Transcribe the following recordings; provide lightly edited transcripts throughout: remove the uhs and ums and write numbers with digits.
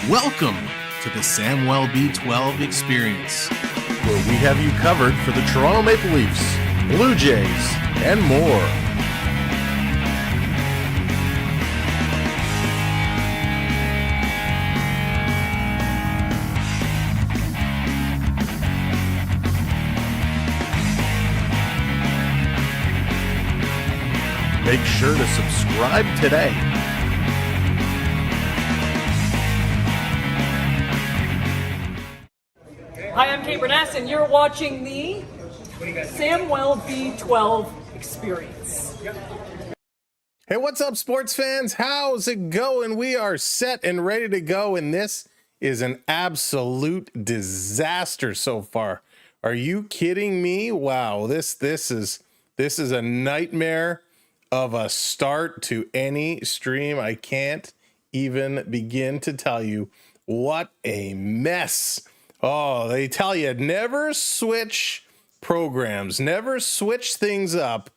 Welcome to the Samwell B12 experience, where we have you covered for the Toronto Maple Leafs, Blue Jays, and more. Make sure to subscribe today. Hi, I'm Kate Bernass, and you're watching the Samwell B12 experience. Hey, what's up, sports fans? How's it going? We are set and ready to go, and this is an absolute disaster so far. Are you kidding me? Wow, this is a nightmare of a start to any stream. I can't even begin to tell you what a mess. Oh, they tell you never switch programs, never switch things up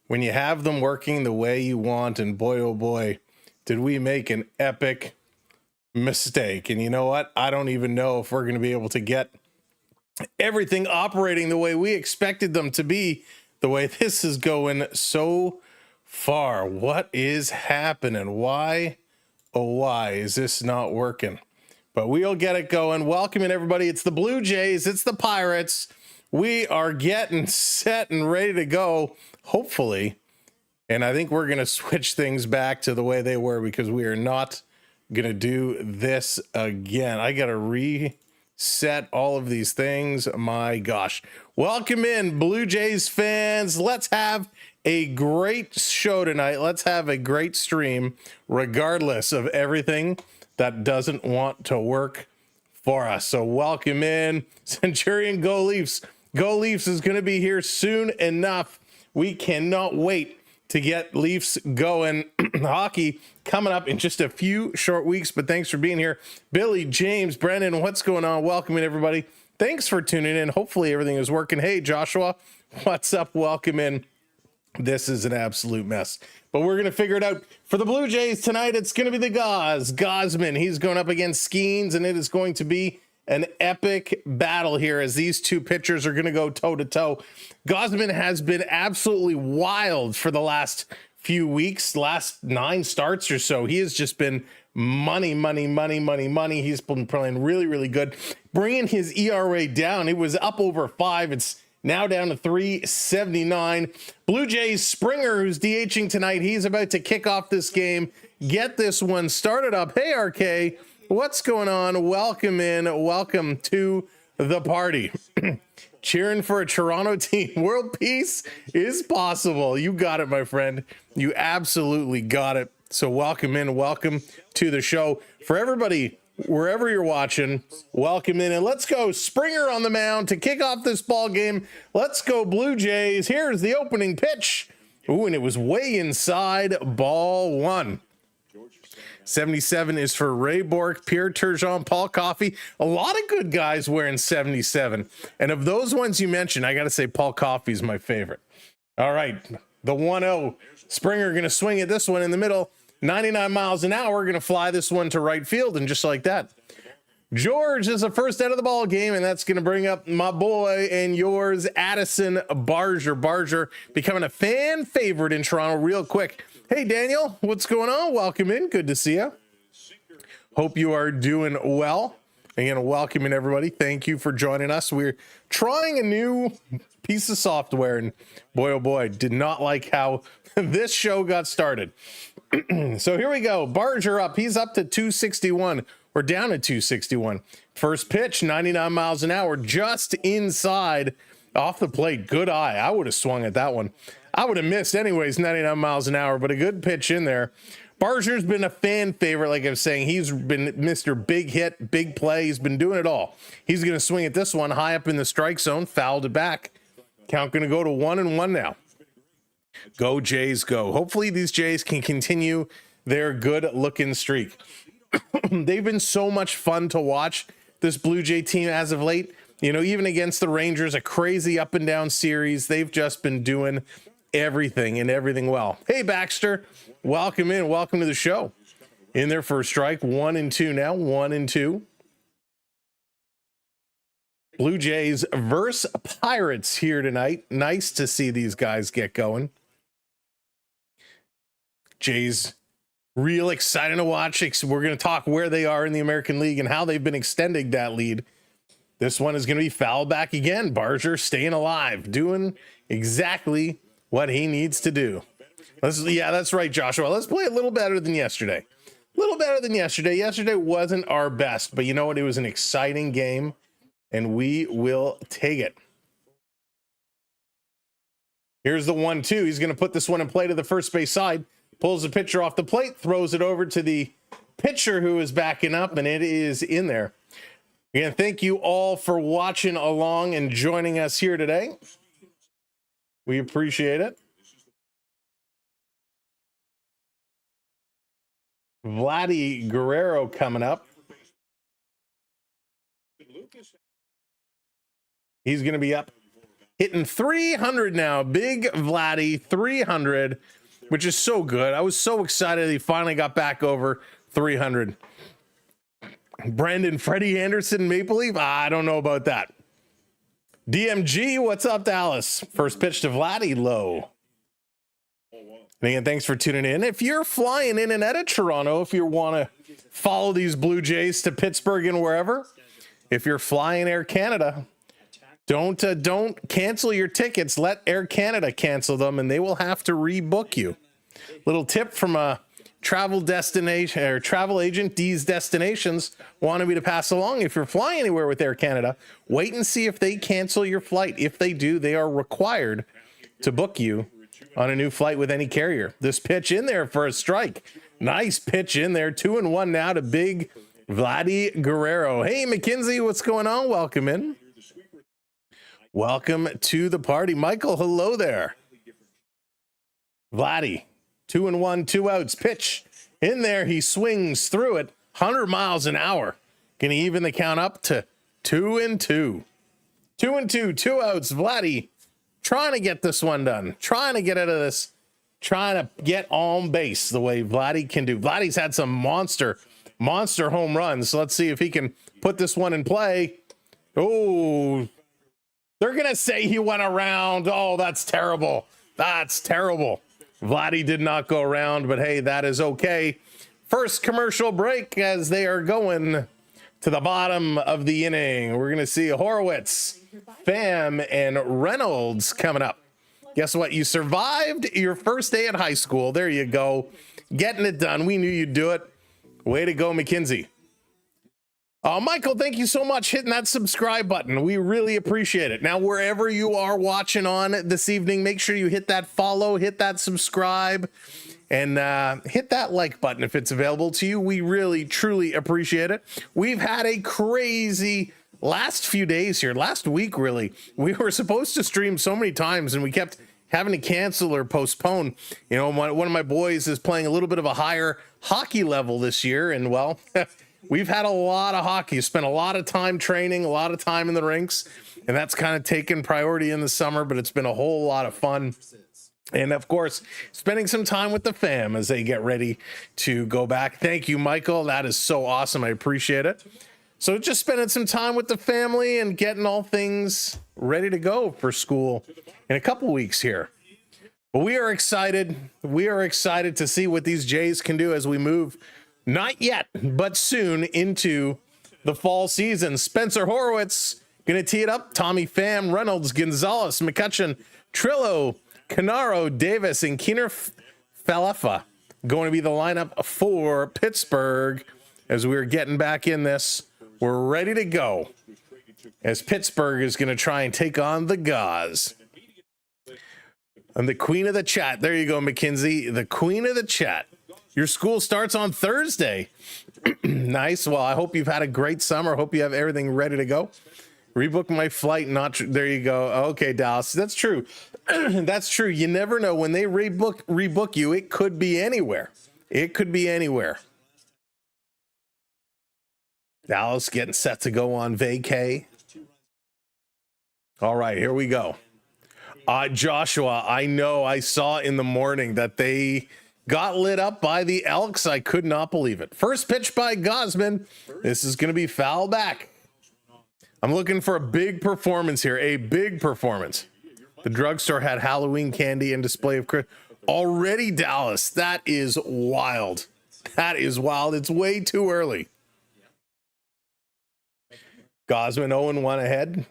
when you have them working the way you want. And boy, oh boy, did we make an epic mistake. And you know what? I don't even know if we're going to be able to get everything operating the way we expected them to be, the way this is going so far. What is happening? Why, oh why is this not working? But we'll get it going. Welcoming everybody. It's the Blue Jays. It's the Pirates. We are getting set and ready to go, hopefully. And I think we're going to switch things back to the way they were, because we are not going to do this again. I got to reset all of these things. My gosh. Welcome in, Blue Jays fans. Let's have a great show tonight. Let's have a great stream, regardless of everything that doesn't want to work for us. So welcome in, Centurion. Go Leafs. Go Leafs is going to be here soon enough. We cannot wait to get Leafs going. Hockey coming up in just a few short weeks, but thanks for being here. Billy, James, Brendan, what's going on? Welcome in, everybody. Thanks for tuning in. Hopefully everything is working. Hey, Joshua, what's up? Welcome in. This is an absolute mess, but we're going to figure it out. For the Blue Jays tonight, it's going to be the Gausman. He's going up against Skenes, and it is going to be an epic battle here as these two pitchers are going to go toe-to-toe. Gausman has been absolutely wild for the last few weeks, last 9 starts or so. He has just been money. He's been playing really, really good, bringing his ERA down. It was up over 5. It's now down to 3.79. Blue Jays Springer, who's DHing tonight, he's about to kick off this game, get this one started up. Hey, RK, what's going on? Welcome in. Welcome to the party. Cheering for a Toronto team. World peace is possible. You got it, my friend. You absolutely got it. So welcome in. Welcome to the show. For everybody, wherever you're watching, welcome in, and let's go. Springer on the mound to kick off this ball game. Let's go, Blue Jays. Here's the opening pitch. Ooh, and it was way inside. Ball 1. 77 is for Ray Bork, Pierre Turgeon, Paul Coffey. A lot of good guys wearing 77. And of those ones you mentioned, I got to say Paul Coffey is my favorite. All right, the 1-0. Springer going to swing at this one in the middle. 99 miles an hour, going to fly this one to right field, and just like that, George is the first out of the ball game, and that's going to bring up my boy and yours, Addison Barger. Barger becoming a fan favorite in Toronto real quick. Hey, Daniel, what's going on? Welcome in. Good to see you. Hope you are doing well. Again, welcoming everybody. Thank you for joining us. We're trying a new piece of software, and boy, oh boy, did not like how this show got started. So here we go. Barger up. He's up to 261. We're down to 261. First pitch, 99 miles an hour, just inside off the plate. Good eye. I would have swung at that one. I would have missed anyways, 99 miles an hour, but a good pitch in there. Barger's been a fan favorite, like I was saying. He's been Mr. Big Hit, big play. He's been doing it all. He's going to swing at this one high up in the strike zone, fouled it back. Count going to go to 1-1 now. Go Jays, go. Hopefully these Jays can continue their good-looking streak. They've been so much fun to watch, this Blue Jay team as of late. You know, even against the Rangers, a crazy up-and-down series. They've just been doing everything well. Hey, Baxter, welcome in. Welcome to the show. in there for a strike. 1-2 now. 1-2. Blue Jays versus Pirates here tonight. Nice to see these guys get going. Jays real exciting to watch. We're going to talk where they are in the American League and how they've been extending that lead. This one is going to be foul back again. Barger staying alive, doing exactly what he needs to do. Yeah, that's right, Joshua. Let's play a little better than yesterday. A little better than yesterday. Yesterday wasn't our best, but you know what? It was an exciting game, and we will take it. Here's the 1-2. He's going to put this one in play to the first base side. Pulls the pitcher off the plate, throws it over to the pitcher who is backing up, and it is in there. Again, thank you all for watching along and joining us here today. We appreciate it. Vladdy Guerrero coming up. He's going to be up hitting 300 now. Big Vladdy, 300, which is so good. I was so excited he finally got back over 300. Brandon Freddie Anderson, Maple Leaf? I don't know about that. DMG, what's up, Dallas? First pitch to Vladdy, low. And again, thanks for tuning in. If you're flying in and out of Toronto, if you want to follow these Blue Jays to Pittsburgh and wherever, if you're flying Air Canada, don't cancel your tickets. Let Air Canada cancel them, and they will have to rebook you. Little tip from a travel destination or travel agent. These destinations wanted me to pass along. If you're flying anywhere with Air Canada, wait and see if they cancel your flight. If they do, they are required to book you on a new flight with any carrier. This pitch in there for a strike. Nice pitch in there. 2-1 now to big Vladdy Guerrero. Hey, McKinsey, what's going on? Welcome in. Welcome to the party. Michael, hello there. Vladdy. 2-1, 2 outs. Pitch in there. He swings through it. 100 miles an hour. Can he even the count up to 2-2? 2-2, 2 outs. Vladdy trying to get this one done. Trying to get out of this. Trying to get on base the way Vladdy can do. Vladdy's had some monster home runs. So let's see if he can put this one in play. Oh, they're going to say he went around. Oh, that's terrible. That's terrible. Vladdy did not go around, but hey, that is okay. First commercial break as they are going to the bottom of the inning. We're going to see Horowitz, Pham, and Reynolds coming up. Guess what? You survived your first day at high school. There you go. Getting it done. We knew you'd do it. Way to go, McKinsey. Michael, thank you so much hitting that subscribe button. We really appreciate it. Now, wherever you are watching on this evening, make sure you hit that follow, hit that subscribe, and hit that like button if it's available to you. We really, truly appreciate it. We've had a crazy last few days here, last week, really. We were supposed to stream so many times, and we kept having to cancel or postpone. You know, one of my boys is playing a little bit of a higher hockey level this year, and well... We've had a lot of hockey, spent a lot of time training, a lot of time in the rinks, and that's kind of taken priority in the summer, but it's been a whole lot of fun. And of course, spending some time with the fam as they get ready to go back. Thank you, Michael. That is so awesome. I appreciate it. So just spending some time with the family and getting all things ready to go for school in a couple weeks here. But we are excited. We are excited to see what these Jays can do as we move not yet, but soon into the fall season. Spencer Horowitz going to tee it up. Tommy Pham, Reynolds, Gonzalez, McCutcheon, Trillo, Canaro, Davis, and Keener Falefa going to be the lineup for Pittsburgh as we're getting back in this. We're ready to go as Pittsburgh is going to try and take on the Gauze. And the queen of the chat. There you go, McKinsey, the queen of the chat. Your school starts on Thursday. Nice. Well, I hope you've had a great summer. Hope you have everything ready to go. Rebook my flight. There you go. Okay, Dallas. That's true. That's true. You never know when they rebook you. It could be anywhere. It could be anywhere. Dallas getting set to go on vacay. All right, here we go. Joshua, I know I saw in the morning that they got lit up by the Elks. I could not believe it. First pitch by Gausman. This is going to be foul back. I'm looking for a big performance here, a big performance. The drugstore had Halloween candy and display of Christmas. Already Dallas. That is wild. That is wild. It's way too early. Gausman 0-1 ahead.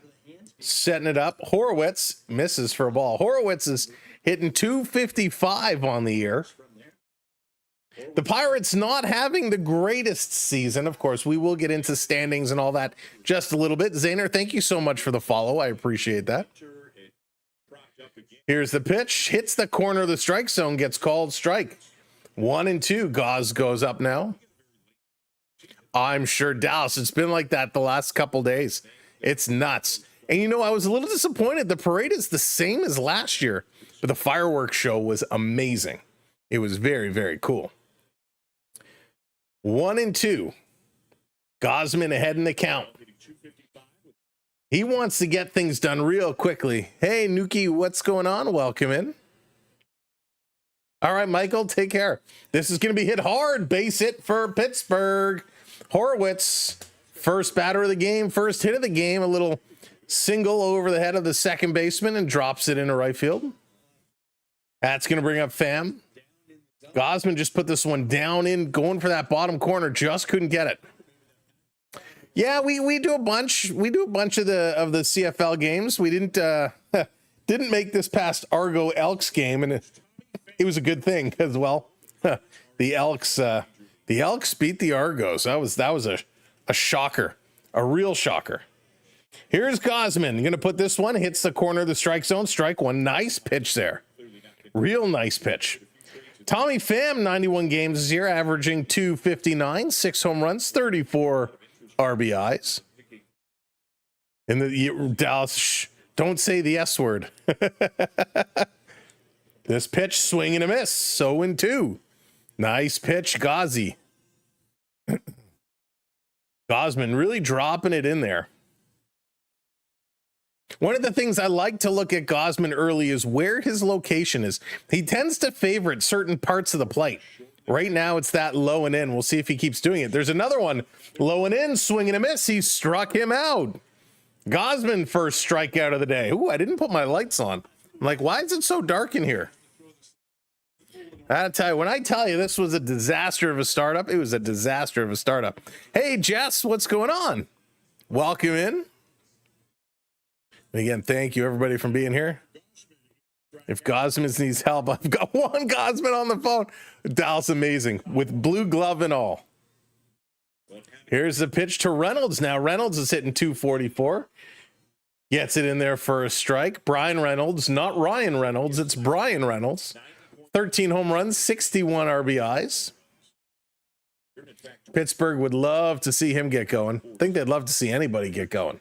Setting it up. Horowitz misses for a ball. Horowitz is hitting 255 on the year. The Pirates not having the greatest season. Of course, we will get into standings and all that just a little bit. Zayner, thank you so much for the follow. I appreciate that. Here's the pitch. Hits the corner of the strike zone. Gets called strike. 1-2. Gauze goes up now. I'm sure Dallas. It's been like that the last couple days. It's nuts. And you know, I was a little disappointed. The parade is the same as last year, but the fireworks show was amazing. It was very, very cool. 1-2. Gausman ahead in the count. He wants to get things done real quickly. Hey, Nuki, what's going on? Welcome in. All right, Michael, take care. This is going to be hit hard. Base hit for Pittsburgh. Horowitz, first batter of the game, first hit of the game. A little single over the head of the second baseman and drops it into right field. That's going to bring up Pham. Gausman just put this one down in, going for that bottom corner, just couldn't get it. Yeah, we do a bunch. We do a bunch of the CFL games. We didn't make this past Argo Elks game, and it was a good thing as well. The Elks beat the Argos. That was a shocker, a real shocker. Here's Gausman. Going to put this one, hits the corner of the strike zone. Strike one. Nice pitch there. Real nice pitch. Tommy Pham, 91 games this year, averaging 259, 6 home runs, 34 RBIs. And the Dallas, don't say the S word. This pitch, swing and a miss. 0-2. Nice pitch, Gausman really dropping it in there. One of the things I like to look at Gausman early is where his location is. He tends to favorite certain parts of the plate. Right now, it's that low and in. We'll see if he keeps doing it. There's another one. Low and in, swing and a miss. He struck him out. Gausman, first strikeout of the day. Ooh, I didn't put my lights on. I'm like, why is it so dark in here? I tell you, when I tell you this was a disaster of a startup, it was a disaster of a startup. Hey, Jess, what's going on? Welcome in. And again, thank you, everybody, for being here. If Gausman needs help, I've got one Gausman on the phone. Dallas amazing, with blue glove and all. Here's the pitch to Reynolds now. Reynolds is hitting 244. Gets it in there for a strike. Brian Reynolds, not Ryan Reynolds. It's Brian Reynolds. 13 home runs, 61 RBIs. Pittsburgh would love to see him get going. I think they'd love to see anybody get going.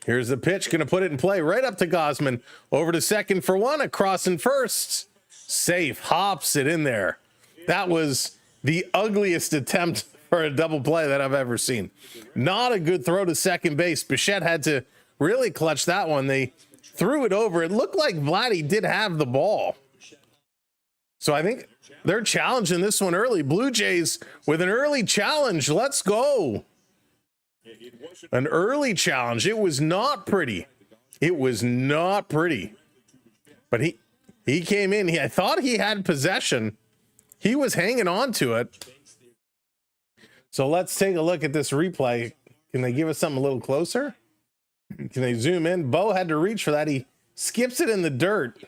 Here's the pitch. Going to put it in play right up to Gausman. Over to second for one. Across and first. Safe. Hops it in there. That was the ugliest attempt for a double play that I've ever seen. Not a good throw to second base. Bichette had to really clutch that one. They threw it over. It looked like Vladdy did have the ball. So I think they're challenging this one early. Blue Jays with an early challenge. Let's go. An early challenge. It was not pretty. It was not pretty. But he came in. I thought he had possession. He was hanging on to it. So let's take a look at this replay. Can they give us something a little closer? Can they zoom in? Bo had to reach for that. He skips it in the dirt.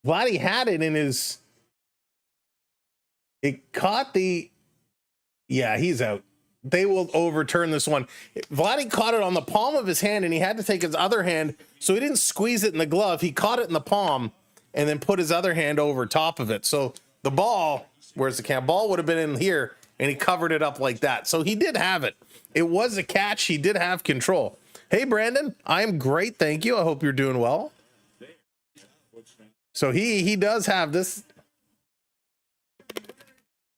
Vladdy had it in his... It caught the... Yeah, he's out. They will overturn this one. Vladdy caught it on the palm of his hand, and he had to take his other hand, so he didn't squeeze it in the glove. He caught it in the palm and then put his other hand over top of it. So the ball, where's the camp? Ball would have been in here, and he covered it up like that. So he did have it. It was a catch. He did have control. Hey, Brandon, I'm great. Thank you. I hope you're doing well. So he does have this.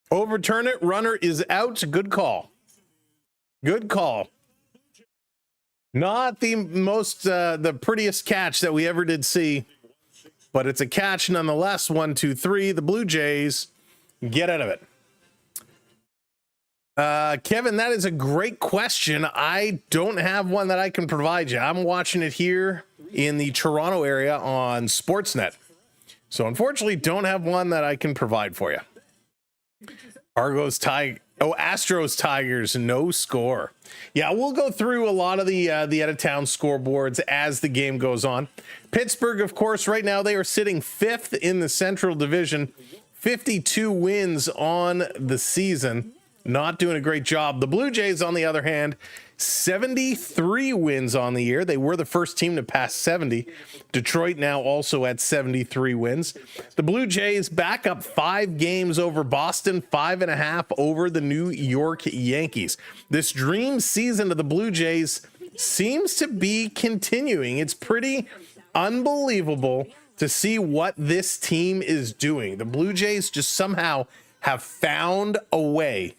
Overturn it. Runner is out. Good call. Good call. Not the most, the prettiest catch that we ever did see, but it's a catch nonetheless. 1-2-3. The Blue Jays get out of it. Kevin, that is a great question. I don't have one that I can provide you. I'm watching it here in the Toronto area on Sportsnet. So unfortunately, don't have one that I can provide for you. Astros Tigers, no score. Yeah, we'll go through a lot of the out of town scoreboards as the game goes on. Pittsburgh, of course, right now they are sitting 5th in the Central Division, 52 wins on the season. Not doing a great job. The Blue Jays, on the other hand, 73 wins on the year. They were the first team to pass 70. Detroit now also at 73 wins. The Blue Jays back up 5 games over Boston, 5.5 over the New York Yankees. This dream season of the Blue Jays seems to be continuing. It's pretty unbelievable to see what this team is doing. The Blue Jays just somehow have found a way.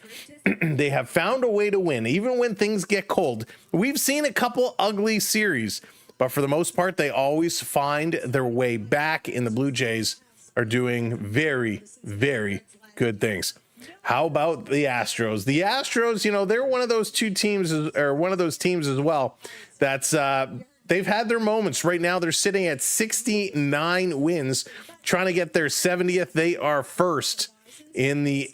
They have found a way to win, even when things get cold. We've seen a couple ugly series, but for the most part, they always find their way back, and the Blue Jays are doing very, very good things. How about the Astros? The Astros, you know, they're one of those teams as well that's they've had their moments. Right now, they're sitting at 69 wins, trying to get their 70th. They are first in the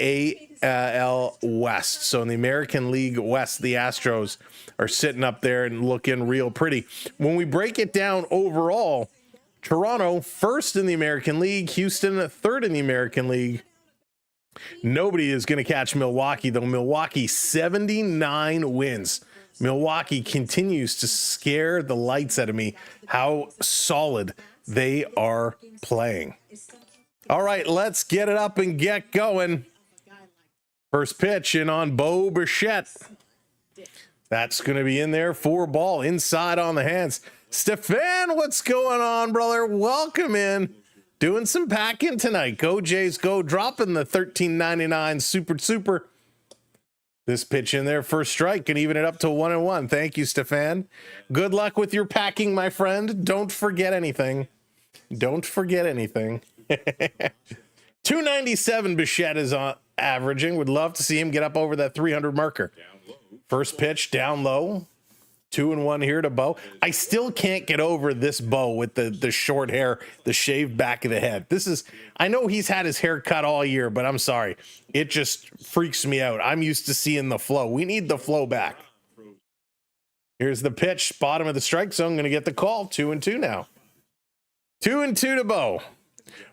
AL West. So in the American League West, the Astros are sitting up there and looking real pretty. When we break it down overall, Toronto first in the American League, Houston third in the American League. Nobody is going to catch Milwaukee, though. Milwaukee 79 wins. Milwaukee continues to scare the lights out of me how solid they are playing. All right, let's get it up and get going. First pitch in on Bo Bichette. That's going to be in there for ball inside on the hands. Stefan, what's going on, brother? Welcome in. Doing some packing tonight. Go Jays, go. Dropping the $13.99 super. This pitch in there for strike and even it up to 1-1. Thank you, Stefan. Good luck with your packing, my friend. Don't forget anything. Don't forget anything. 297 Bichette is averaging. Would love to see him get up over that 300 marker. First pitch down low. 2-1 here to Bo. I still can't get over this Bo with the short hair, the shaved back of the head. I know he's had his hair cut all year, but I'm sorry. It just freaks me out. I'm used to seeing the flow. We need the flow back. Here's the pitch, bottom of the strike zone. Going to get the call. 2-2 now. 2-2 to Bo.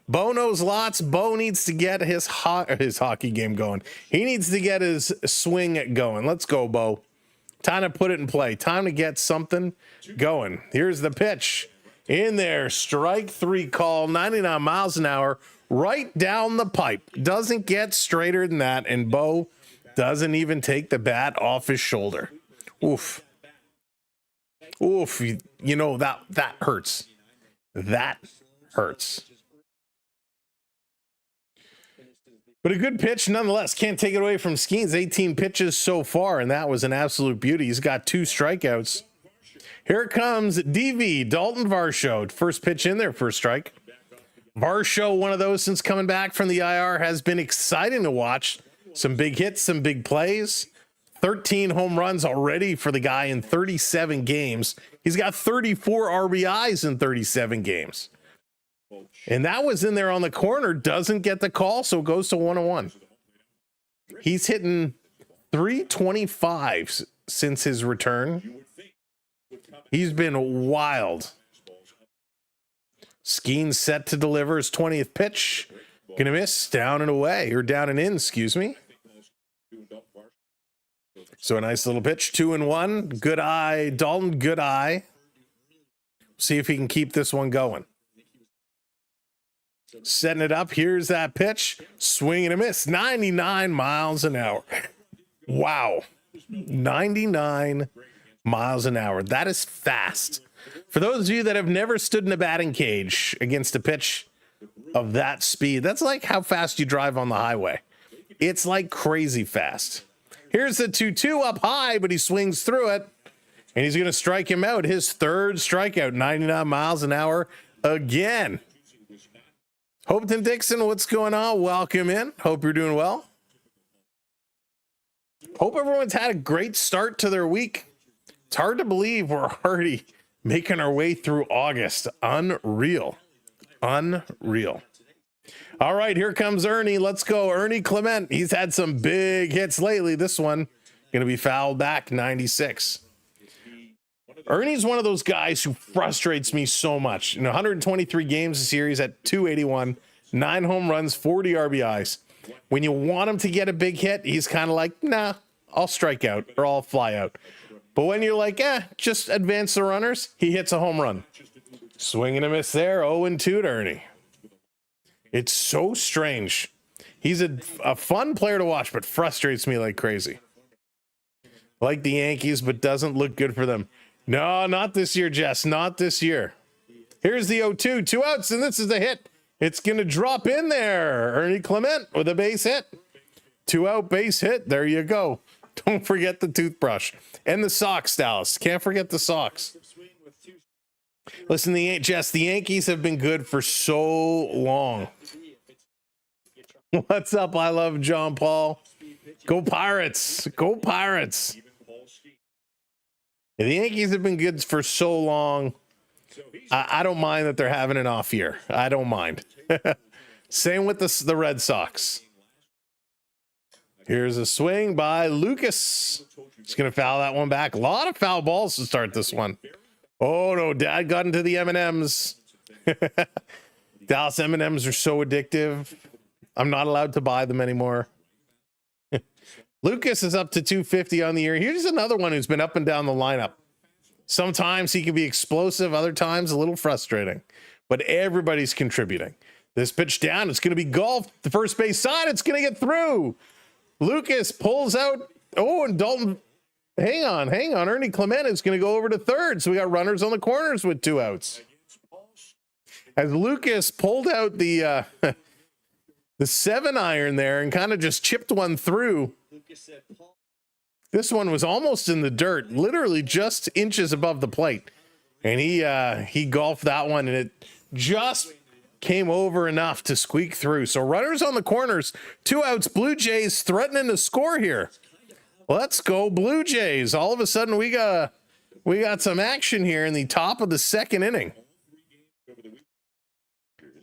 Bo knows lots. Bo needs to get his hockey game going. He needs to get his swing going. Let's go, Bo. Time to put it in play. Time to get something going. Here's the pitch. In there. Strike 3 call. 99 miles an hour. Right down the pipe. Doesn't get straighter than that. And Bo doesn't even take the bat off his shoulder. Oof. Oof. You know, that hurts. That hurts. But a good pitch nonetheless. Can't take it away from Skenes. 18 pitches so far, and that was an absolute beauty. He's got 2 strikeouts. Here comes DV, Dalton Varsho. First pitch in there, first strike. Varsho, one of those since coming back from the IR, has been exciting to watch. Some big hits, some big plays. 13 home runs already for the guy in 37 games. He's got 34 RBIs in 37 games. And that was in there on the corner. Doesn't get the call, so it goes to 1-1. He's hitting 325 since his return. He's been wild. Skenes set to deliver his 20th pitch. Gonna miss, down and away, or down and in, excuse me. So a nice little pitch, 2-1. Good eye, Dalton, good eye. See if he can keep this one going. Setting it up. Here's that pitch. Swing and a miss. 99 miles an hour. Wow. 99 miles an hour. That is fast. For those of you that have never stood in a batting cage against a pitch of that speed, that's like how fast you drive on the highway. It's like crazy fast. Here's the 2-2 up high, but he swings through it, and he's going to strike him out. His third strikeout, 99 miles an hour again. Hopeton Dixon, what's going on? Welcome in. Hope you're doing well. Hope everyone's had a great start to their week. It's hard to believe we're already making our way through August. Unreal. Unreal. All right, here comes Ernie. Let's go. Ernie Clement. He's had some big hits lately. This one going to be fouled back, 96. Ernie's one of those guys who frustrates me so much. 123 games a series at 281, 9 home runs, 40 RBIs. When you want him to get a big hit, he's kind of like, nah, I'll strike out or I'll fly out. But when you're like, just advance the runners, he hits a home run. Swing and a miss there, 0-2 to Ernie. It's so strange. He's a fun player to watch, but frustrates me like crazy. Like the Yankees, but doesn't look good for them. No, not this year, Jess. Not this year. Here's the 0-2. 2 outs, and this is the hit. It's going to drop in there. Ernie Clement with a base hit. 2-out base hit. There you go. Don't forget the toothbrush. And the socks, Dallas. Can't forget the socks. Listen, Jess, the Yankees have been good for so long. What's up? I love John Paul. Go Pirates. Go Pirates. The Yankees have been good for so long. I don't mind that they're having an off year. I don't mind. Same with the Red Sox. Here's a swing by Lucas. He's going to foul that one back. A lot of foul balls to start this one. Oh, no. Dad got into the M&Ms. Dallas M&Ms are so addictive. I'm not allowed to buy them anymore. Lucas is up to 250 on the year. Here's another one who's been up and down the lineup. Sometimes he can be explosive, other times a little frustrating, but everybody's contributing. This pitch down, it's going to be golfed. The first base side, it's going to get through. Lucas pulls out. Oh, and Dalton, hang on. Ernie Clement is going to go over to third. So we got runners on the corners with 2 outs. As Lucas pulled out the 7-iron there and kind of just chipped one through. This one was almost in the dirt, literally just inches above the plate. And he golfed that one, and it just came over enough to squeak through. So runners on the corners, 2 outs, Blue Jays threatening to score here. Let's go Blue Jays. All of a sudden we got some action here in the top of the second inning.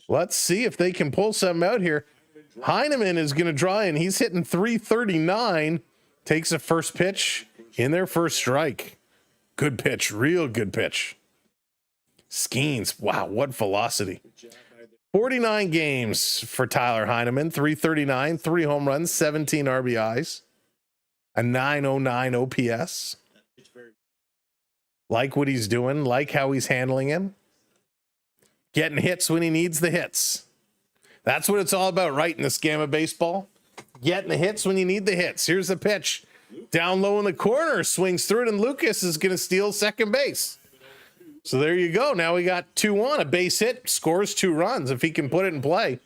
Let's see if they can pull something out here. Heineman is going to draw in. He's hitting 339. Takes a first pitch in their first strike. Good pitch. Real good pitch. Skenes. Wow, what velocity. 49 games for Tyler Heineman. 339, 3 home runs, 17 RBIs. A 909 OPS. Like what he's doing. Like how he's handling him. Getting hits when he needs the hits. That's what it's all about, right, in this game of baseball. Getting the hits when you need the hits. Here's the pitch. Down low in the corner. Swings through it, and Lucas is going to steal second base. So there you go. Now we got 2-1. A base hit. Scores 2 runs if he can put it in play.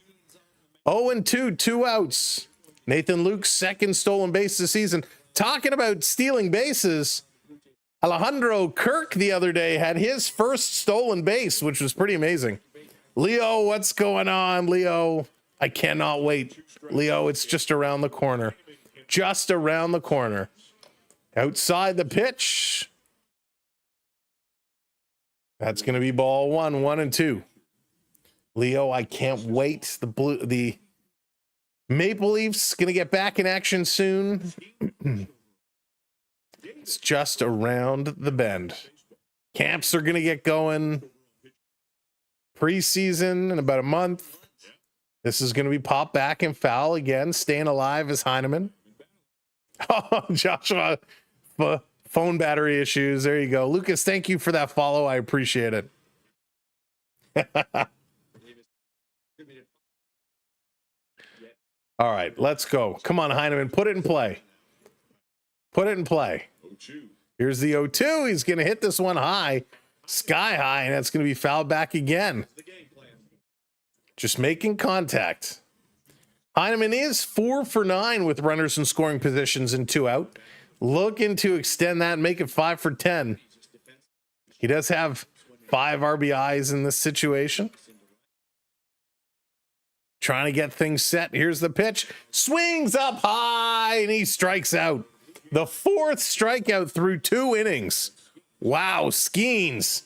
0-2. 2 outs. Nathan Luke's second stolen base this season. Talking about stealing bases, Alejandro Kirk the other day had his first stolen base, which was pretty amazing. Leo, what's going on, Leo? I cannot wait. Leo, it's just around the corner. Just around the corner. Outside the pitch. That's going to be ball 1, 1-2. Leo, I can't wait. The Maple Leafs going to get back in action soon. It's just around the bend. Camps are going to get going. Preseason in about a month. This is going to be pop back and foul again. Staying alive is Heineman. Oh, Joshua, phone battery issues. There you go. Lucas, thank you for that follow. I appreciate it. All right, let's go. Come on, Heineman. Put it in play. Put it in play. Here's the 0-2. He's going to hit this one high. Sky high, and that's going to be fouled back again. Just making contact. Heineman is 4 for 9 with runners in scoring positions and 2 out. Looking to extend that and make it 5 for 10. He does have 5 RBIs in this situation. trying to get things set. Here's the pitch. Swings up high, and he strikes out. The 4th strikeout through 2 innings. Wow, Skenes.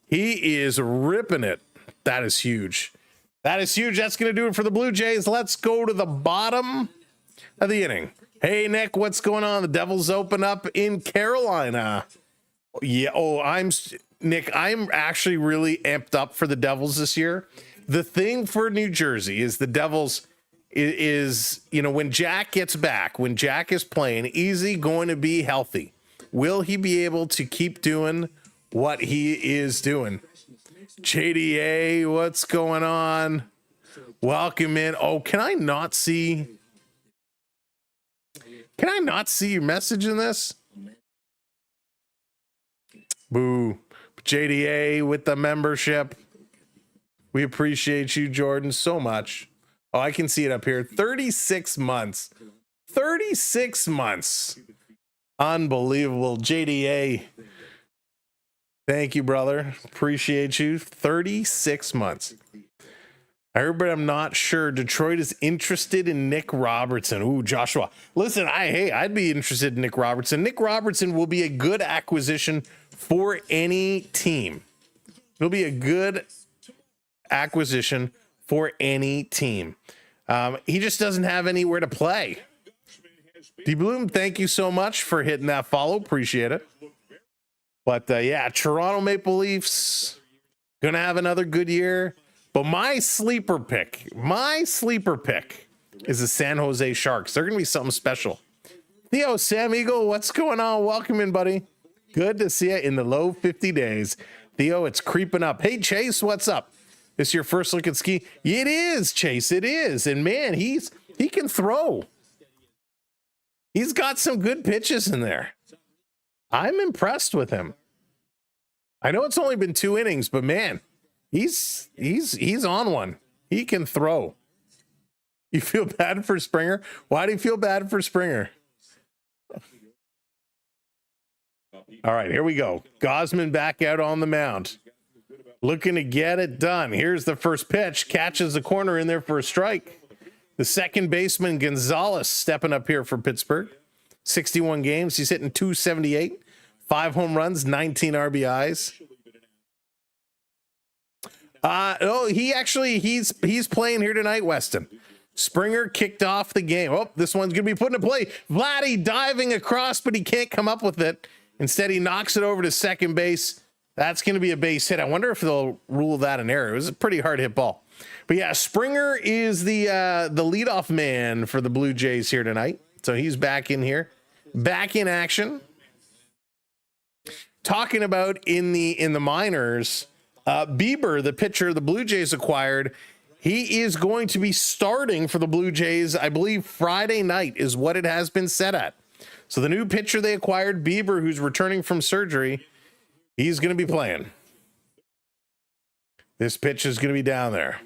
He is ripping it. That is huge. That is huge. That's going to do it for the Blue Jays. Let's go to the bottom of the inning. Hey, Nick, what's going on? The Devils open up in Carolina. Yeah. Oh, Nick, I'm actually really amped up for the Devils this year. The thing for New Jersey is the Devils is, you know, when Jack gets back, when Jack is playing, is he going to be healthy? Will he be able to keep doing what he is doing? JDA, what's going on? Welcome in. Oh, can I not see your message in this? Boo. JDA with the membership. We appreciate you, Jordan, so much. Oh, I can see it up here. 36 months. 36 months. Unbelievable. JDA. Thank you, brother. Appreciate you. 36 months. I heard, but I'm not sure. Detroit is interested in Nick Robertson. Ooh, Joshua. Listen, I'd be interested in Nick Robertson. Nick Robertson will be a good acquisition for any team. It'll be a good acquisition for any team. He just doesn't have anywhere to play. D Bloom, thank you so much for hitting that follow. Appreciate it. But yeah, Toronto Maple Leafs gonna have another good year. But my sleeper pick is the San Jose Sharks. They're gonna be something special. Theo, Sam Eagle, what's going on? Welcome in, buddy. Good to see you in the low 50 days. Theo, it's creeping up. Hey, Chase, what's up? This your first look at Ski? It is, Chase. It is. And man, he can throw. He's got some good pitches in there. I'm impressed with him. I know it's only been 2 innings, but man, he's on one. He can throw. You feel bad for Springer? Why do you feel bad for Springer? All right, here we go. Gausman back out on the mound. Looking to get it done. Here's the first pitch. Catches the corner in there for a strike. The second baseman, Gonzalez, stepping up here for Pittsburgh. 61 games. He's hitting .278. 5 home runs, 19 RBIs. He's playing here tonight, Weston. Springer kicked off the game. Oh, this one's going to be put into play. Vladdy diving across, but he can't come up with it. Instead, he knocks it over to second base. That's going to be a base hit. I wonder if they'll rule that an error. It was a pretty hard hit ball. But yeah, Springer is the leadoff man for the Blue Jays here tonight. So he's back in here, back in action. Talking about in the minors, Bieber, the pitcher the Blue Jays acquired, he is going to be starting for the Blue Jays. I believe Friday night is what it has been set at. So the new pitcher they acquired, Bieber, who's returning from surgery, he's going to be playing. This pitch is going to be down there.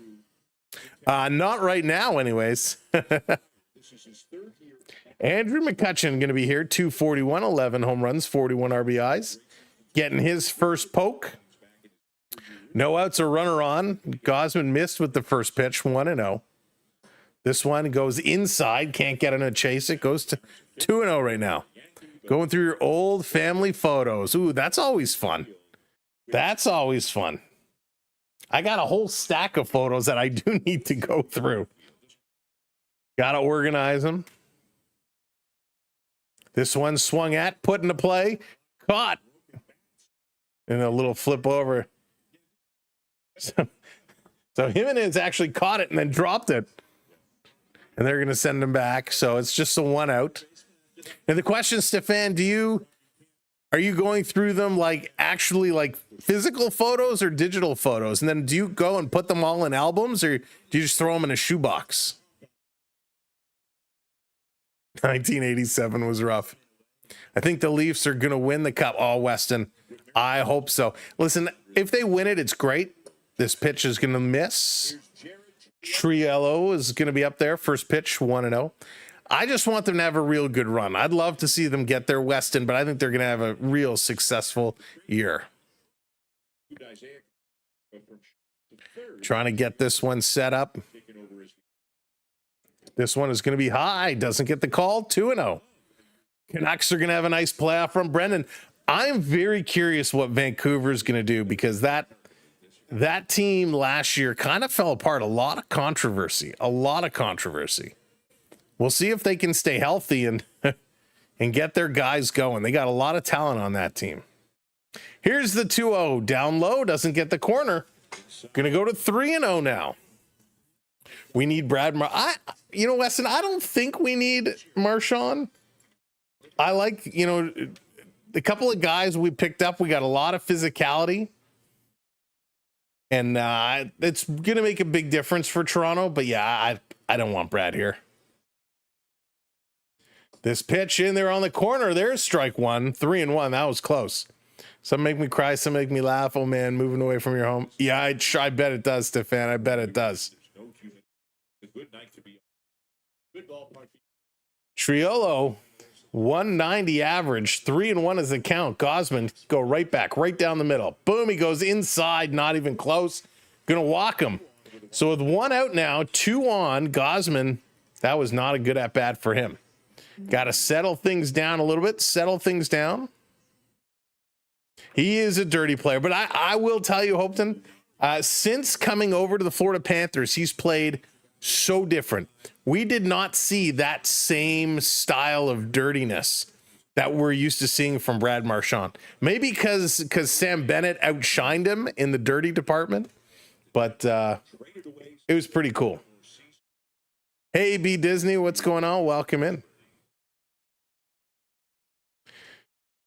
Not right now, anyways. Andrew McCutchen going to be here, 241, 11 home runs, 41 RBIs. Getting his first poke. No outs or runner on. Gausman missed with the first pitch, 1-0. This one goes inside, can't get in a chase. It goes to 2-0 right now. Going through your old family photos. Ooh, that's always fun. That's always fun. I got a whole stack of photos that I do need to go through. Got to organize them. This one swung at, put into play, caught. And a little flip over. So Jimenez actually caught it and then dropped it. And they're going to send him back. So it's just a 1 out. And the question, Stefan, are you going through them like actually like physical photos or digital photos? And then do you go and put them all in albums, or do you just throw them in a shoebox? 1987 was rough. I think the Leafs are going to win the cup. Oh, Weston. I hope so. Listen, if they win it, it's great. This pitch is going to miss. Triello is going to be up there. First pitch, 1-0. I just want them to have a real good run. I'd love to see them get their Weston, but I think they're going to have a real successful year. Trying to get this one set up. This one is going to be high. Doesn't get the call. 2-0. Canucks are going to have a nice playoff from Brendan. I'm very curious what Vancouver is going to do, because that team last year kind of fell apart. A lot of controversy. We'll see if they can stay healthy and and get their guys going. They got a lot of talent on that team. Here's the 2-0. Down low. Doesn't get the corner. Going to go to 3-0 now. We need Brad Weston, I don't think we need Marchand. I like, the couple of guys we picked up, we got a lot of physicality. And it's going to make a big difference for Toronto. But yeah, I don't want Brad here. This pitch in there on the corner. There's strike one. 3-1. That was close. Some make me cry, some make me laugh. Oh, man, moving away from your home. Yeah, I bet it does, Stefan. I bet it does. Triolo, 190 average, 3-1 is the count. Gausman go right back, right down the middle. Boom, he goes inside, not even close. Gonna walk him. So with 1 out now, 2 on, Gausman, that was not a good at bat for him. Got to settle things down a little bit, He is a dirty player, but I will tell you, Hopeton, since coming over to the Florida Panthers, he's played so different. We did not see that same style of dirtiness that we're used to seeing from Brad Marchand. Maybe because Sam Bennett outshined him in the dirty department, but it was pretty cool. Hey, B Disney, what's going on? Welcome in.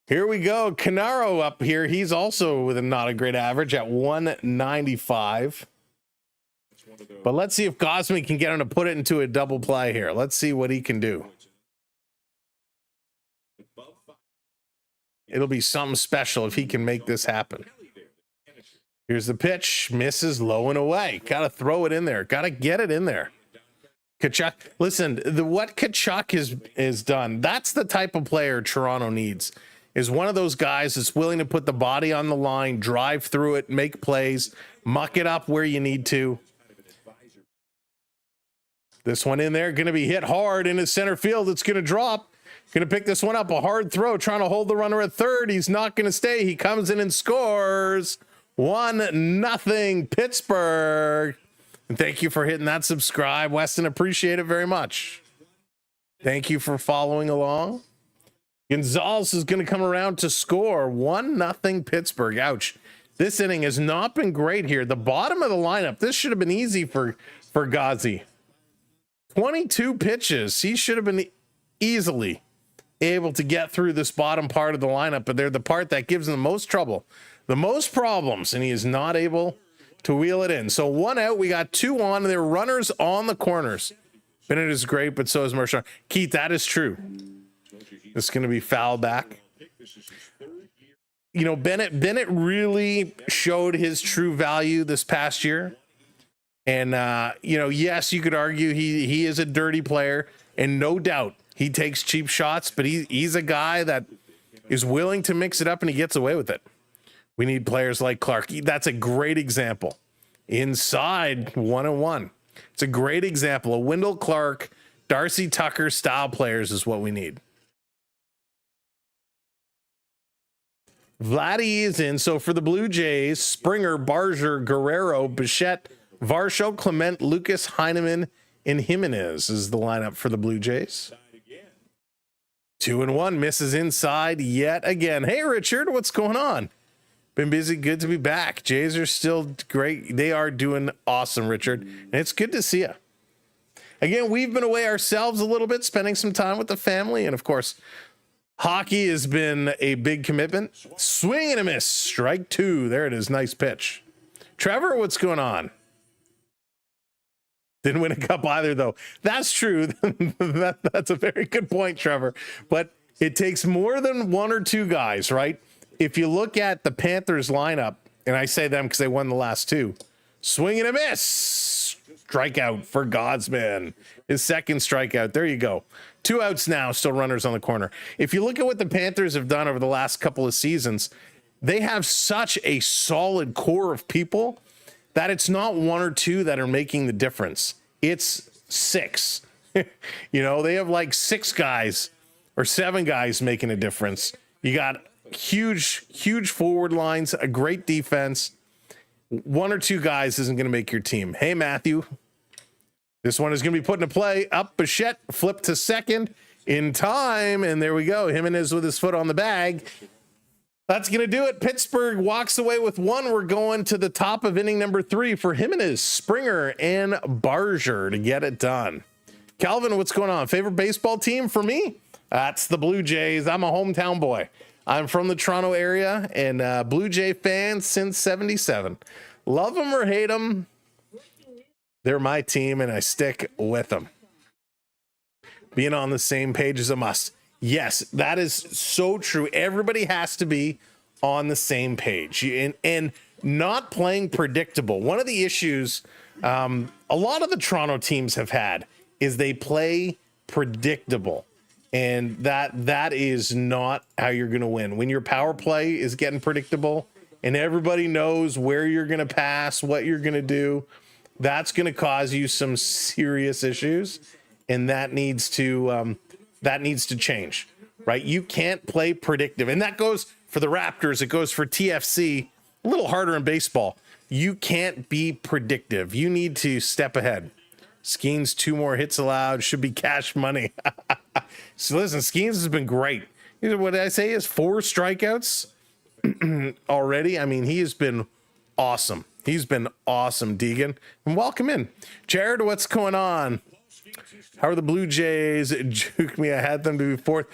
Here we go. Canaro up here. He's also with a not a great average at 195. But let's see if Gausman can get him to put it into a double play here. Let's see what he can do. It'll be something special if he can make this happen. Here's the pitch. Misses low and away. Got to throw it in there. Got to get it in there. Tkachuk. Listen, what Tkachuk has done, that's the type of player Toronto needs. Is one of those guys that's willing to put the body on the line, drive through it, make plays, muck it up where you need to. This one in there, going to be hit hard into center field. It's going to drop. Going to pick this one up. A hard throw, trying to hold the runner at third. He's not going to stay. He comes in and scores. 1-0 Pittsburgh. And thank you for hitting that subscribe, Weston. Appreciate it very much. Thank you for following along. Gonzalez is going to come around to score. 1-0 Pittsburgh. Ouch. This inning has not been great here. The bottom of the lineup, this should have been easy for Gazi. 22 pitches. He should have been easily able to get through this bottom part of the lineup, but they're the part that gives him the most trouble, the most problems, and he is not able to wheel it in. So 1 out, we got 2 on, and there are runners on the corners. Bennett is great, but so is Marchand. Keith, that is true. It's going to be foul back. Bennett really showed his true value this past year. And, yes, you could argue he is a dirty player, and no doubt he takes cheap shots, but he's a guy that is willing to mix it up, and he gets away with it. We need players like Clark. That's a great example. Inside 1-1. It's a great example. A Wendell Clark, Darcy Tucker style players is what we need. Vladdy is in. So for the Blue Jays, Springer, Barger, Guerrero, Bichette, Varsho, Clement, Lucas, Heineman, and Jimenez is the lineup for the Blue Jays. 2-1 misses inside yet again. Hey, Richard, what's going on? Been busy. Good to be back. Jays are still great. They are doing awesome, Richard. And it's good to see you. Again, we've been away ourselves a little bit, spending some time with the family. And of course, hockey has been a big commitment. Swing and a miss. Strike 2. There it is. Nice pitch. Trevor, what's going on? Didn't win a cup either, though. That's true. That's a very good point, Trevor. But it takes more than 1 or 2 guys, right? If you look at the Panthers lineup, and I say them because they won the last 2, swing and a miss. Strikeout for Gausman. His second strikeout. There you go. 2 outs now, still runners on the corner. If you look at what the Panthers have done over the last couple of seasons, they have such a solid core of people that it's not 1 or 2 that are making the difference. It's 6 You know, they have like 6 guys or 7 guys making a difference. You got huge forward lines, a great defense. 1 or 2 guys isn't going to make your team. Hey, Matthew. This one is going to be put into play. Up Bichette, flip to second in time. And there we go. Jimenez with his foot on the bag. That's going to do it. Pittsburgh walks away with 1. We're going to the top of inning number 3 for Jimenez, Springer, and Barger to get it done. Calvin, what's going on? Favorite baseball team for me? That's the Blue Jays. I'm a hometown boy. I'm from the Toronto area and Blue Jay fan since 77. Love them or hate them, they're my team and I stick with them. Being on the same page is a must. Yes, that is so true. Everybody has to be on the same page and not playing predictable. One of the issues a lot of the Toronto teams have had is they play predictable. And that is not how you're going to win. When your power play is getting predictable and everybody knows where you're going to pass, what you're going to do, that's going to cause you some serious issues. And that needs to change, right? You can't play predictive. And that goes for the Raptors. It goes for TFC, a little harder in baseball. You can't be predictive. You need to step ahead. Skenes 2 more hits allowed, should be cash money. So listen, Skenes has been great. What did I say is 4 strikeouts already? I mean, he has been awesome. He's been awesome, Deegan. And welcome in. Jared, what's going on? How are the Blue Jays? Juke me. I had them to be 4th.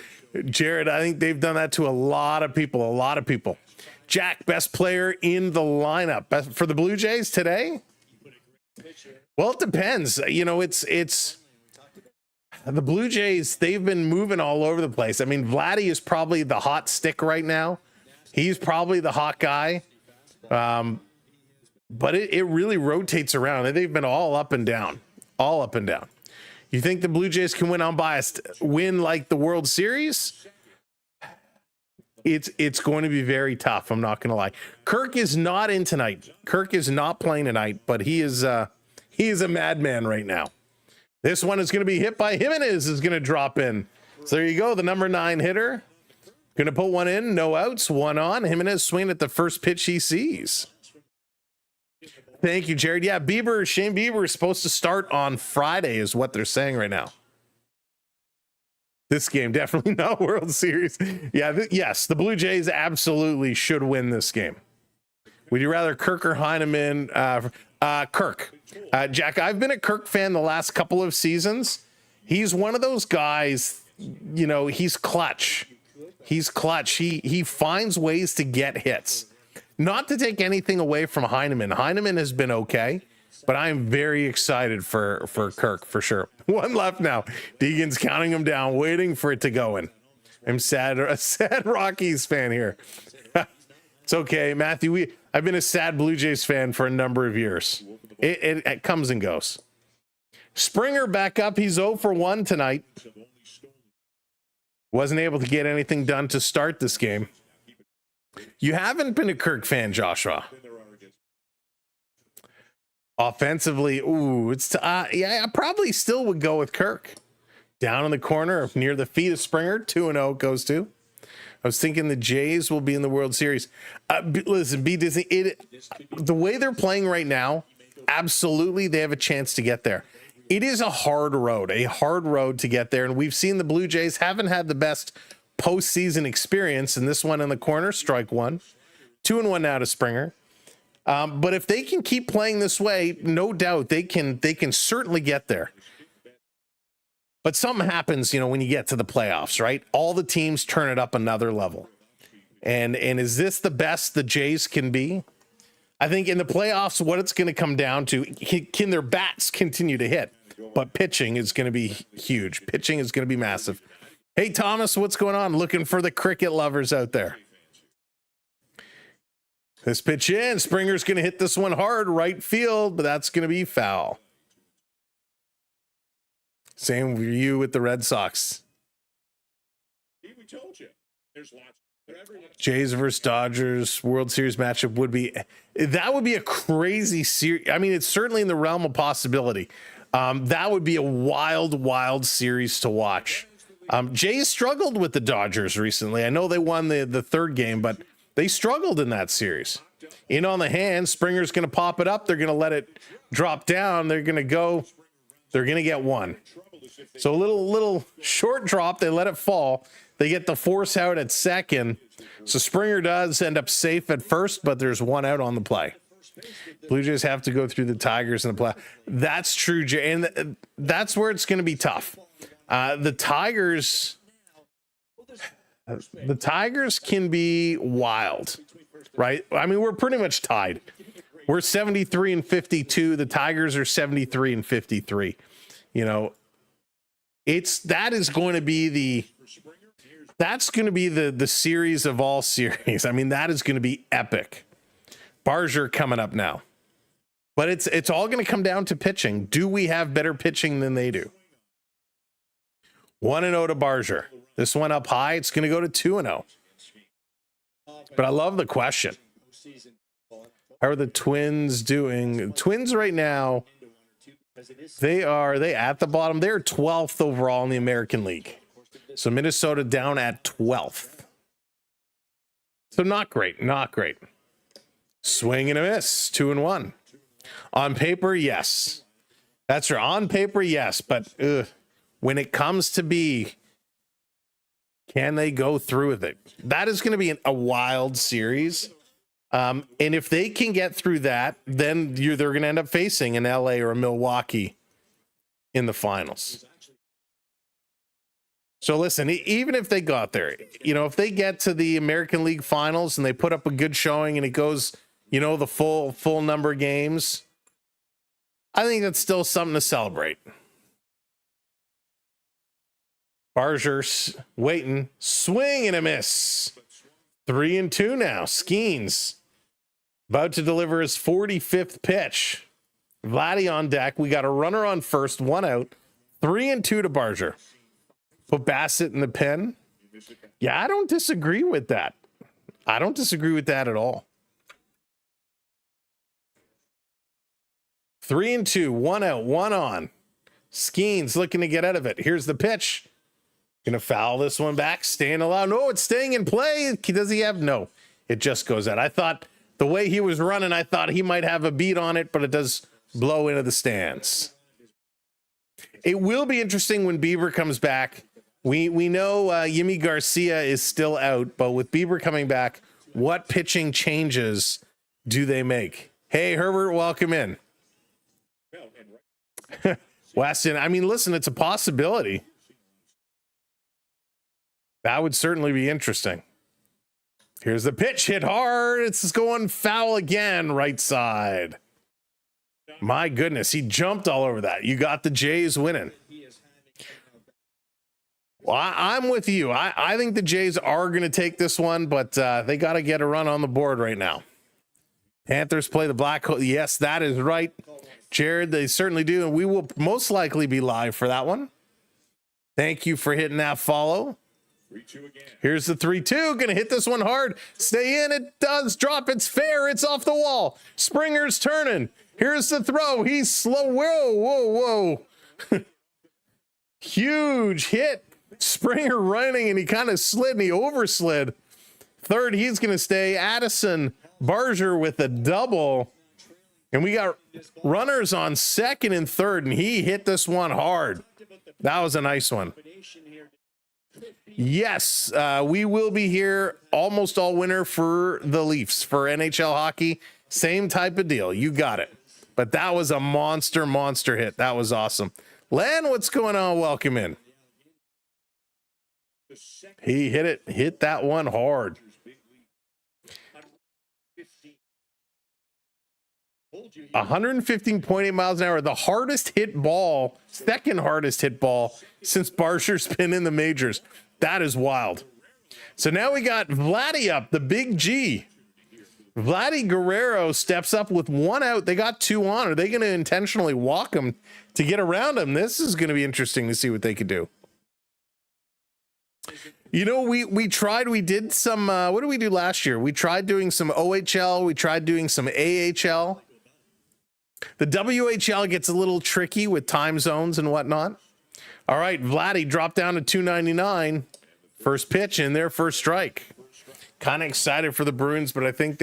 Jared, I think they've done that to a lot of people. Jack, best player in the lineup. Best for the Blue Jays today? Well, it depends. You know, it's the Blue Jays. They've been moving all over the place. I mean, Vladdy is probably the hot stick right now. He's probably the hot guy. But it really rotates around. They've been all up and down. You think the Blue Jays can win unbiased, win like the World Series? It's going to be very tough. I'm not going to lie. Kirk is not in tonight. Kirk is not playing tonight, but he is a madman right now. This one is going to be hit by Jimenez, is going to drop in. So there you go. The number 9 hitter going to put one in. No outs, 1 on. Jimenez swinging at the first pitch he sees. Thank you, Jared. Yeah, Shane Bieber is supposed to start on Friday is what they're saying right now. This game, definitely not World Series. Yeah, yes, the Blue Jays absolutely should win this game. Would you rather Kirk or Heineman? Kirk. Jack, I've been a Kirk fan the last couple of seasons. He's one of those guys, you know, he's clutch. He finds ways to get hits. Not to take anything away from Heineman. Heineman has been okay, but I'm very excited for Kirk for sure. 1 left now. Deegan's counting him down, waiting for it to go in. I'm a sad Rockies fan here. It's okay, Matthew. I've been a sad Blue Jays fan for a number of years. It comes and goes. Springer back up. He's 0 for 1 tonight. Wasn't able to get anything done to start this game. You haven't been a Kirk fan, Joshua. Offensively, I probably still would go with Kirk. Down in the corner near the feet of Springer, 2-0 goes to. I was thinking the Jays will be in the World Series. Listen, B Disney, the way they're playing right now, absolutely they have a chance to get there. It is a hard road to get there, and we've seen the Blue Jays haven't had the best postseason experience, and this one in the corner, strike 1. 2-1 now to Springer. But if they can keep playing this way, no doubt they can certainly get there. But something happens, you know, when you get to the playoffs, right? All the teams turn it up another level. And is this the best the Jays can be? I think in the playoffs, what it's going to come down to, can their bats continue to hit? But pitching is going to be huge. Pitching is going to be massive. Hey, Thomas, what's going on? Looking for the cricket lovers out there. This pitch in. Springer's going to hit this one hard, right field, but that's going to be foul. Same for you with the Red Sox. We told you. There's lots. Jays versus Dodgers World Series matchup would be a crazy series. I mean, it's certainly in the realm of possibility. That would be a wild series to watch. Jays struggled with the Dodgers recently. I know they won the third game, but they struggled in that series. In on the hand, Springer's going to pop it up. They're going to let it drop down. They're going to get one. So a little short drop. They let it fall. They get the force out at second. So Springer does end up safe at first, but there's one out on the play. Blue Jays have to go through the Tigers in the play. That's true, Jay. And that's where it's going to be tough. The Tigers can be wild, right? I mean, we're pretty much tied. We're 73-52. The Tigers are 73-53. You know, that's going to be the series of all series. I mean, that is going to be epic. Barger coming up now. But it's all going to come down to pitching. Do we have better pitching than they do? 1-0 to Barger. This one up high. It's going to go to 2-0. But I love the question. How are the Twins doing? Twins right now, are they at the bottom? They're 12th overall in the American League. So Minnesota down at 12th. So not great. Swing and a miss. 2-1. On paper, yes. That's right. On paper, yes. But when it comes to be, can they go through with it? That is going to be a wild series. And if they can get through that, then they're going to end up facing an LA or a Milwaukee in the finals. So listen, even if they got there, you know, if they get to the American League finals and they put up a good showing and it goes, you know, the full number of games, I think that's still something to celebrate. Barger's waiting, swing and a miss. 3-2 now. Skenes about to deliver his 45th pitch. Vladdy on deck. We got a runner on first, one out. 3-2 to Barger. Put Bassett in the pen. Yeah, I don't disagree with that. I don't disagree with that at all. 3-2, one out, one on. Skenes looking to get out of it. Here's the pitch. Gonna foul this one back. Staying allowed. No, it's staying in play. Does he have? No, it just goes out. I thought the way he was running, I thought he might have a beat on it, but it does blow into the stands. It will be interesting when Bieber comes back. We know Yimi Garcia is still out, but with Bieber coming back, what pitching changes do they make? Hey, Herbert, welcome in. Weston, I mean, listen, it's a possibility. That would certainly be interesting. Here's the pitch, hit hard. It's going foul again, right side. My goodness, he jumped all over that. You got the Jays winning. Well, I'm with you. I think the Jays are going to take this one, but they got to get a run on the board right now. Panthers play the Black Hole. Yes, that is right. Jared, they certainly do, and we will most likely be live for that one. Thank you for hitting that follow. Here's the 3-2. Gonna hit this one hard. Stay in. It does drop. It's fair. It's off the wall. Springer's turning. Here's the throw. He's slow. Whoa. Huge hit. Springer running, and he kind of slid, and he overslid. Third, he's gonna stay. Addison Barger with a double. And we got runners on second and third, and he hit this one hard. That was a nice one. Yes, we will be here almost all winter for the Leafs for NHL hockey. Same type of deal. You got it. But that was a monster hit. That was awesome. Len, what's going on? Welcome in. He hit that one hard. 115.8 miles an hour, the hardest hit ball, second hardest hit ball since Barger's been in the majors. That is wild. So now we got Vladdy up, the big G. Vladdy Guerrero steps up with one out. They got two on. Are they going to intentionally walk him to get around him? This is going to be interesting to see what they could do. You know, we did some, what did we do last year? We tried doing some OHL. We tried doing some AHL. The WHL gets a little tricky with time zones and whatnot. All right, Vladdy dropped down to 299. First pitch in there, first strike. Kind of excited for the Bruins, but I think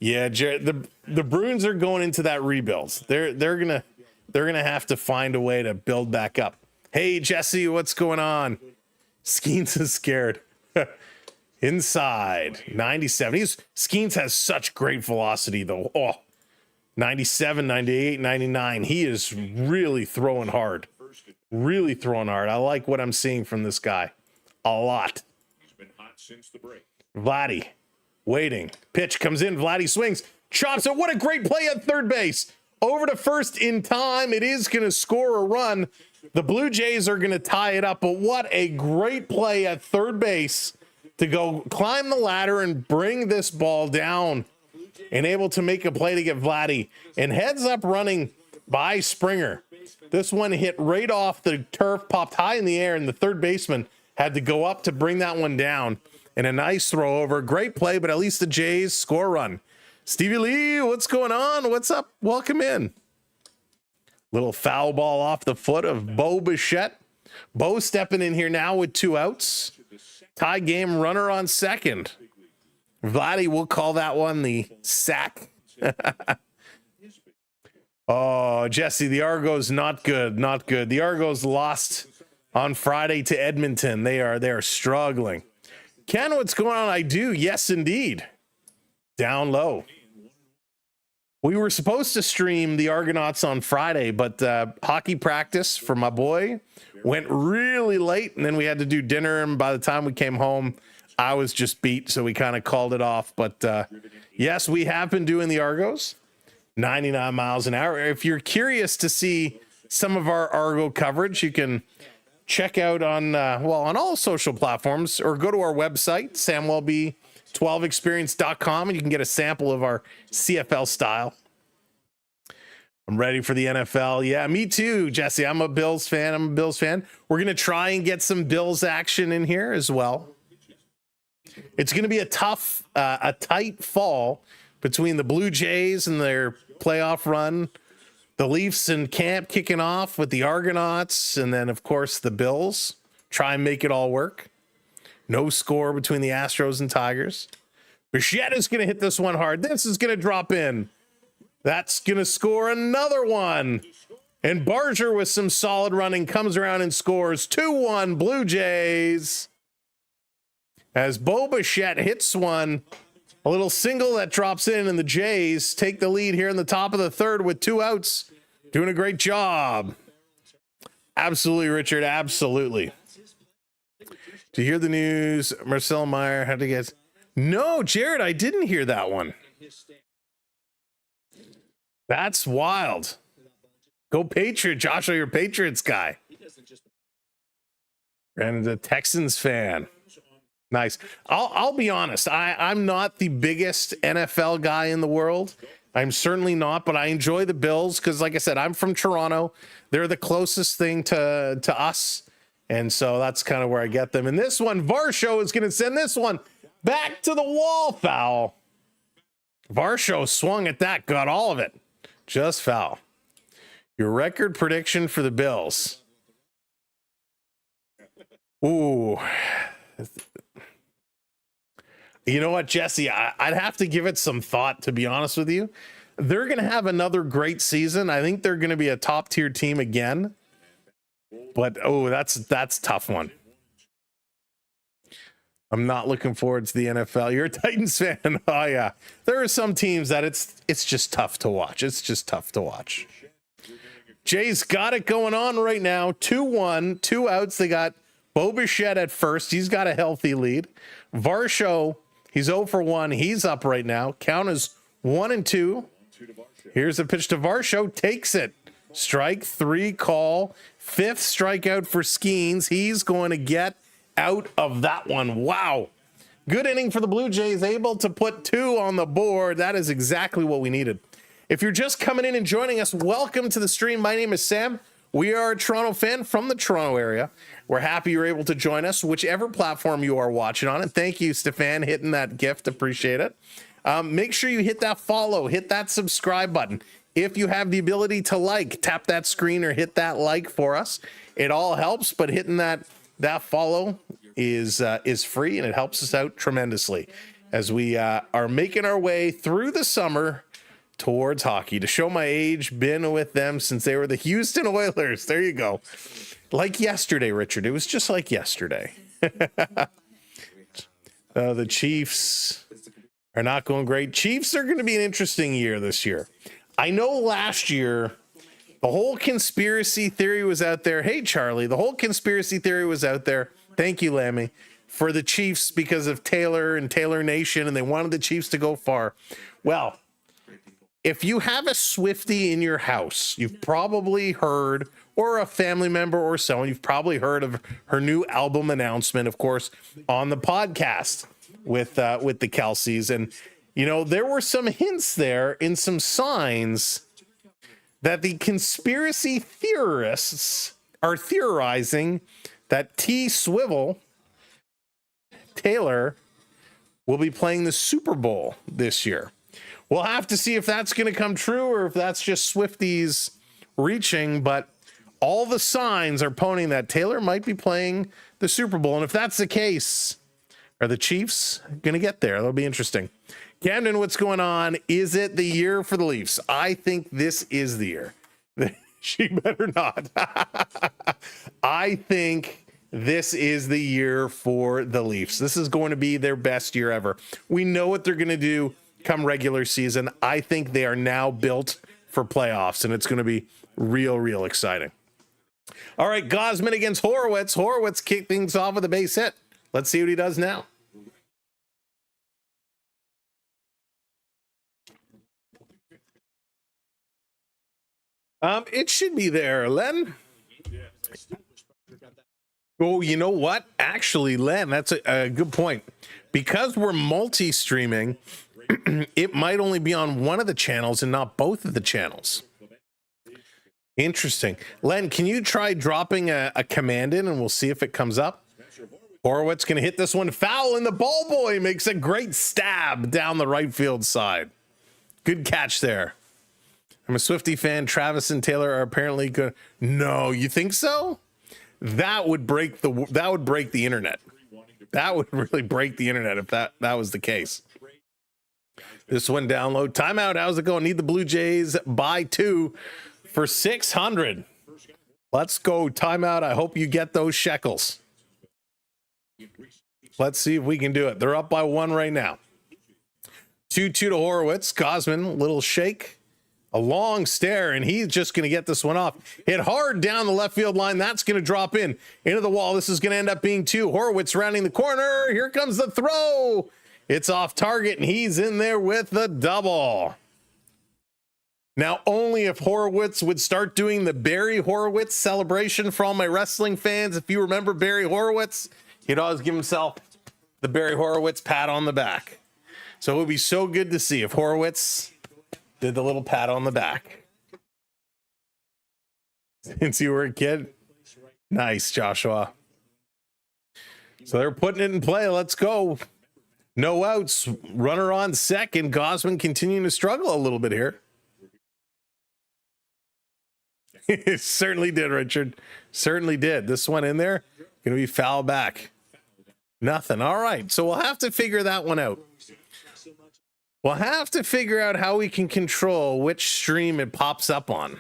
Jared, the Bruins are going into that rebuild. They're gonna have to find a way to build back up. Hey Jesse, what's going on? Skenes is scared. Inside 97. Skenes has such great velocity though. 97, 98, 99. He is really throwing hard. Really throwing hard. I like what I'm seeing from this guy a lot. He's been hot since the break. Vladdy waiting. Pitch comes in. Vladdy swings. Chops it. What a great play at third base. Over to first in time. It is going to score a run. The Blue Jays are going to tie it up, but what a great play at third base to go climb the ladder and bring this ball down and able to make a play to get Vladdy. And heads up running by Springer. This one hit right off the turf, popped high in the air, and the third baseman had to go up to bring that one down. And a nice throw over. Great play, but at least the Jays score a run. Stevie Lee, what's going on? What's up? Welcome in. Little foul ball off the foot of Bo Bichette. Bo stepping in here now with 2 outs. Tie game, runner on second. Vladdy will call that one the sack. Oh, Jesse, the Argos not good, not good. The Argos lost on Friday to Edmonton. They are struggling. Ken, what's going on? I do. Yes, indeed. Down low. We were supposed to stream the Argonauts on Friday, but hockey practice for my boy went really late, and then we had to do dinner, and by the time we came home, I was just beat, so we kind of called it off. But yes, we have been doing the Argos, 99 miles an hour. If you're curious to see some of our Argo coverage, you can check out on all social platforms, or go to our website, samwellb12experience.com, and you can get a sample of our CFL style. I'm ready for the NFL. Yeah, me too, Jesse. I'm a Bills fan. We're going to try and get some Bills action in here as well. It's going to be a tight fall between the Blue Jays and their playoff run, the Leafs in camp kicking off with the Argonauts, and then, of course, the Bills. Try and make it all work. No score between the Astros and Tigers. Bichette is going to hit this one hard. This is going to drop in. That's going to score another one. And Barger with some solid running comes around and scores 2-1 Blue Jays. As Bo Bichette hits one, a little single that drops in, and the Jays take the lead here in the top of the third with 2 outs. Doing a great job. Absolutely, Richard. Absolutely. To hear the news, Marcel Meyer had to get... No, Jared, I didn't hear that one. That's wild. Go Patriot. Joshua, you're a Patriots guy. And a Texans fan. Nice. I'll be honest. I'm not the biggest NFL guy in the world. I'm certainly not, but I enjoy the Bills because, like I said, I'm from Toronto. They're the closest thing to us. And so that's kind of where I get them. And this one, Varsho is going to send this one back to the wall. Foul. Varsho swung at that, got all of it. Just foul. Your record prediction for the Bills. Ooh. You know what, Jesse? I'd have to give it some thought, to be honest with you. They're going to have another great season. I think they're going to be a top-tier team again. But, that's a tough one. I'm not looking forward to the NFL. You're a Titans fan. Oh, yeah. There are some teams that it's just tough to watch. It's just tough to watch. Jay's got it going on right now. 2-1, 2 outs. They got Bo Bichette at first. He's got a healthy lead. Varsho, he's 0 for 1. He's up right now. Count is 1-2. Here's a pitch to Varsho. Takes it. Strike 3 call. 5th strikeout for Skenes. He's going to get out of that one. Wow. Good inning for the Blue Jays, able to put 2 on the board. That is exactly what we needed. If you're just coming in and joining us, welcome to the stream. My name is Sam. We are a Toronto fan from the Toronto area. We're happy you're able to join us, whichever platform you are watching on. And thank you, Stefan, hitting that gift. Appreciate it. Make sure you hit that follow, hit that subscribe button. if you have the ability to like, tap that screen or hit that like for us. It all helps, but hitting that follow is free, and it helps us out tremendously as we are making our way through the summer towards hockey. To show my age, been with them since they were the Houston Oilers. There you go. Like yesterday, Richard. It was just like yesterday. The Chiefs are not going great. Chiefs are going to be an interesting year this year. I know last year the whole conspiracy theory was out there. Hey, Charlie, the whole conspiracy theory was out there. Thank you, Lammy, for the Chiefs because of Taylor and Taylor Nation, and they wanted the Chiefs to go far. Well, if you have a Swiftie in your house, you've probably heard, or a family member or someone, you've probably heard of her new album announcement, of course, on the podcast with the Kelseys. And, you know, there were some hints there and some signs that the conspiracy theorists are theorizing that T. Swivel Taylor will be playing the Super Bowl this year. We'll have to see if that's going to come true or if that's just Swifties reaching, but all the signs are pointing that Taylor might be playing the Super Bowl. And if that's the case, are the Chiefs going to get there? That'll be interesting. Camden, what's going on? Is it the year for the Leafs? I think this is the year. She better not. I think this is the year for the Leafs. This is going to be their best year ever. We know what they're going to do come regular season. I think they are now built for playoffs, and it's going to be real exciting. All right, Gausman against Horowitz. Horowitz kicked things off with a base hit. Let's see what he does now. It should be there, Len. Oh, you know what? Actually, Len, that's a good point. Because we're multi-streaming, it might only be on one of the channels and not both of the channels. Interesting. Len, can you try dropping a command in and we'll see if it comes up? Horowitz going to hit this one foul, and the ball boy makes a great stab down the right field side. Good catch there. I'm a Swiftie fan. Travis and Taylor are apparently good. No, you think so? That would break the internet. That would really break the internet if that was the case. This one down low. Timeout. How's it going? Need the Blue Jays by 2 for 600. Let's go. Timeout. I hope you get those shekels. Let's see if we can do it. They're up by 1 right now. 2-2 to Horowitz. Gausman, little shake. A long stare, and he's just going to get this one off. Hit hard down the left field line. That's going to drop into the wall. This is going to end up being 2. Horowitz rounding the corner. Here comes the throw. It's off target, and he's in there with the double. Now, only if Horowitz would start doing the Barry Horowitz celebration for all my wrestling fans. If you remember Barry Horowitz, he'd always give himself the Barry Horowitz pat on the back. So it would be so good to see if Horowitz did the little pat on the back. Since you were a kid. Nice, Joshua. So they're putting it in play. Let's go. No outs. Runner on second. Gausman continuing to struggle a little bit here. It certainly did, Richard. Certainly did. This one in there. Going to be foul back. Nothing. All right. So we'll have to figure that one out. We'll have to figure out how we can control which stream it pops up on.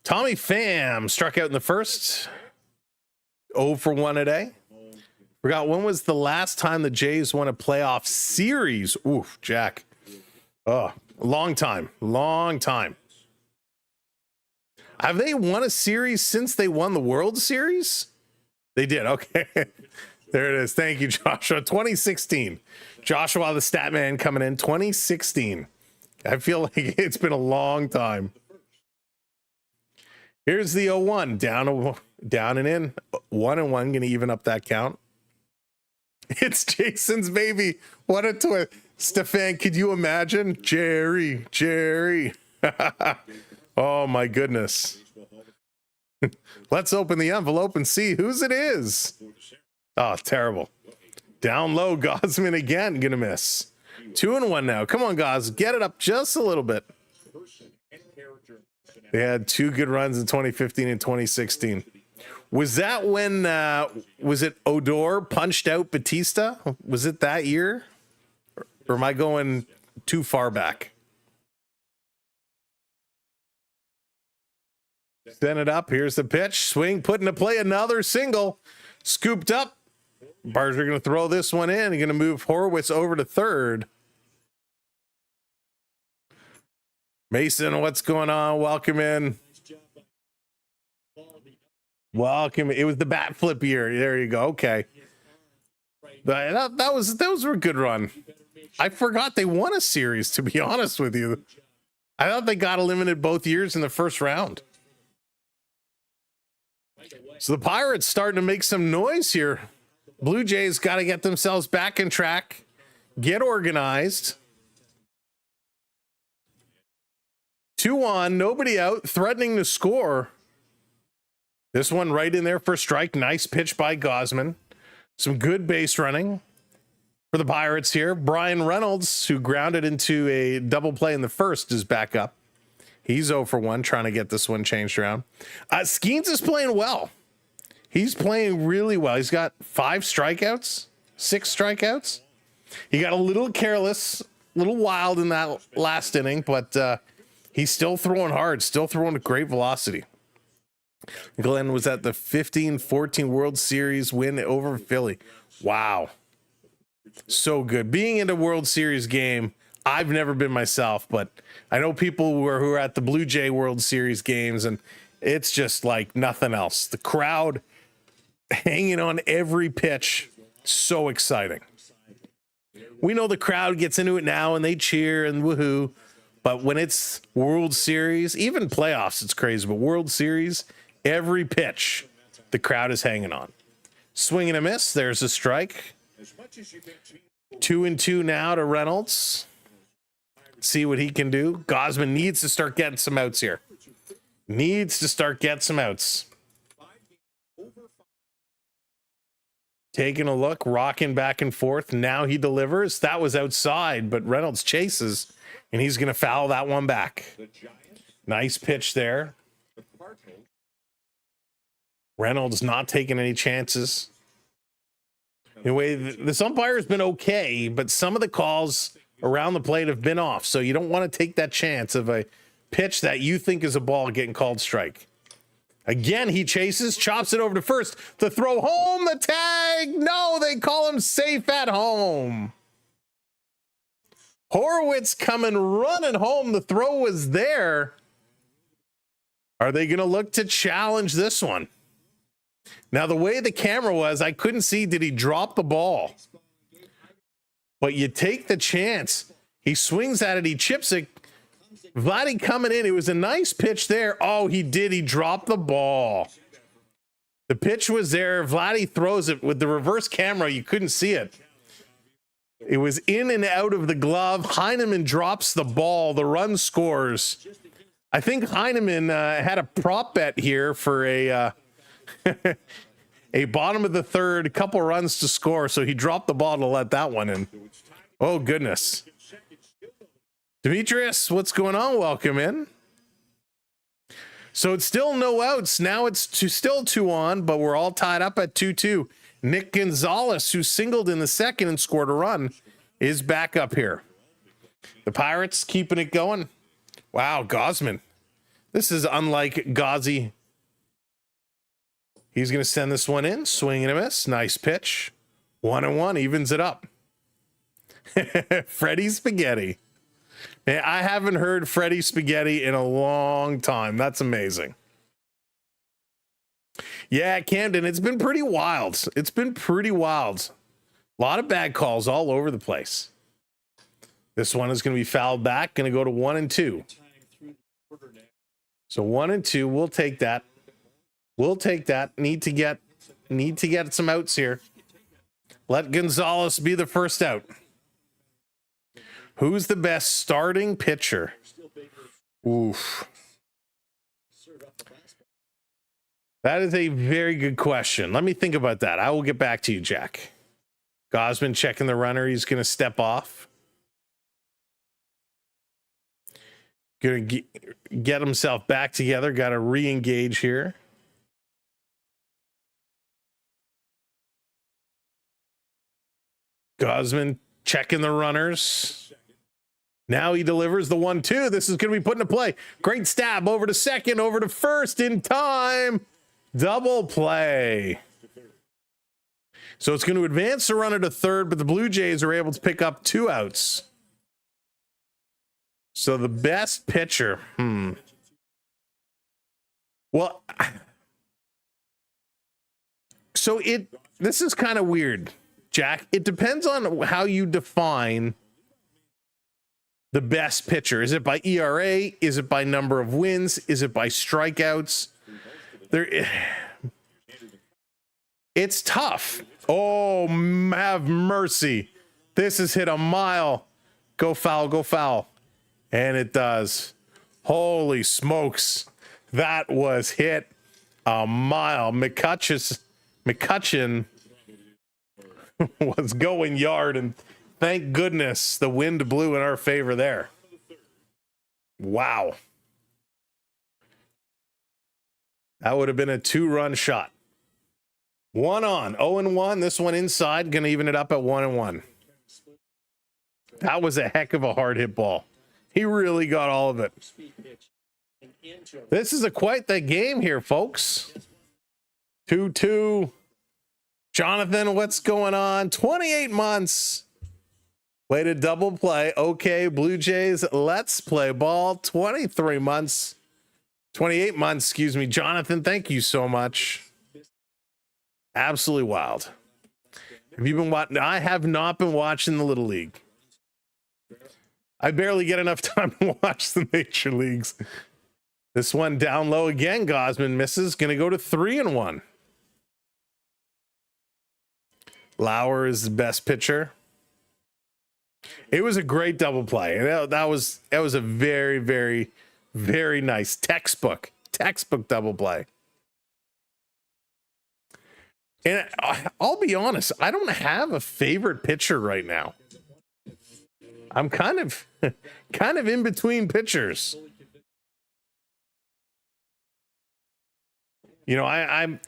Tommy Pham struck out in the first. 0 for 1 today. Forgot when was the last time the Jays won a playoff series? Oof, Jack. Oh, long time. Long time. Have they won a series since they won the World Series? They did. Okay. There it is. Thank you, Joshua. 2016. Joshua, the stat man, coming in. 2016. I feel like it's been a long time. Here's the 0-1. Down and in. 1-1. Going to even up that count. It's Jason's baby. What a twist. Stefan, could you imagine? Jerry. Oh, my goodness. Let's open the envelope and see whose it is. Oh, terrible. Down low, Gausman again, gonna miss. 2-1 now. Come on, guys. Get it up just a little bit. They had 2 good runs in 2015 and 2016. Was that when, was it Odor punched out Batista? Was it that year? Or am I going too far back? Send it up. Here's the pitch. Swing, put into play another single. Scooped up. Barger going to throw this one in. He's going to move Horwitz over to third. Mason, what's going on? Welcome in. Welcome. It was the bat flip year. There you go. Okay. Those were a good run. I forgot they won a series, to be honest with you. I thought they got eliminated both years in the first round. So the Pirates starting to make some noise here. Blue Jays got to get themselves back in track, get organized. 2-on, nobody out, threatening to score. This one right in there for a strike. Nice pitch by Gausman. Some good base running for the Pirates here. Brian Reynolds, who grounded into a double play in the first, is back up. He's 0 for 1, trying to get this one changed around. Skenes is playing well. He's playing really well. He's got 5 strikeouts, 6 strikeouts. He got a little careless, a little wild in that last inning, but he's still throwing hard, still throwing at great velocity. Glenn was at the 15-14 World Series win over Philly. Wow. So good. Being in a World Series game, I've never been myself, but I know people who are at the Blue Jay World Series games, and it's just like nothing else. The crowd hanging on every pitch. So exciting. We know the crowd gets into it now and they cheer and woohoo, but when it's World Series, even playoffs, it's crazy, but World Series, every pitch, the crowd is hanging on. Swing and a miss. There's a strike. 2-2 now to Reynolds. See what he can do. Gausman needs to start getting some outs here. Needs to start getting some outs. Taking a look, rocking back and forth. Now he delivers. That was outside, but Reynolds chases, and he's going to foul that one back. Nice pitch there. Reynolds not taking any chances. Anyway, this umpire's been okay, but some of the calls around the plate have been off, so you don't want to take that chance of a pitch that you think is a ball getting called strike. Again, he chases, chops it over to first to throw home the tag. No, they call him safe at home. Horwitz coming running home. The throw was there. Are they going to look to challenge this one? Now, the way the camera was, I couldn't see, did he drop the ball? But you take the chance. He swings at it. He chips it. Vladdy coming in. It was a nice pitch there. Oh, he did. He dropped the ball. The pitch was there. Vladdy throws it with the reverse camera. You couldn't see it. It was in and out of the glove. Heineman drops the ball. The run scores. I think Heineman had a prop bet here for a a bottom of the third, couple runs to score. So he dropped the ball to let that one in. Oh, goodness. Demetrius, what's going on? Welcome in. So it's still no outs. Now it's still 2-on, but we're all tied up at 2-2. Nick Gonzalez, who singled in the second and scored a run, is back up here. The Pirates keeping it going. Wow, Gausman. This is unlike Gauzy. He's going to send this one in. Swing and a miss. Nice pitch. 1-1, evens it up. Freddie Spaghetti. Man, I haven't heard Freddie Spaghetti in a long time. That's amazing. Yeah, Camden, it's been pretty wild. It's been pretty wild. A lot of bad calls all over the place. This one is going to be fouled back. Going to go to 1-2. So 1-2. We'll take that. We'll take that. Need to get some outs here. Let Gonzalez be the first out. Who's the best starting pitcher? Oof. That is a very good question. Let me think about that. I will get back to you, Jack. Gausman checking the runner. He's going to step off. Gonna get himself back together. Got to re-engage here. Gausman checking the runners. Now he delivers the 1-2. This is going to be put into play. Great stab over to second, over to first in time. Double play. So it's going to advance the runner to third, but the Blue Jays are able to pick up 2 outs. So the best pitcher. Well, so this is kind of weird, Jack. It depends on how you define the best pitcher. Is it by ERA? Is it by number of wins? Is it by strikeouts? It's tough. Oh, have mercy. This is hit a mile. Go foul, go foul. And it does. Holy smokes. That was hit a mile. McCutcheon was going yard, and thank goodness the wind blew in our favor there. Wow. That would have been a 2-run shot. 1 on, 0-1. This one inside, going to even it up at 1-1. That was a heck of a hard hit ball. He really got all of it. This is quite the game here, folks. 2-2. Jonathan, what's going on? 28 months. Way to double play. Okay, Blue Jays, let's play ball. 23 months. 28 months, excuse me. Jonathan, thank you so much. Absolutely wild. Have you been watching? I have not been watching the Little League. I barely get enough time to watch the major leagues. This one down low again. Gausman misses. Going to go to 3-1. Lauer is the best pitcher. It was a great double play. That was a very, very, very nice textbook double play. And I'll be honest, I don't have a favorite pitcher right now. I'm kind of in between pitchers. You know, I'm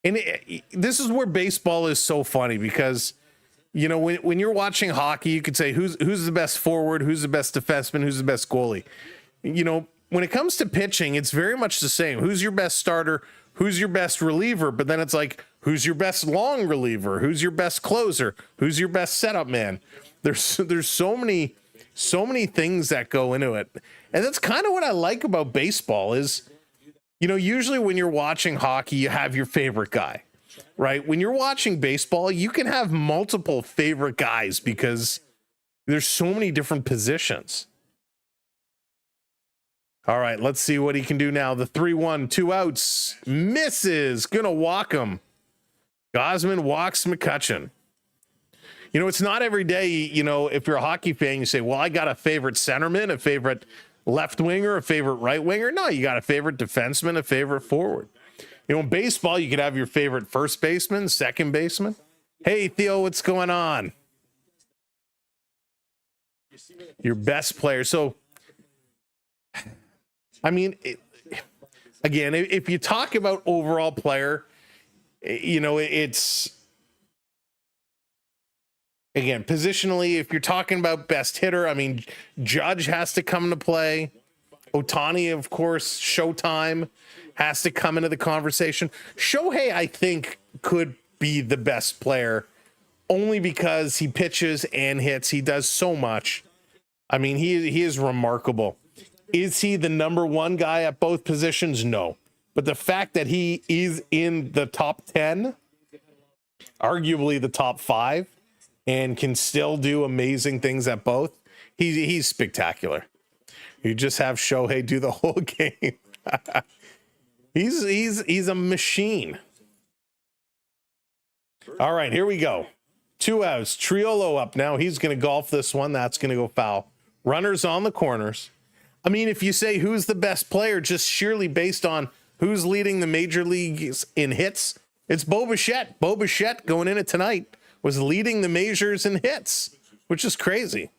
this is where baseball is so funny, because you know, when you're watching hockey, you could say who's the best forward, who's the best defenseman, who's the best goalie. You know, when it comes to pitching, it's very much the same. Who's your best starter? Who's your best reliever? But then it's like, who's your best long reliever? Who's your best closer? Who's your best setup man? There's so many things that go into it. And that's kind of what I like about baseball is, you know, usually when you're watching hockey, you have your favorite guy, right? When you're watching baseball, you can have multiple favorite guys because there's so many different positions. All right, let's see what he can do now. The 3-1, 2 outs, misses, gonna walk him. Gausman walks McCutcheon. You know, it's not every day, you know, if you're a hockey fan, you say, well, I got a favorite centerman, a favorite left winger, a favorite right winger. No, you got a favorite defenseman, a favorite forward. You know, in baseball, you could have your favorite first baseman, second baseman. Hey, Theo, what's going on? Your best player. So, I mean, again, if you talk about overall player, you know, it's, again, positionally, if you're talking about best hitter, I mean, Judge has to come into play. Ohtani, of course, Showtime has to come into the conversation. Shohei, I think, could be the best player only because he pitches and hits. He does so much. I mean, he is remarkable. Is he the number one guy at both positions? No. But the fact that he is in the top 10, arguably the top 5, and can still do amazing things at both, he's spectacular. You just have Shohei do the whole game. He's a machine. All right, here we go. 2 outs. Triolo up now. He's going to golf this one. That's going to go foul. Runners on the corners. I mean, if you say who's the best player, just sheerly based on who's leading the major leagues in hits, it's Bo Bichette. Bo Bichette going in it tonight was leading the majors in hits, which is crazy.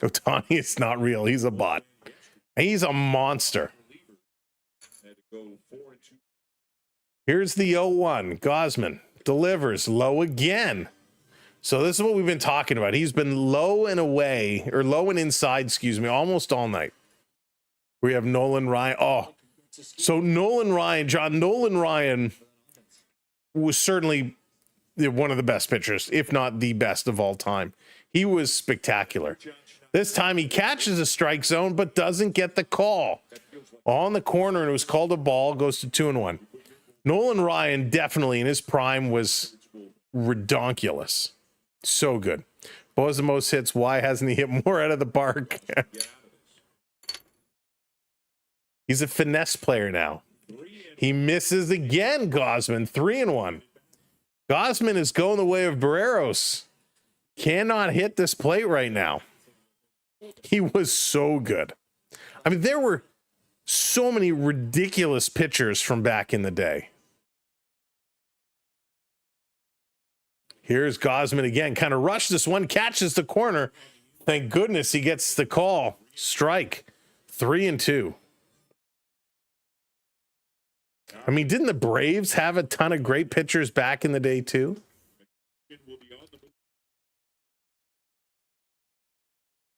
Otani is not real. He's a bot. He's a monster. Here's the 0-1. Gausman delivers low again. So this is what we've been talking about. He's been low and away, or low and inside, excuse me, almost all night. We have Nolan Ryan. Oh, so Nolan Ryan was certainly one of the best pitchers, if not the best of all time. He was spectacular. This time he catches a strike zone, but doesn't get the call. On the corner, and it was called a ball, goes to 2-1. Nolan Ryan definitely in his prime was redonkulous. So good. What was the most hits? Why hasn't he hit more out of the park? He's a finesse player now. He misses again, Gausman. 3-1. Gausman is going the way of Barreros. Cannot hit this plate right now. He was so good. I mean, there were so many ridiculous pitchers from back in the day. Here's Gausman again. Kind of rushed this one, catches the corner. Thank goodness he gets the call. Strike. 3-2. I mean, didn't the Braves have a ton of great pitchers back in the day too?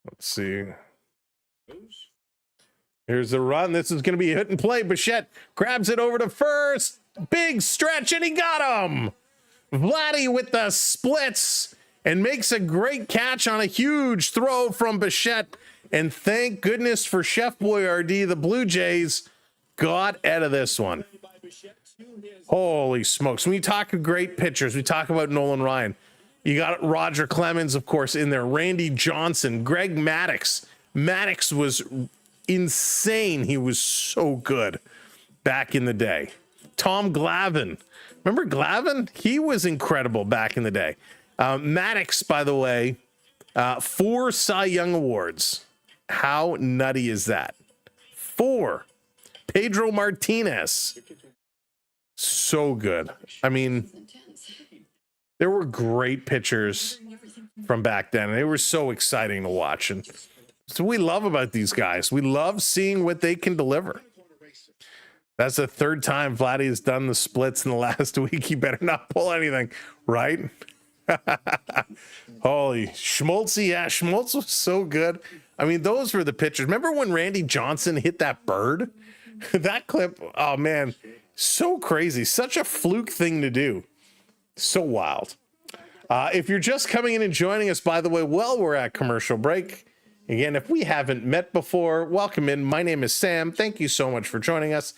Let's see. Here's the run. This is going to be a hit and play. Bichette grabs it over to first. Big stretch, and he got him. Vladdy with the splits and makes a great catch on a huge throw from Bichette. And thank goodness for Chef Boyardee, the Blue Jays got out of this one. Holy smokes. When you talk of great pitchers, we talk about Nolan Ryan. You got Roger Clemens, of course, in there. Randy Johnson, Greg Maddux. Maddux was insane. He was so good back in the day. Tom Glavine. Remember Glavine? He was incredible back in the day. Maddux, by the way, 4 Cy Young Awards. How nutty is that? 4. Pedro Martinez. So good. I mean, there were great pitchers from back then. And they were so exciting to watch. And so we love about these guys. We love seeing what they can deliver. That's the 3rd time Vladdy has done the splits in the last week. He better not pull anything, right? Holy Schmaltz. Yeah, Schmaltz was so good. I mean, those were the pitchers. Remember when Randy Johnson hit that bird? That clip, oh man, so crazy. Such a fluke thing to do. So wild. If you're just coming in and joining us, by the way, well, we're at commercial break. Again, if we haven't met before, welcome in. My name is Sam. Thank you so much for joining us.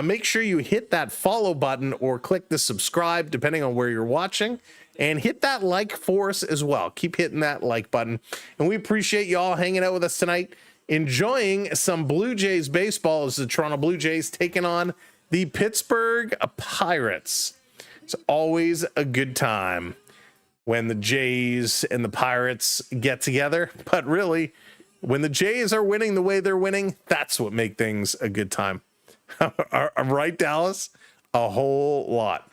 Make sure you hit that follow button or click the subscribe, depending on where you're watching, and hit that like for us as well. Keep hitting that like button. And we appreciate you all hanging out with us tonight, enjoying some Blue Jays baseball as the Toronto Blue Jays taking on the Pittsburgh Pirates. It's always a good time when the Jays and the Pirates get together, but really, when the Jays are winning the way they're winning, that's what makes things a good time. Right, Dallas? A whole lot.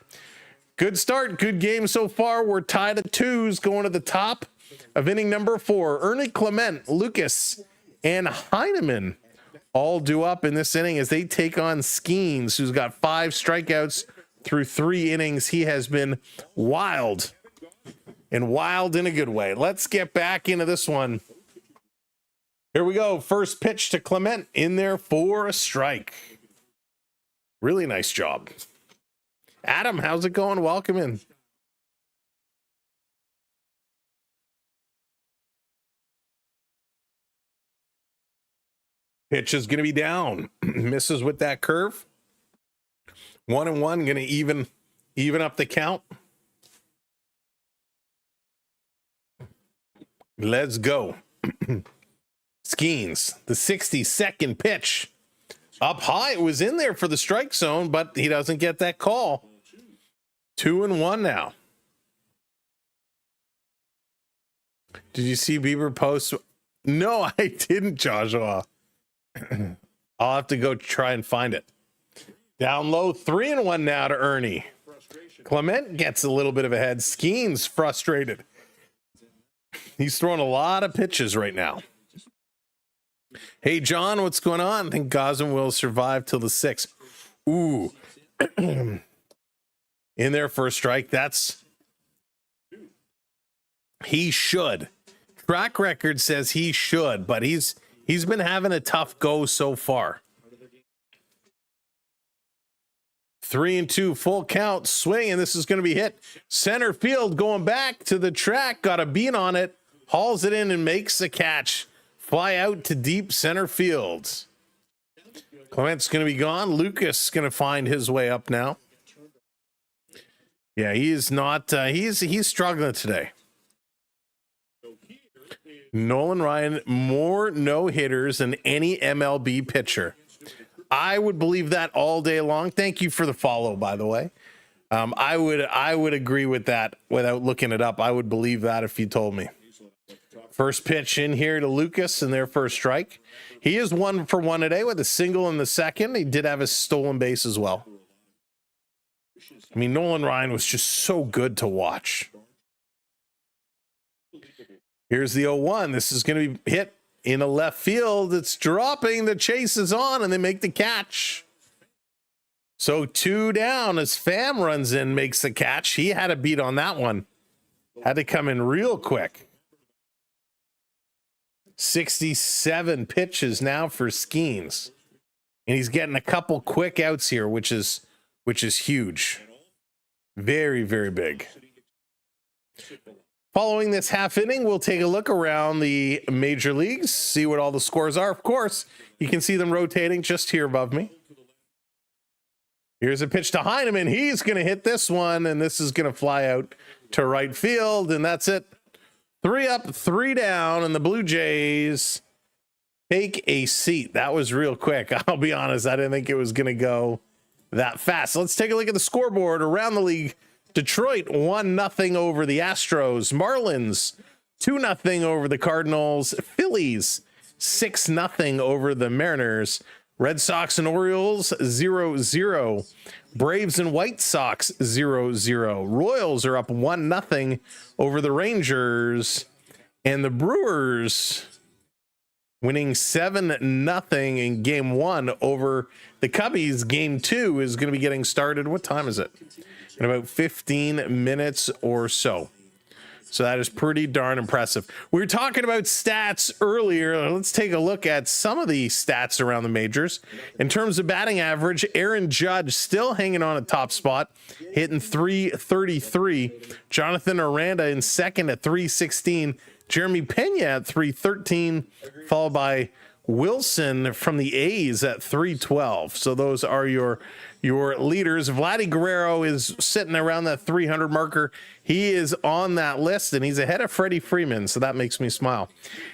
Good start, good game so far. We're tied at 2s going to the top of inning number 4. Ernie Clement, Lucas, and Heineman all due up in this inning as they take on Skenes, who's got 5 strikeouts through 3 innings. He has been wild, and wild in a good way. Let's get back into this one. Here we go. First pitch to Clement in there for a strike. Really nice job. Adam, how's it going? Welcome in. Pitch is going to be down. Misses with that curve. 1-1, going to even up the count. Let's go. Skenes, the 62nd pitch. Up high, it was in there for the strike zone, but he doesn't get that call. 2-1 now. Did you see Bieber post? No, I didn't, Joshua. I'll have to go try and find it. Down low, 3-1 now to Ernie. Clement gets a little bit of a head. Skenes frustrated. He's throwing a lot of pitches right now. Hey, John, what's going on? I think Gausman will survive till the 6th. Ooh. In there for a strike. He should. Track record says he should, but he's been having a tough go so far. 3-2 full count swing, and this is going to be hit center field. Going back to the track, got a beat on it, hauls it in and makes the catch. Fly out to deep center field. Clement's going to be gone. Lucas going to find his way up now. Yeah, he is not. He's struggling today. Nolan Ryan, more no-hitters than any MLB pitcher. I would believe that all day long. Thank you for the follow, by the way. I would agree with that without looking it up. I would believe that if you told me. First pitch in here to Lucas and their first strike. He is 1 for 1 today with a single in the second. He did have a stolen base as well. I mean, Nolan Ryan was just so good to watch. Here's the 0-1. This is going to be hit in a left field. It's dropping. The chase is on, and they make the catch. So 2 down as Pham runs in, makes the catch. He had a beat on that one. Had to come in real quick. 67 pitches now for Skenes. And he's getting a couple quick outs here, which is huge. Very, very big. Following this half inning, we'll take a look around the major leagues, see what all the scores are. Of course, you can see them rotating just here above me. Here's a pitch to Heineman. He's going to hit this one, and this is going to fly out to right field, and that's it. 3 up, 3 down, and the Blue Jays take a seat. That was real quick. I'll be honest, I didn't think it was going to go that fast. Let's take a look at the scoreboard around the league. Detroit 1-0 over the Astros. Marlins 2-0 over the Cardinals. Phillies 6-0 over the Mariners. Red Sox and Orioles 0-0. Braves and White Sox 0-0. Royals are up 1-0 over the Rangers. And the Brewers winning 7-0 in game 1 over the Cubbies. Game 2 is going to be getting started. What time is it? In about 15 minutes or so. So that is pretty darn impressive. We were talking about stats earlier. Let's take a look at some of the stats around the majors. In terms of batting average, Aaron Judge still hanging on a top spot, hitting .333. Jonathan Aranda in second at .316. Jeremy Pena at .313, followed by Wilson from the A's at .312. So those are your leaders. Vladdy Guerrero is sitting around that 300 marker. He is on that list, and he's ahead of Freddie Freeman, so that makes me smile.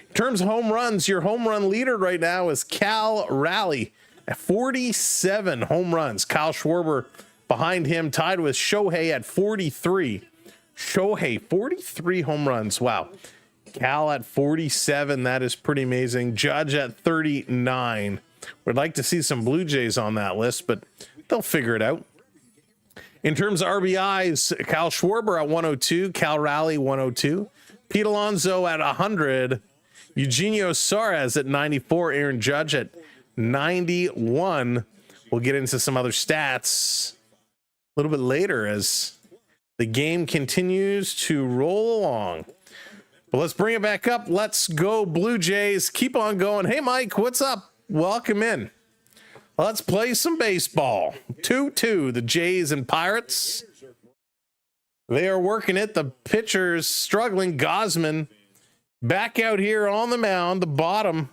In terms of home runs, your home run leader right now is Cal Raleigh at 47 home runs. Kyle Schwarber behind him, tied with Shohei at 43. Shohei, 43 home runs. Wow. Cal at 47. That is pretty amazing. Judge at 39. Would like to see some Blue Jays on that list, but they'll figure it out. In terms of RBIs, Kyle Schwarber at 102, Cal Raleigh 102, Pete Alonso at 100, Eugenio Suarez at 94, Aaron Judge at 91. We'll get into some other stats a little bit later as the game continues to roll along. But let's bring it back up. Let's go Blue Jays. Keep on going. Hey, Mike, what's up? Welcome in. Let's play some baseball. 2-2, the Jays and Pirates. They are working it. The pitchers struggling. Gausman back out here on the mound, the bottom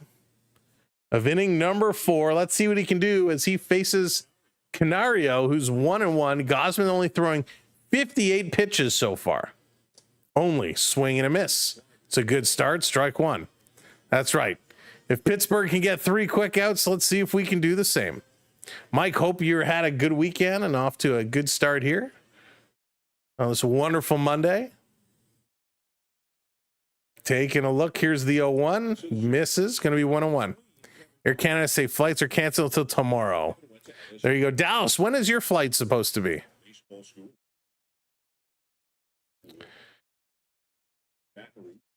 of inning number 4. Let's see what he can do as he faces Canario, who's 1-1. Gausman only throwing 58 pitches so far. Only swing and a miss. It's a good start. Strike 1. That's right. If Pittsburgh can get 3 quick outs, let's see if we can do the same. Mike, hope you had a good weekend and off to a good start here on this wonderful Monday. Taking a look. Here's the 0-1. Misses. Going to be 1-1. Air Canada say flights are canceled until tomorrow. There you go. Dallas, when is your flight supposed to be?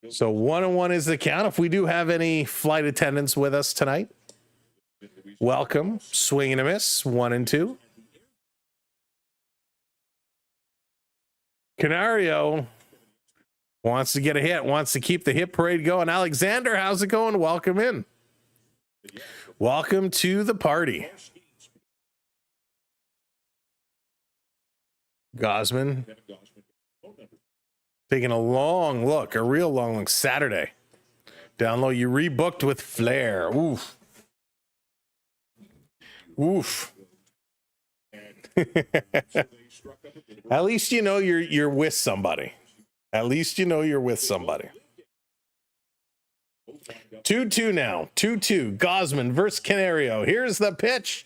So 1-1 is the count. If we do have any flight attendants with us tonight, welcome. Swing and a miss, 1-2. Canario wants to get a hit, wants to keep the hit parade going. Alexander, how's it going? Welcome in. Welcome to the party. Gausman taking a long look, a real long look. Saturday. Down low, you rebooked with Flair. Oof. Oof. At least you know you're with somebody. At least you know you're with somebody. 2-2 now. 2-2. Gausman versus Canario. Here's the pitch.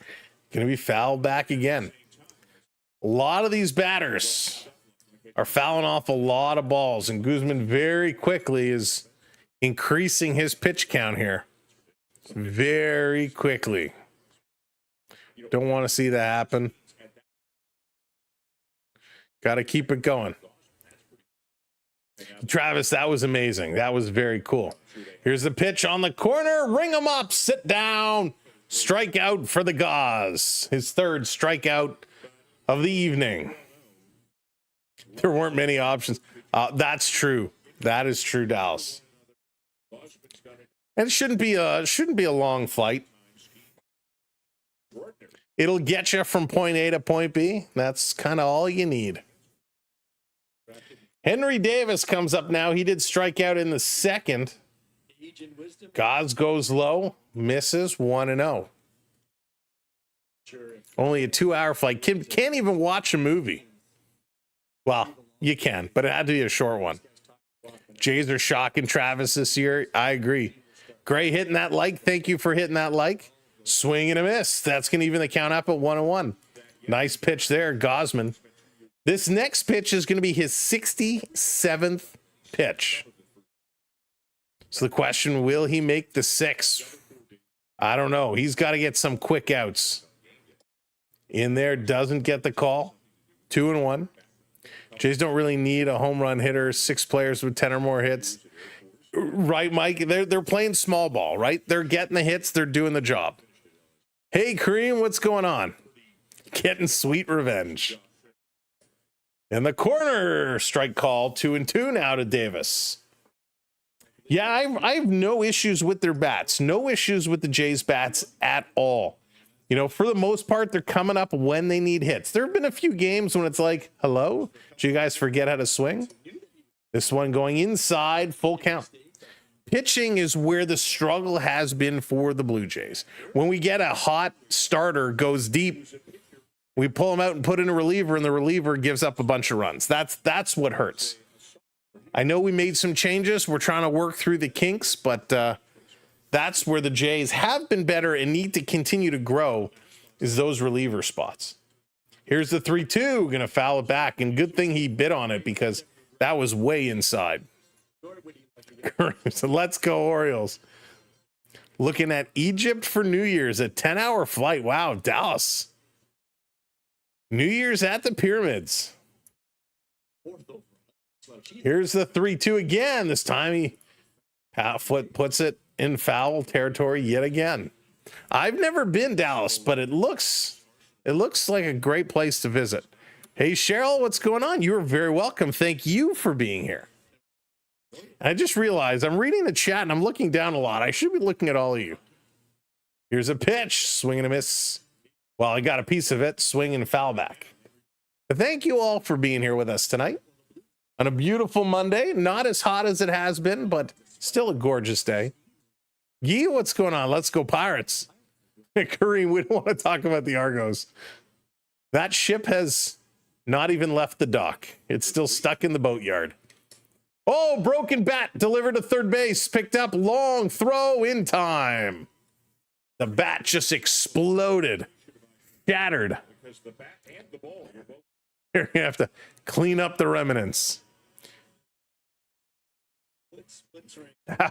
Going to be fouled back again. A lot of these batters are fouling off a lot of balls, and Gausman very quickly is increasing his pitch count here. Very quickly. Don't want to see that happen. Got to keep it going. Travis, that was amazing. That was very cool. Here's the pitch on the corner. Ring him up. Sit down. Strikeout for the Gauze. His third strikeout of the evening. There weren't many options. That's true. That is true, Dallas. And it shouldn't be a long flight. It'll get you from point A to point B. That's kind of all you need. Henry Davis comes up now. He did strike out in the second. Gauze goes low, misses 1-0. Only a 2-hour flight. Can't even watch a movie. Well, you can, but it had to be a short one. Jays are shocking Travis this year. I agree. Gray hitting that like. Thank you for hitting that like. Swing and a miss. That's going to even the count up at 1-1. Nice pitch there, Gausman. This next pitch is going to be his 67th pitch. So the question, will he make the 6th? I don't know. He's got to get some quick outs. In there, doesn't get the call. 2-1. Jays don't really need a home run hitter. 6 players with 10 or more hits. Right, Mike? They're playing small ball, right? They're getting the hits. They're doing the job. Hey, Kareem, what's going on? Getting sweet revenge. In the corner, strike call, 2-2 now to Davis. Yeah, I have no issues with their bats. No issues with the Jays bats at all. You know, for the most part, they're coming up when they need hits. There have been a few games when it's like, hello, did you guys forget how to swing? This one going inside, full count. Pitching is where the struggle has been for the Blue Jays. When we get a hot starter, goes deep, we pull him out and put in a reliever, and the reliever gives up a bunch of runs. That's what hurts. I know we made some changes. We're trying to work through the kinks, but that's where the Jays have been better and need to continue to grow, is those reliever spots. Here's the 3-2, going to foul it back, and good thing he bit on it because that was way inside. So let's go Orioles. Looking at Egypt for New Year's, a 10-hour flight. Wow, Dallas. New Year's at the Pyramids. Here's the 3-2 again. This time he puts it in foul territory yet again. I've never been Dallas, but it looks like a great place to visit. Hey, Cheryl, what's going on? You are very welcome. Thank you for being here. I just realized I'm reading the chat and I'm looking down a lot. I should be looking at all of you. Here's a pitch, swing and a miss. Well, I got a piece of it, swing and foul back. But thank you all for being here with us tonight on a beautiful Monday. Not as hot as it has been, but still a gorgeous day. Gee, what's going on? Let's go Pirates. Kareem, we don't want to talk about the Argos. That ship has not even left the dock. It's still stuck in the boatyard. Oh, broken bat delivered to third base. Picked up, long throw in time. The bat just exploded. Shattered. You're gonna have to clean up the remnants.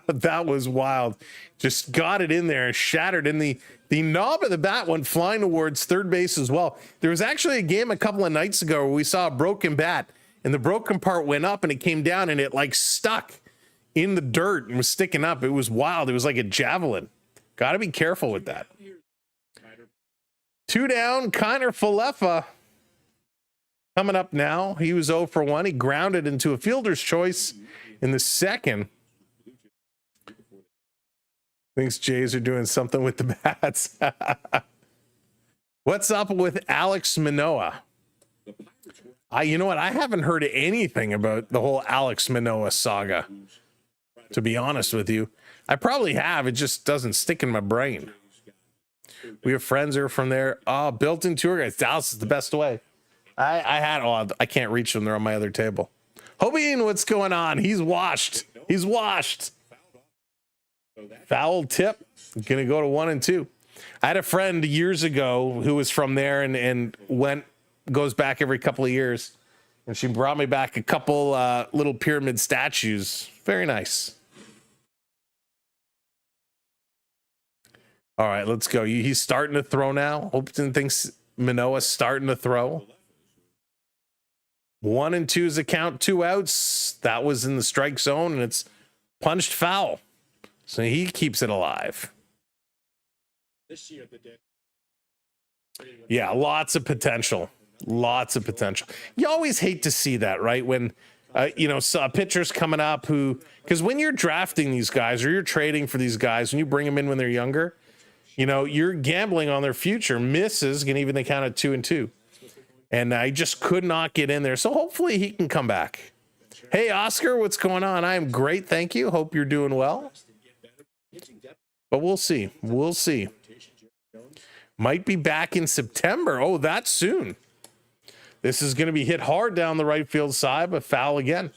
That was wild. Just got it in there, shattered, and the knob of the bat went flying towards third base as well. There was actually a game a couple of nights ago where we saw a broken bat, and the broken part went up and it came down and it like stuck in the dirt and was sticking up. It was wild. It was like a javelin. Got to be careful with that. 2 down, Kiner Falefa coming up now. He was 0 for 1. He grounded into a fielder's choice in the second. Thinks Jays are doing something with the bats. What's up with Alex Manoah? You know what? I haven't heard anything about the whole Alex Manoah saga, to be honest with you. I probably have. It just doesn't stick in my brain. We have friends who are from there. Oh, built-in tour guides. Dallas is the best way. I can't reach them. They're on my other table. Hobien, what's going on? He's washed. He's washed. Foul tip. Gonna go to 1 and 2. I had a friend years ago who was from there and goes back every couple of years, and she brought me back a couple little pyramid statues. Very nice. All right, let's go. He's starting to throw now. Hopton thinks Manoah's starting to throw. 1 and 2 is a count, 2 outs. That was in the strike zone, and it's punched foul. So he keeps it alive. Yeah, lots of potential. Lots of potential. You always hate to see that, right? When, so a pitcher's coming up because when you're drafting these guys or you're trading for these guys, when you bring them in when they're younger, you're gambling on their future. Misses can even they count at 2 and 2. And I just could not get in there. So hopefully he can come back. Hey, Oscar, what's going on? I am great. Thank you. Hope you're doing well. But we'll see. We'll see. Might be back in September. Oh, that's soon. This is going to be hit hard down the right field side, but foul again.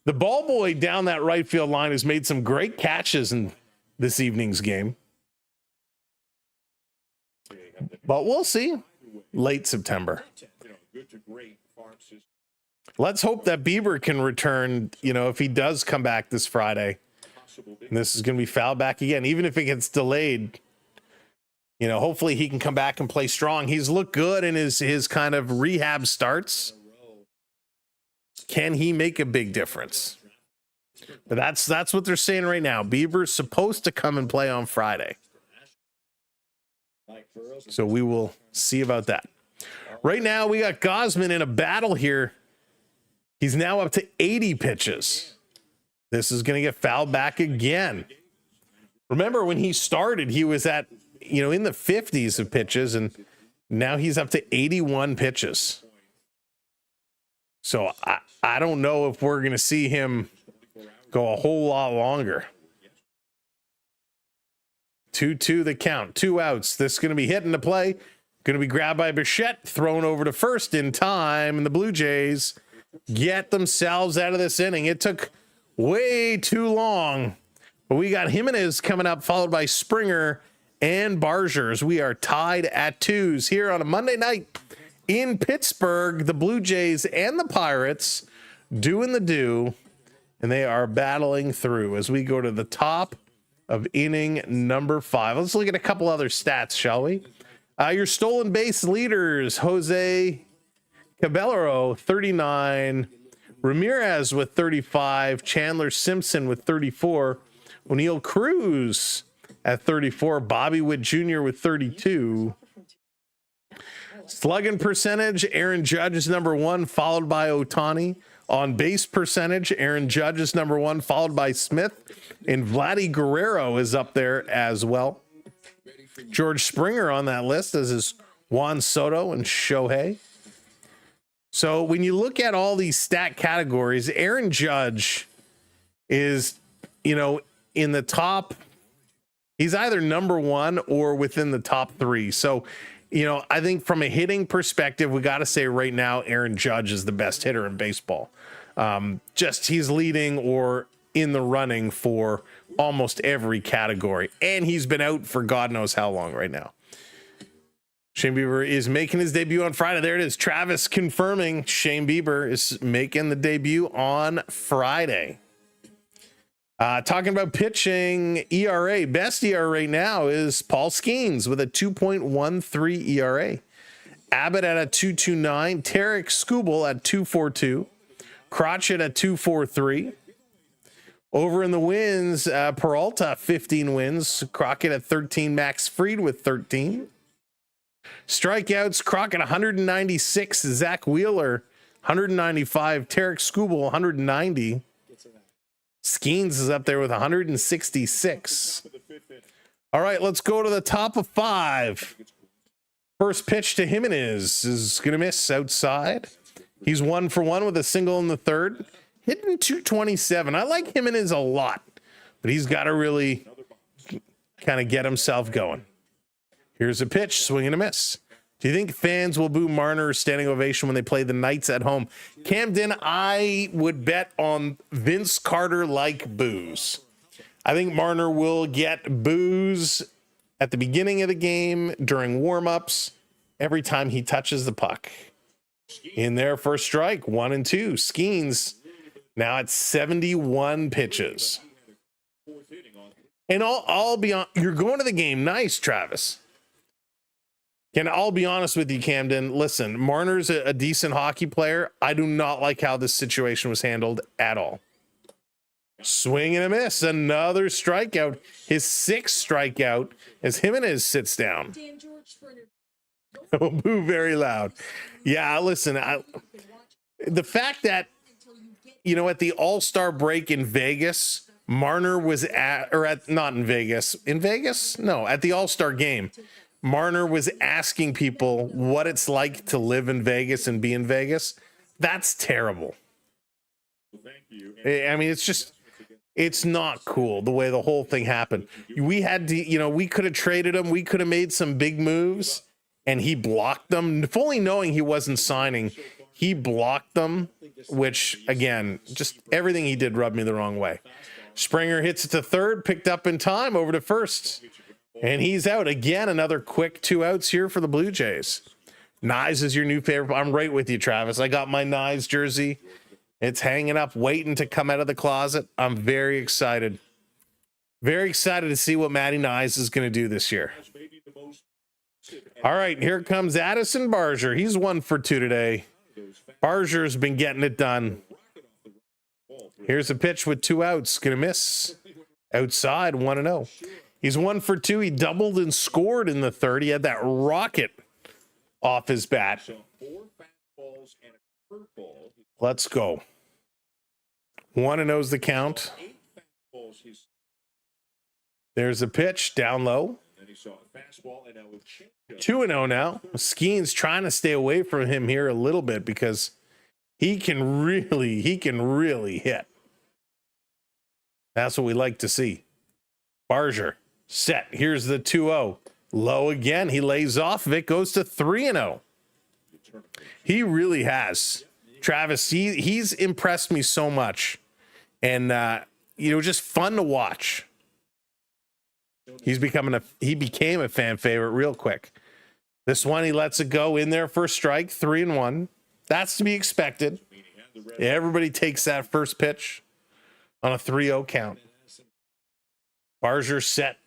The ball boy down that right field line has made some great catches in this evening's game. But we'll see. Late September. Let's hope that Bieber can return, if he does come back this Friday. And this is going to be foul back again, even if it gets delayed. Hopefully he can come back and play strong. He's looked good in his kind of rehab starts. Can he make a big difference? But that's what they're saying right now. Bieber's supposed to come and play on Friday. So we will see about that. Right now we got Gausman in a battle here. He's now up to 80 pitches. This is going to get fouled back again. Remember when he started, he was at, in the 50s of pitches, and now he's up to 81 pitches. So I don't know if we're going to see him go a whole lot longer. 2-2 the count, 2 outs. This is going to be hit into play. Going to be grabbed by Bichette, thrown over to first in time, and the Blue Jays get themselves out of this inning. It took way too long, but we got Jimenez coming up, followed by Springer and Bargers. We are tied at 2s here on a Monday night in Pittsburgh. The Blue Jays and the Pirates doing the do, and they are battling through as we go to the top of inning number 5. Let's look at a couple other stats, shall we? Your stolen base leaders, Jose Caballero, 39. Ramirez with 35. Chandler Simpson with 34. O'Neill Cruz at 34. Bobby Witt Jr. with 32. Slugging percentage, Aaron Judge is number 1, followed by Ohtani. On base percentage, Aaron Judge is number 1, followed by Smith. And Vladdy Guerrero is up there as well. George Springer on that list, as is Juan Soto and Shohei. So when you look at all these stat categories, Aaron Judge is, in the top. He's either number 1 or within the top 3. So, I think from a hitting perspective, we got to say right now, Aaron Judge is the best hitter in baseball. He's leading or in the running for almost every category. And he's been out for God knows how long right now. Shane Bieber is making his debut on Friday. There it is. Travis confirming Shane Bieber is making the debut on Friday. Talking about pitching ERA, best ERA right now is Paul Skenes with a 2.13 ERA. Abbott at a 2.29. Tarek Skubal at 2.42. Crotchet at 2.43. Over in the wins, Peralta 15 wins, Crockett at 13, Max Fried with 13. Strikeouts, Crockett 196, Zach Wheeler 195, Tarek Skubal 190. Skenes is up there with 166. All right, let's go to the top of 5. First pitch to Jimenez is going to miss outside. He's 1 for 1 with a single in the third. Hitting 227. I like Jimenez a lot, but he's got to really kind of get himself going. Here's a pitch, swing and a miss. Do you think fans will boo Marner's standing ovation when they play the Knights at home? Camden, I would bet on Vince Carter-like boos. I think Marner will get boos at the beginning of the game, during warm-ups, every time he touches the puck. In there for a strike, 1-2. Skenes now at 71 pitches. And I'll be on. You're going to the game. Nice, Travis. I'll be honest with you, Camden. Listen, Marner's a decent hockey player. I do not like how this situation was handled at all. Swing and a miss. Another strikeout. His 6th strikeout as Jimenez sits down. Oh, boo very loud. Yeah, listen. The fact that, at the All-Star break in Vegas, Marner was at the All-Star game. Marner was asking people what it's like to live in Vegas and be in Vegas. That's terrible. I mean, it's not cool the way the whole thing happened. We had to, we could have traded him. We could have made some big moves and he blocked them, fully knowing he wasn't signing. He blocked them, which again, just everything he did rubbed me the wrong way. Springer hits it to third, picked up in time, over to first. And he's out again. Another quick 2 outs here for the Blue Jays. Nyes is your new favorite. I'm right with you, Travis. I got my Nyes jersey. It's hanging up, waiting to come out of the closet. I'm very excited. Very excited to see what Matty Nyes is going to do this year. All right, here comes Addison Barger. He's 1 for 2 today. Barger's been getting it done. Here's a pitch with 2 outs. Going to miss. Outside, 1-0. He's 1 for 2. He doubled and scored in the third. He had that rocket off his bat. Let's go. 1-0's the count. There's a pitch down low. 2-0 now. Skenes trying to stay away from him here a little bit because he can really hit. That's what we like to see. Barger set. Here's the 2-0. Low again. He lays off. It goes to 3-0. He really has. Travis, he's impressed me so much. And, just fun to watch. He became a fan favorite real quick. This one, he lets it go in there for a strike, 3-1. That's to be expected. Everybody takes that first pitch on a 3-0 count. Barger set.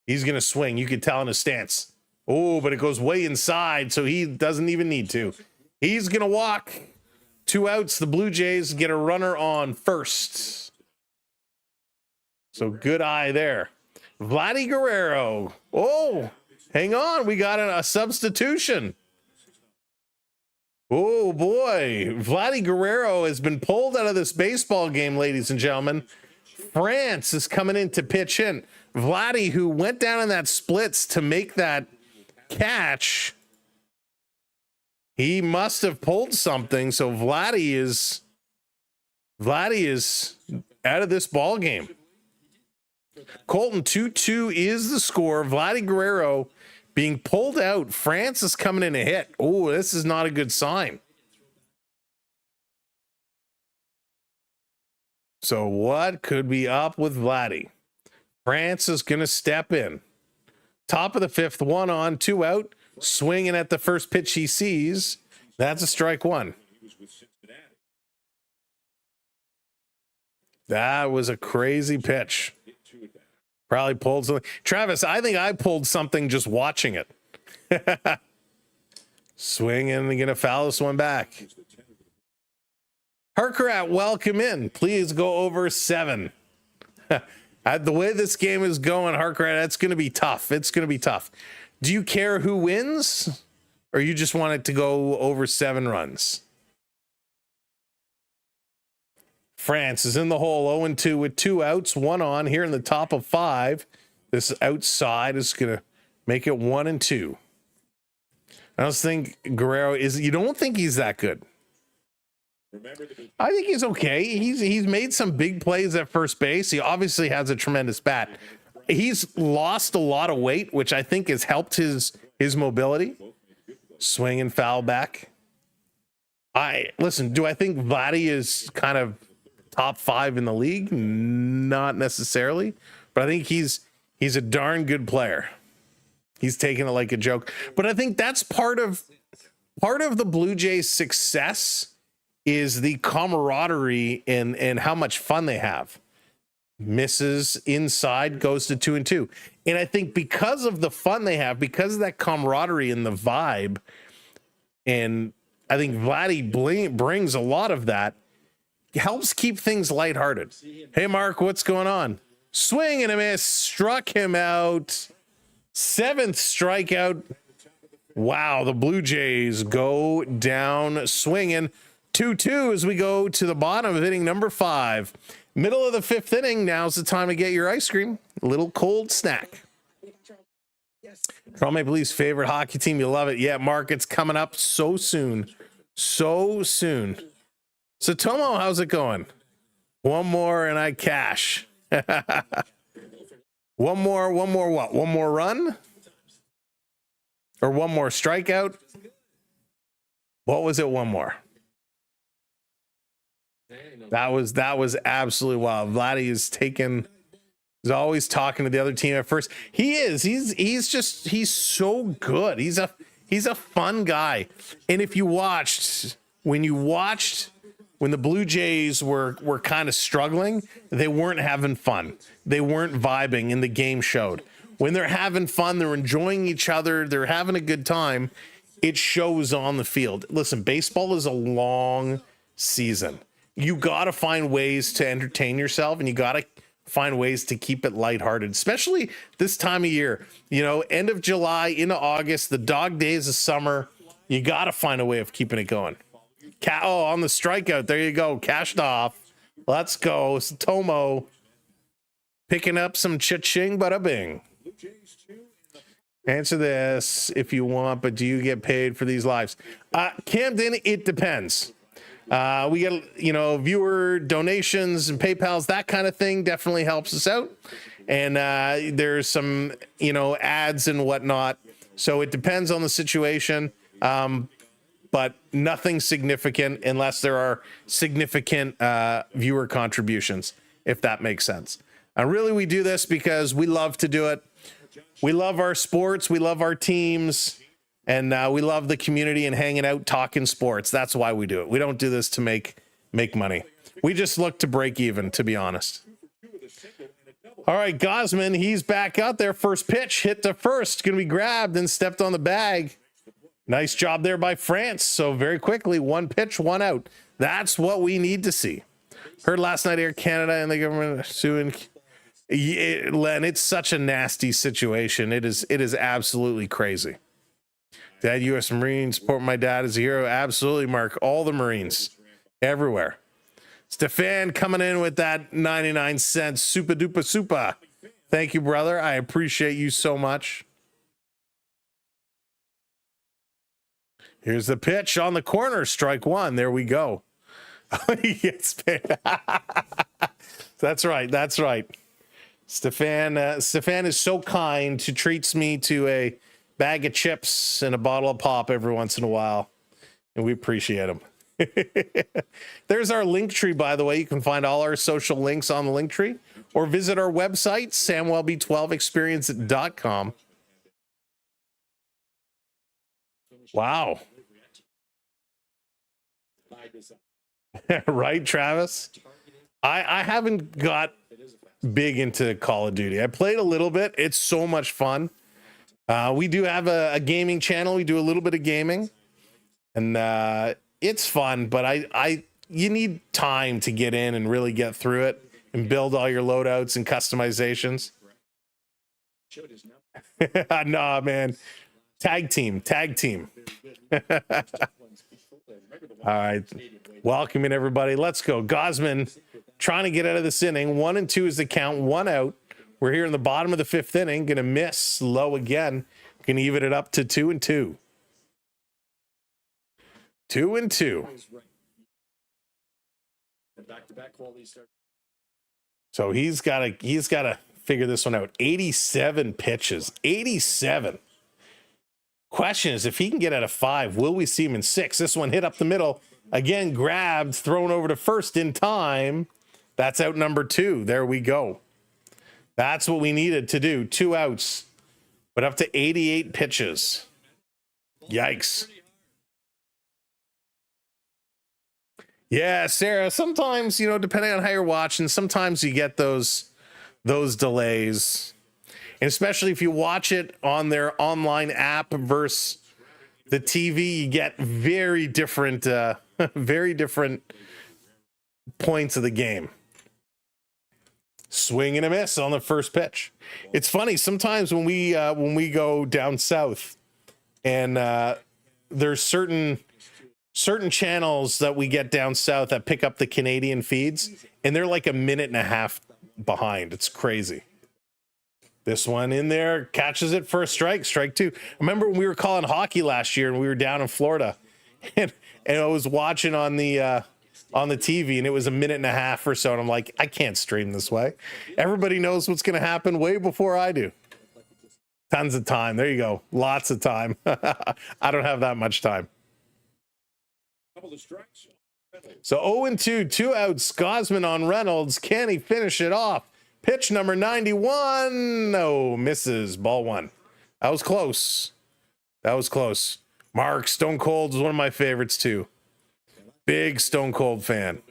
He's going to swing. You can tell in his stance. Oh, but it goes way inside, so he doesn't even need to. He's going to walk. 2 outs. The Blue Jays get a runner on first. So good eye there. Vladdy Guerrero. Oh, hang on. We got a substitution. Oh, boy. Vladdy Guerrero has been pulled out of this baseball game, ladies and gentlemen. France is coming in to pitch in. Vladdy, who went down in that splits to make that catch, he must have pulled something. So Vladdy is out of this ball game. Colton 2-2 is the score. Vladdy Guerrero being pulled out. France is coming in to hit. Oh, this is not a good sign. So what could be up with Vladdy? France is going to step in. Top of the 5th, 1 on, 2 out. Swinging at the first pitch he sees. That's a strike 1. That was a crazy pitch. Probably pulled something. Travis, I think I pulled something just watching it. Swinging and going to foul this one back. Harkarat, welcome in. Please go over 7. The way this game is going, Harkarat, that's going to be tough. It's going to be tough. Do you care who wins, or you just want it to go over 7 runs? France is in the hole, 0-2 with 2 outs, 1 on here in the top of 5. This outside is going to make it 1-2. I don't think Guerrero is. You don't think he's that good? I think he's okay. He's made some big plays at first base. He obviously has a tremendous bat. He's lost a lot of weight, which I think has helped his mobility. Swing and foul back. Do I think Vladdy is kind of top 5 in the league? Not necessarily, but I think he's a darn good player. He's taking it like a joke, but I think that's part of the Blue Jays' success is the camaraderie and how much fun they have. Misses inside, goes to 2-2. And I think because of the fun they have, because of that camaraderie and the vibe, and I think Vladdy brings a lot of that, helps keep things lighthearted. Hey, Mark, what's going on? Swing and a miss, struck him out. 7th strikeout. Wow, the Blue Jays go down swinging. 2-2 as we go to the bottom of inning number 5. Middle of the 5th inning. Now's the time to get your ice cream. A little cold snack. Toronto Maple Leafs' favorite hockey team. You love it. Yeah, Mark, it's coming up so soon. So soon. So, Tomo, how's it going? One more and I cash. One more what? One more run? Or one more strikeout? What was it? One more. That was absolutely wild. Vladdy is he's always talking to the other team at first. He's so good. He's a fun guy. And if you watched when the Blue Jays were kind of struggling, they weren't having fun. They weren't vibing, and the game showed. When they're having fun, they're enjoying each other, they're having a good time, it shows on the field. Listen, baseball is a long season. You got to find ways to entertain yourself, and you got to find ways to keep it lighthearted, especially this time of year. End of July into August, the dog days of summer, you got to find a way of keeping it going. On the strikeout, there you go, cashed off. Let's go. Tomo picking up some cha-ching, bada bing. Answer this if you want, but do you get paid for these lives? Camden, it depends. We get, viewer donations and PayPals, that kind of thing definitely helps us out. And there's some, ads and whatnot. So it depends on the situation. But nothing significant unless there are significant viewer contributions, if that makes sense. Really, we do this because we love to do it. We love our sports. We love our teams. And we love the community and hanging out, talking sports. That's why we do it. We don't do this to make money. We just look to break even, to be honest. All right, Gausman, he's back out there. First pitch, hit to first. Going to be grabbed and stepped on the bag. Nice job there by France. So very quickly, 1 pitch, 1 out. That's what we need to see. Heard last night Air Canada and the government suing. Len, it's such a nasty situation. It is absolutely crazy. Dad, U.S. Marines, support my dad as a hero. Absolutely, Mark. All the Marines, everywhere. Stefan coming in with that 99 cents. Super duper super. Thank you, brother. I appreciate you so much. Here's the pitch on the corner. Strike 1. There we go. Yes, that's right. That's right. Stefan is so kind to treats me to a bag of chips and a bottle of pop every once in a while, and we appreciate him. There's our link tree, by the way. You can find all our social links on the link tree, or visit our website, samwellb12experience.com. Wow. Right, Travis? I haven't got big into Call of Duty. I played a little bit. It's so much fun. We do have a gaming channel. We do a little bit of gaming, and it's fun. But I you need time to get in and really get through it and build all your loadouts and customizations. Nah, man. Tag team. All right. Welcome in, everybody. Let's go. Gausman trying to get out of this inning. 1-2 is the count. 1 out. We're here in the bottom of the 5th inning. Going to miss low again. Can even it up to 2-2. 2-2. So he's got to figure this one out. 87 pitches. 87. Question is, if he can get out of 5, will we see him in 6? This one hit up the middle. Again, grabbed, thrown over to first in time. That's out number 2. There we go. That's what we needed to do. 2 outs, but up to 88 pitches. Yikes. Yeah, Sarah, sometimes, depending on how you're watching, sometimes you get those delays. And especially if you watch it on their online app versus the TV, you get very different points of the game. Swing and a miss on the first pitch. It's funny, sometimes when we go down south and there's certain channels that we get down south that pick up the Canadian feeds, and they're like a minute and a half behind. It's crazy. This one in there, catches it for a strike 2. Remember when we were calling hockey last year and we were down in Florida, and I was watching on the TV, and it was a minute and a half or so, and I'm like, I can't stream this way. Everybody knows what's going to happen way before I do. Tons of time. There you go. Lots of time. I don't have that much time. So 0-2, 2 outs. Gausman on Reynolds. Can he finish it off? Pitch number 91. No, misses. Ball 1. That was close. Mark, Stone Cold is one of my favorites too. Big Stone Cold fan.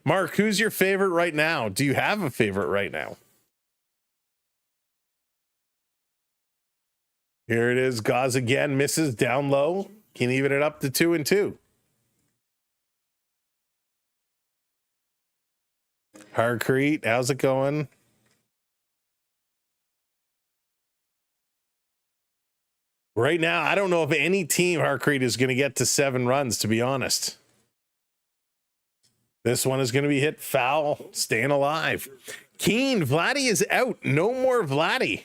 Mark, who's your favorite right now? Do you have a favorite right now? Here it is. Gauze again. Misses down low. Can even it up to 2-2. Harcrete, how's it going? Right now, I don't know if any team, Harcrete, is going to get to 7 runs, to be honest. This one is going to be hit foul, staying alive. Keen, Vladdy is out. No more Vladdy.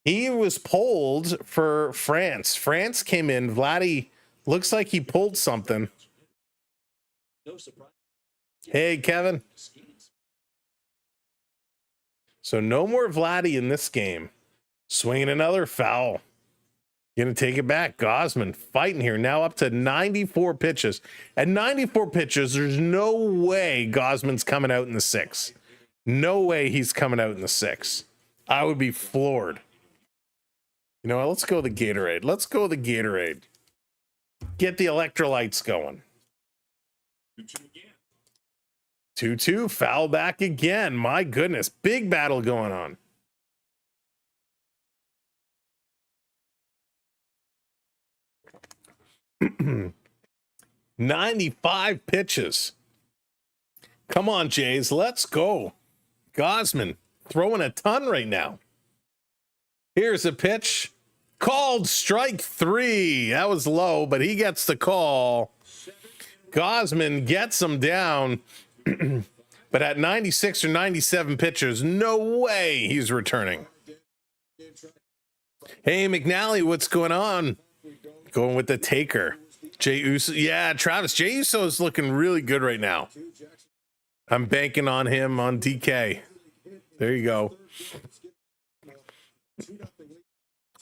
He was pulled for France. France came in. Vladdy looks like he pulled something. No surprise. Hey, Kevin. So no more Vladdy in this game. Swinging another foul. Gonna take it back. Gausman fighting here. Now up to 94 pitches. At 94 pitches, there's no way Gausman's coming out in the 6. No way he's coming out in the 6. I would be floored. You know what? Let's go the Gatorade. Get the electrolytes going. 2-2, foul back again. My goodness, big battle going on. $95 pitches. Come on, Jays, let's go. Gausman throwing a ton right now. Here's a pitch. Called strike 3. That was low, but he gets the call. Gausman gets him down. But at 96 or 97 pitches, no way he's returning. Hey, McNally, what's going on? Going with the taker. Jey Uso. Yeah, Travis. Jey Uso is looking really good right now. I'm banking on him on DK. There you go.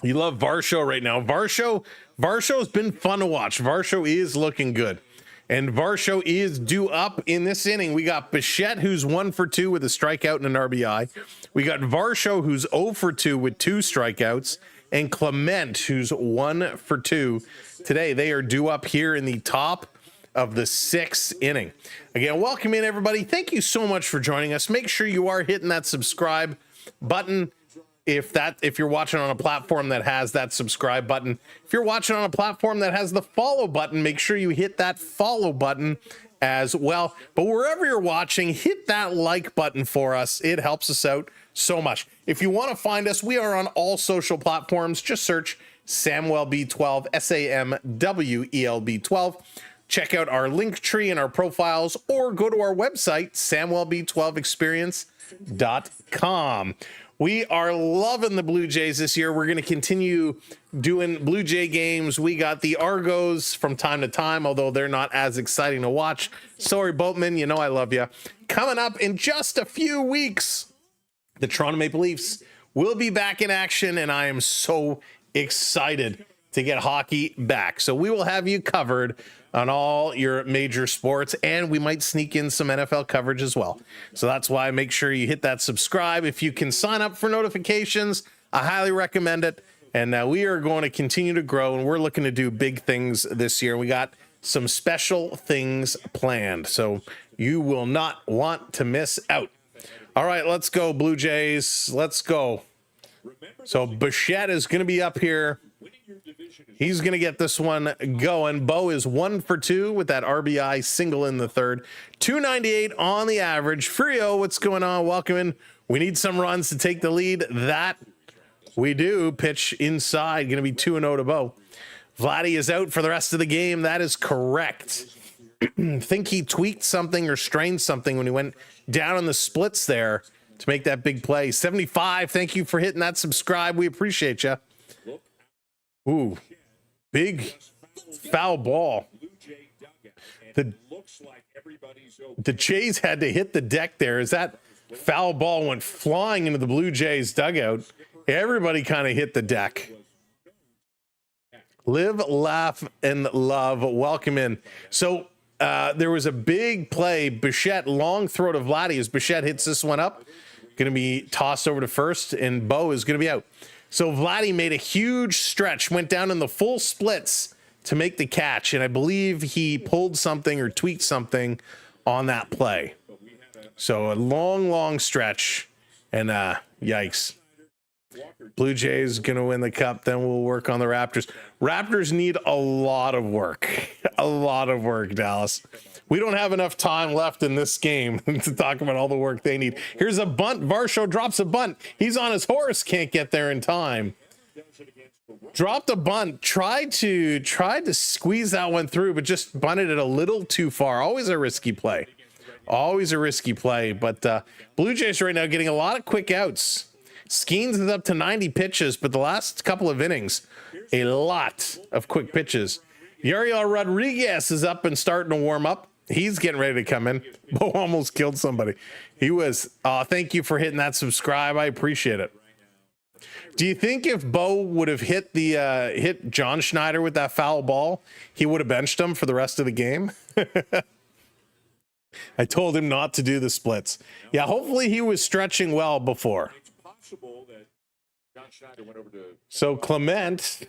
You love Varsho right now. Varsho's been fun to watch. Varsho is looking good. And Varsho is due up in this inning. We got Bichette, who's 1 for 2 with a strikeout and an RBI. We got Varsho, who's 0 for 2 with 2 strikeouts. And Clement, who's 1 for 2 today. They are due up here in the top of the 6th inning. Again, welcome in, everybody. Thank you so much for joining us. Make sure you are hitting that subscribe button. If you're watching on a platform that has that subscribe button, if you're watching on a platform that has the follow button, make sure you hit that follow button as well. But wherever you're watching, hit that like button for us. It helps us out so much. If you want to find us, we are on all social platforms. Just search SamWellB12, SAMWELB12. Check out our link tree and our profiles, or go to our website, samwellb12experience.com. We are loving the Blue Jays this year. We're going to continue doing Blue Jay games. We got the Argos from time to time, although they're not as exciting to watch. Sorry, Boatman, you know I love you. Coming up in just a few weeks, the Toronto Maple Leafs will be back in action, and I am so excited to get hockey back. So we will have you covered on all your major sports, and we might sneak in some NFL coverage as well. So that's why make sure you hit that subscribe. If you can sign up for notifications, I highly recommend it. And we are going to continue to grow, and we're looking to do big things this year. We got some special things planned, so you will not want to miss out. All right, let's go, Blue Jays. Let's go. So Bichette is going to be up here. He's going to get this one going. Bo is 1 for 2 with that RBI single in the third. 298 on the average. Frio, what's going on? Welcome in. We need some runs to take the lead. That we do. Pitch inside. Going to be 2-0 to Bo. Vladdy is out for the rest of the game. That is correct. Think he tweaked something or strained something when he went down on the splits there to make that big play. 75. Thank you for hitting that subscribe. We appreciate you. Ooh, big foul ball. The Jays had to hit the deck there as that foul ball went flying into the Blue Jays dugout. Everybody kind of hit the deck. Live, laugh, and love. Welcome in. So there was a big play. Bichette, long throw to Vladdy as Bichette hits this one up. Going to be tossed over to first, and Bo is going to be out. So Vladdy made a huge stretch, went down in the full splits to make the catch, and I believe he pulled something or tweaked something on that play. So a long stretch, and yikes. Blue Jays going to win the cup, then we'll work on the Raptors. Raptors need a lot of work. A lot of work, Dallas. We don't have enough time left in this game to talk about all the work they need. Here's a bunt. Varsho drops a bunt. He's on his horse. Can't get there in time. Dropped a bunt. Tried to squeeze that one through, but just bunted it a little too far. Always a risky play. Always a risky play. But Blue Jays right now getting a lot of quick outs. Skenes is up to 90 pitches, but the last couple of innings, a lot of quick pitches. Yariel Rodriguez is up and starting to warm up. He's getting ready to come in. Bo almost killed somebody. He was. Thank you for hitting that subscribe. I appreciate it. Do you think if Bo would have hit John Schneider with that foul ball, he would have benched him for the rest of the game? I told him not to do the splits. Yeah, hopefully he was stretching well before. So Clement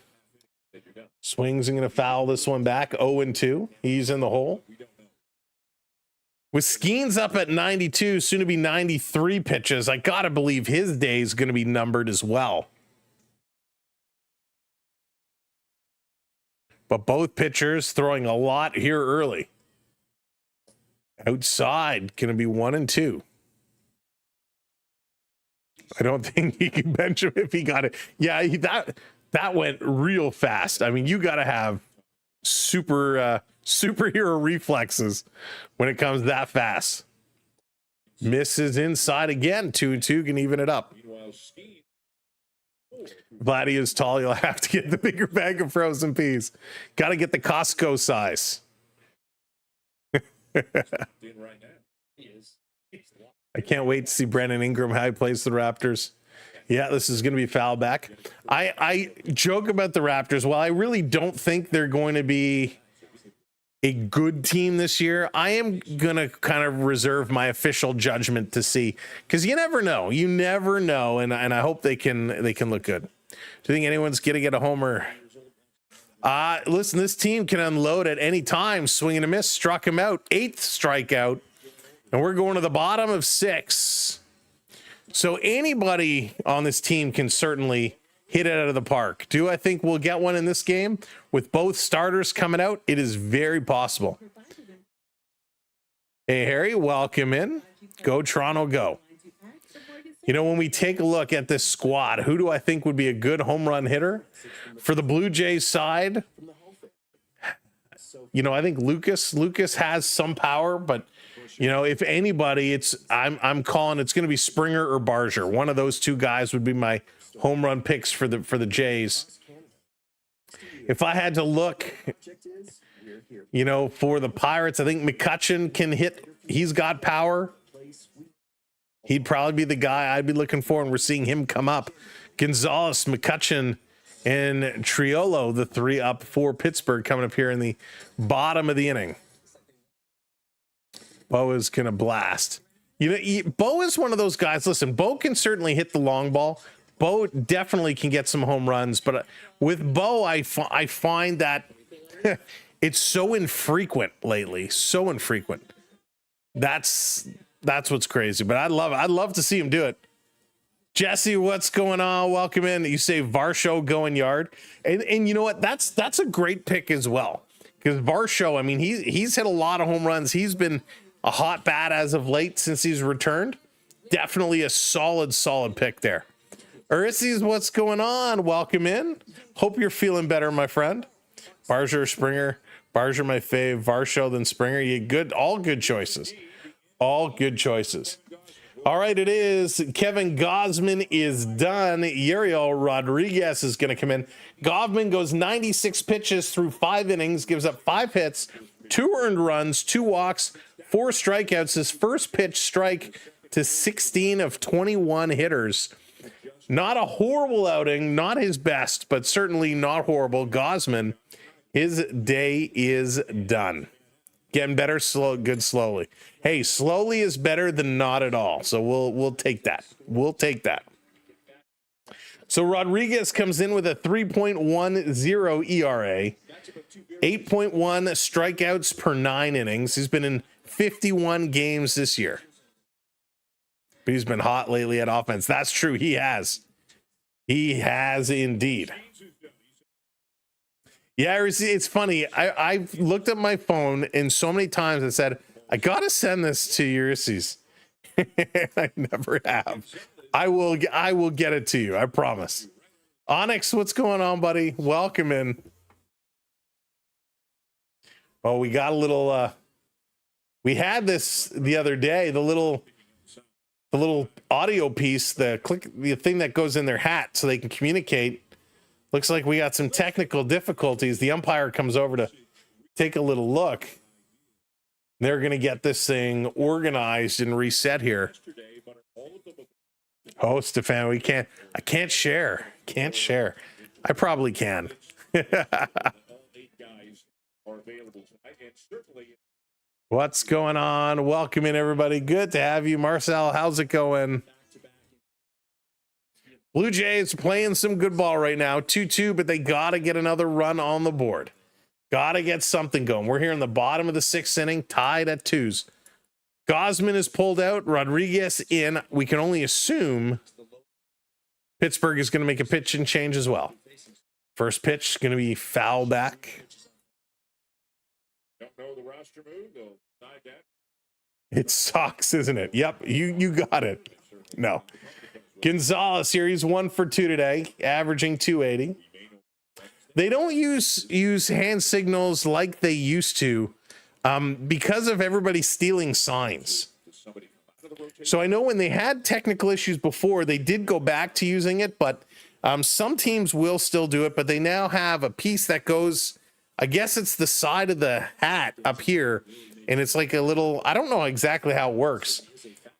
swings and going to foul this one back. 0-2. He's in the hole. With Skenes up at 92, soon to be 93 pitches, I got to believe his day is going to be numbered as well. But both pitchers throwing a lot here early. Outside, going to be 1-2. I don't think he can bench him if he got it. Yeah, that went real fast. I mean, you got to have superhero reflexes when it comes that fast. Misses inside again. 2-2 can even it up. Vladdy is tall. You'll have to get the bigger bag of frozen peas. Got to get the Costco size. I can't wait to see Brandon Ingram how he plays the Raptors. Yeah, this is going to be foul back. I joke about the Raptors. While I really don't think they're going to be a good team this year, I am going to kind of reserve my official judgment to see, because you never know. You never know, and I hope they can look good. Do you think anyone's going to get a homer? Listen, this team can unload at any time. Swing and a miss. Struck him out. 8th strikeout. And we're going to the bottom of 6. So anybody on this team can certainly hit it out of the park. Do I think we'll get one in this game with both starters coming out? It is very possible. Hey, Harry, welcome in. Go Toronto, go. You know, when we take a look at this squad, who do I think would be a good home run hitter for the Blue Jays side? You know, I think Lucas has some power, but you know, if anybody, I'm calling it's going to be Springer or Barger. One of those two guys would be my home run picks for the Jays. If I had to look, you know, for the Pirates, I think McCutchen can hit. He's got power. He'd probably be the guy I'd be looking for, and we're seeing him come up. Gonzalez, McCutchen, and Triolo, the three up for Pittsburgh, coming up here in the bottom of the inning. Bo is going to blast. You know, Bo is one of those guys. Listen, Bo can certainly hit the long ball. Bo definitely can get some home runs, but with Bo, I find that it's so infrequent lately. So infrequent. That's what's crazy. But I'd love to see him do it. Jesse, what's going on? Welcome in. You say Varsho going yard, and you know what? That's a great pick as well, because Varsho, I mean, he's hit a lot of home runs. He's been a hot bat as of late since he's returned. Definitely a solid pick there. Urises, what's going on? Welcome in. Hope you're feeling better, my friend. Barger, Springer. Barger, my fave. Varsho, then Springer. You good? All good choices. All good choices. All right, it is. Kevin Gausman is done. Uriel Rodriguez is going to come in. Gausman goes 96 pitches through 5 innings, gives up 5 hits, 2 earned runs, 2 walks, 4 strikeouts. His first pitch strike to 16 of 21 hitters. Not a horrible outing, not his best, but certainly not horrible. Gausman, his day is done. Getting better, good slowly. Hey, slowly is better than not at all. So we'll take that. We'll take that. So Rodriguez comes in with a 3.10 ERA, 8.1 strikeouts per 9 innings. He's been in 51 games this year. But he's been hot lately at offense. That's true. He has. He has indeed. Yeah, it's funny. I've looked at my phone and so many times and said, I got to send this to Ulysses. I never have. I will get it to you. I promise. Onyx, what's going on, buddy? Welcome in. Oh, we got a little, we had this the other day, the little audio piece, the thing that goes in their hat so they can communicate. Looks like we got some technical difficulties. The umpire comes over to take a little look. They're going to get this thing organized and reset here. Oh, Stefan, I can't share. Can't share. I probably can. What's going on? Welcome in, everybody. Good to have you. Marcel, how's it going? Blue Jays playing some good ball right now. 2-2, but they got to get another run on the board. Got to get something going. We're here in the bottom of the 6th inning, tied at 2s. Gausman is pulled out. Rodriguez in. We can only assume Pittsburgh is going to make a pitch and change as well. First pitch is going to be foul back. Don't know the roster move. They'll decide that. It sucks, isn't it? Yep, you got it. No. Gonzalez here, he's 1 for 2 today, averaging 280. They don't use hand signals like they used to because of everybody stealing signs. So I know when they had technical issues before, they did go back to using it, but some teams will still do it, but they now have a piece that goes, I guess it's the side of the hat up here, and it's like a little, I don't know exactly how it works.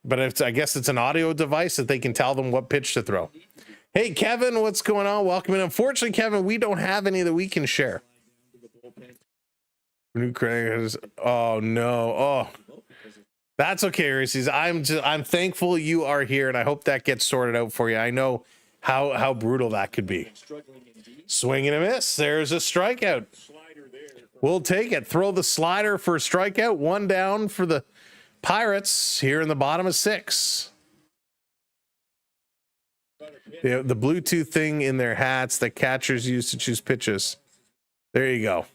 But I guess it's an audio device that they can tell them what pitch to throw. Hey, Kevin, what's going on? Welcome in. Unfortunately, Kevin, we don't have any that we can share. New Craig has, oh no. Oh, that's okay, Reese's. I'm thankful you are here, and I hope that gets sorted out for you. I know how brutal that could be. Swing and a miss. There's a strikeout. We'll take it. Throw the slider for a strikeout. 1 down for the Pirates here in the bottom of 6. The Bluetooth thing in their hats that catchers use to choose pitches. There you go.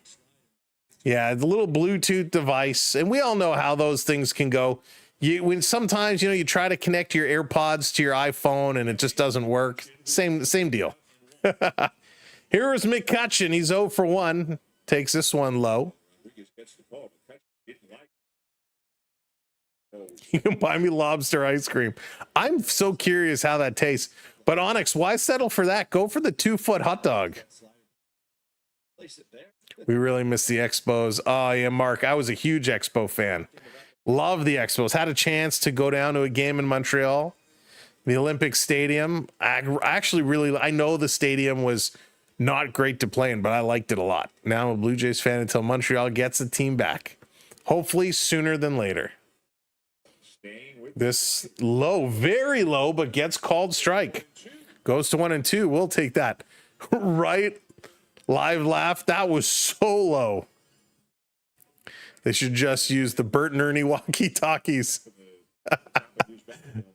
Yeah, the little Bluetooth device, and we all know how those things can go. When sometimes you try to connect your AirPods to your iPhone and it just doesn't work. Same deal. Here is McCutcheon. He's 0 for 1. Takes this one low. You can buy me lobster ice cream. I'm so curious how that tastes. But Onyx, why settle for that? Go for the 2-foot hot dog. We really miss the Expos. Oh, yeah, Mark, I was a huge Expo fan. Love the Expos. Had a chance to go down to a game in Montreal, the Olympic Stadium. I know the stadium was not great to play in, but I liked it a lot. Now I'm a Blue Jays fan until Montreal gets the team back. Hopefully sooner than later. This low, very low, but gets called strike. Goes to 1-2. We'll take that. Right. Live laugh. That was so low. They should just use the Bert and Ernie walkie-talkies.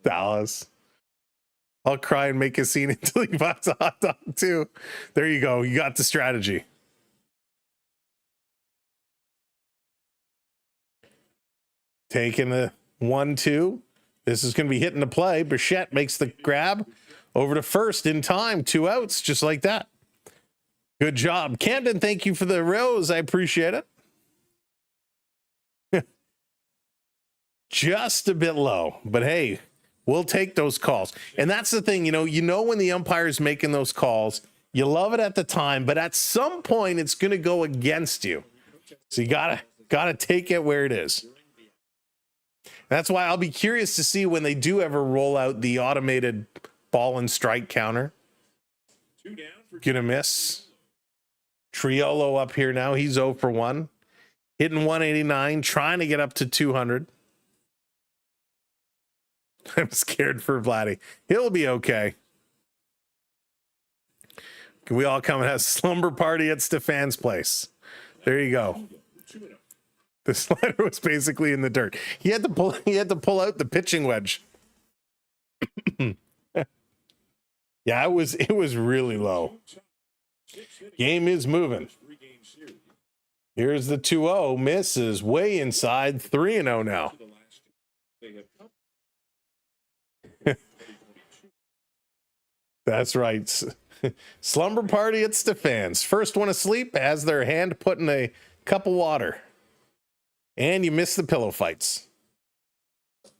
Dallas. I'll cry and make a scene until he buys a hot dog too. There you go. You got the strategy. Taking the 1-2. This is going to be hitting the play. Bichette makes the grab over to first in time. 2 outs, just like that. Good job. Camden, thank you for the rose. I appreciate it. Just a bit low, but hey, we'll take those calls. And that's the thing, when the umpire's making those calls, you love it at the time, but at some point it's going to go against you. So you gotta take it where it is. That's why I'll be curious to see when they do ever roll out the automated ball and strike counter. Gonna miss. Triolo up here now. He's 0 for 1. Hitting 189, trying to get up to 200. I'm scared for Vladdy. He'll be okay. Can we all come and have a slumber party at Stefan's place? There you go. The slider was basically in the dirt. He had to pull out the pitching wedge. Yeah, it was really low. Game is moving. Here's the 2-0. Misses way inside. 3-0 now. That's right. Slumber party at Stefan's. First one asleep has their hand put in a cup of water. And you miss the pillow fights.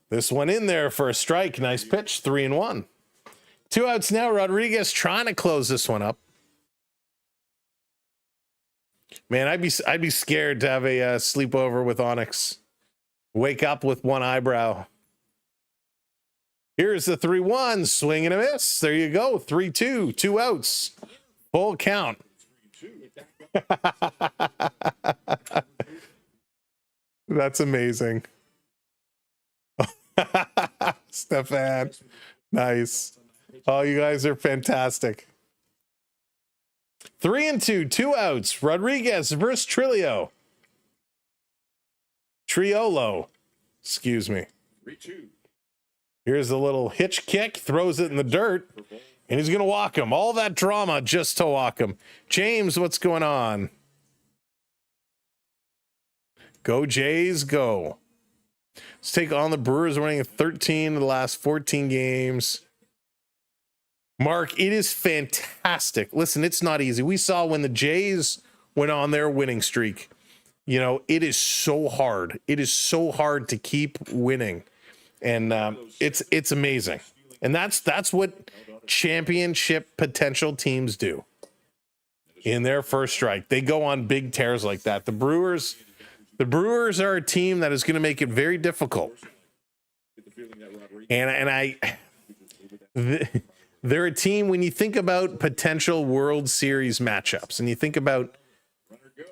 This one in there for a strike. Nice pitch. 3-1. 2 outs now. Rodriguez trying to close this one up. Man, I'd be scared to have a sleepover with Onyx. Wake up with one eyebrow. Here's the 3-1, swing and a miss. There you go, 3-2, 2 outs, full count. That's amazing. Stefan, nice. Oh, you guys are fantastic. 3-2, 2 outs. Rodriguez versus Triolo. Excuse me. 3-2. Here's a little hitch kick, throws it in the dirt, and he's going to walk him. All that drama just to walk him. James, what's going on? Go Jays, go. Let's take on the Brewers, winning 13 of the last 14 games. Mark, it is fantastic. Listen, it's not easy. We saw when the Jays went on their winning streak, it is so hard. It is so hard to keep winning. And it's amazing. And that's what championship potential teams do in their first strike. They go on big tears like that. The Brewers are a team that is going to make it very difficult. And they're a team, when you think about potential World Series matchups and you think about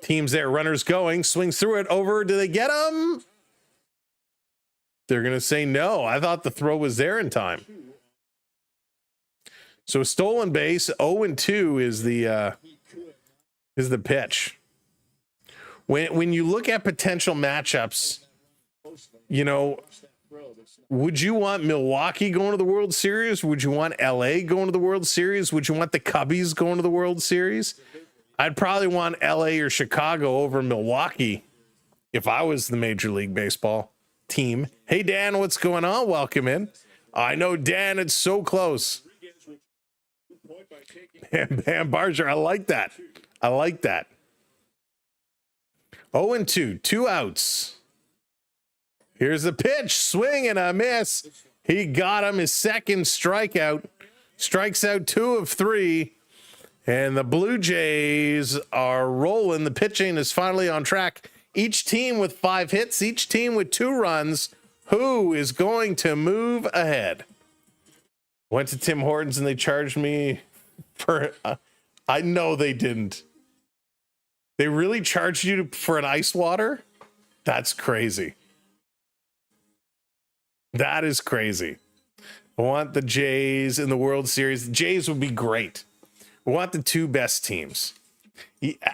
teams there, runners going, swings through it, over, do they get them? They're going to say no. I thought the throw was there in time. So a stolen base, 0-2 is the pitch. When you look at potential matchups, would you want Milwaukee going to the World Series? Would you want LA going to the World Series? Would you want the Cubbies going to the World Series? I'd probably want LA or Chicago over Milwaukee if I was the Major League Baseball team. Hey, Dan, what's going on? Welcome in. I know, Dan, it's so close. Bam, Bam Barger, I like that. I like that. 0-2, 2 outs. Here's the pitch, swing and a miss. He got him his second strikeout. Strikes out 2 of 3. And the Blue Jays are rolling. The pitching is finally on track. Each team with 5 hits, each team with 2 runs. Who is going to move ahead? Went to Tim Hortons and they charged me for... I know they didn't. They really charged you for an ice water? That's crazy. That is crazy. I want the Jays in the World Series. The Jays would be great. We want the 2 best teams.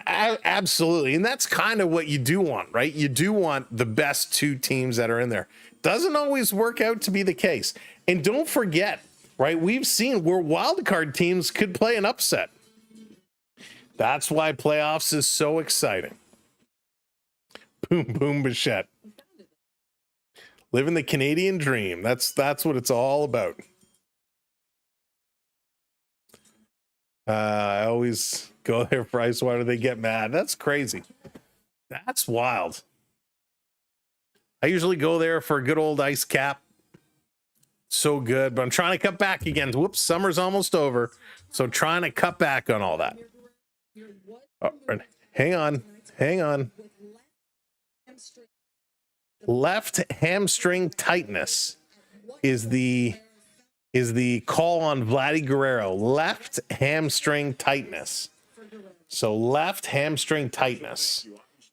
Absolutely. And that's kind of what you do want, right? You do want the best 2 teams that are in there. Doesn't always work out to be the case. And don't forget, right? We've seen where wildcard teams could play an upset. That's why playoffs is so exciting. Boom, boom, Bichette. Living the Canadian dream. That's what it's all about. I always go there for ice water. They get mad. That's crazy. That's wild. I usually go there for a good old ice cap. So good, but I'm trying to cut back again. Whoops, summer's almost over. So trying to cut back on all that. Oh, hang on. Left hamstring tightness is the call on Vladdy Guerrero. Left hamstring tightness. So left hamstring tightness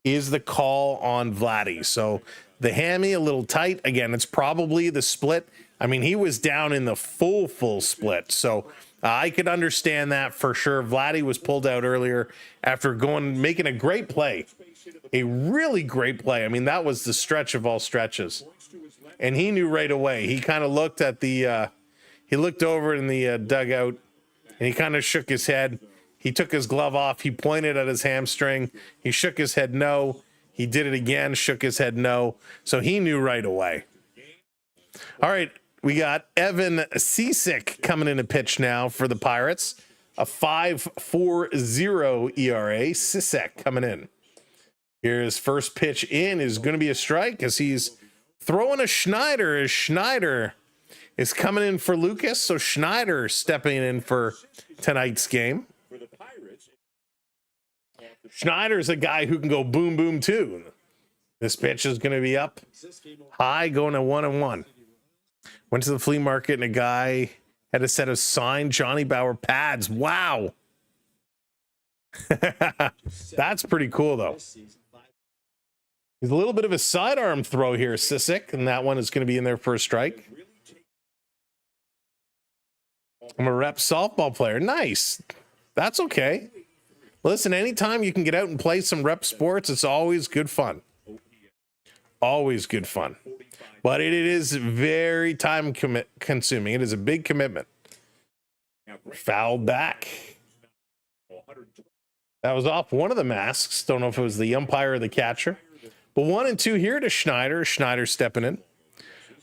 is the call on Vladdy. So the hammy a little tight. Again, it's probably the split. I mean, he was down in the full split. So I could understand that for sure. Vladdy was pulled out earlier after making a great play. A really great play. I mean, that was the stretch of all stretches. And he knew right away. He kind of looked at he looked over in the dugout and he kind of shook his head. He took his glove off. He pointed at his hamstring. He shook his head no. He did it again, shook his head no. So he knew right away. All right, we got Evan Cisick coming in to pitch now for the Pirates. A 5.40 ERA. Cisick coming in. Here's first pitch in is going to be a strike as he's throwing a Schneider as Schneider is coming in for Lucas. So Schneider stepping in for tonight's game. Schneider's a guy who can go boom, boom, too. This pitch is going to be up high, going to 1-1. Went to the flea market and a guy had a set of signed Johnny Bauer pads. Wow. That's pretty cool, though. He's a little bit of a sidearm throw here, Cisick, and that one is going to be in there for a strike. I'm a rep softball player. Nice. That's okay. Listen, anytime you can get out and play some rep sports, it's always good fun. Always good fun. But it is very time consuming. It is a big commitment. Foul back. That was off one of the masks. Don't know if it was the umpire or the catcher. But 1-2 here to Schneider. Schneider stepping in.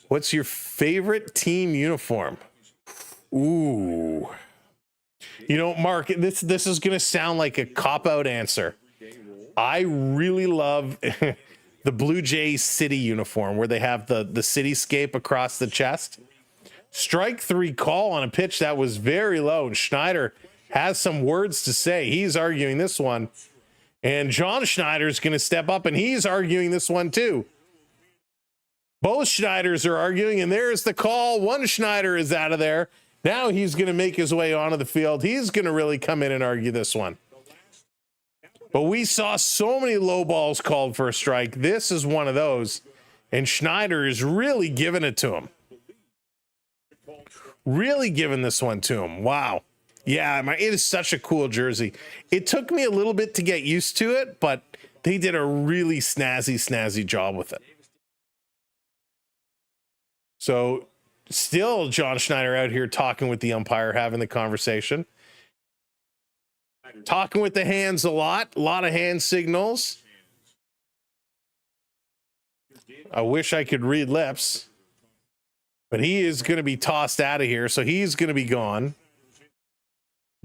What's your favorite team uniform? Ooh. You know, Mark, this is going to sound like a cop-out answer. I really love the Blue Jays city uniform where they have the cityscape across the chest. Strike 3 call on a pitch that was very low, and Schneider has some words to say. He's arguing this one. And John Schneider is going to step up, and he's arguing this one too. Both Schneiders are arguing, and there's the call. One Schneider is out of there. Now he's going to make his way onto the field. He's going to really come in and argue this one. But we saw so many low balls called for a strike. This is one of those. And Schneider is really giving it to him. Really giving this one to him. Wow. Yeah, it is such a cool jersey. It took me a little bit to get used to it, but they did a really snazzy job with it. So still John Schneider out here talking with the umpire, having the conversation. Talking with the hands a lot of hand signals. I wish I could read lips, but he is going to be tossed out of here, so he's going to be gone.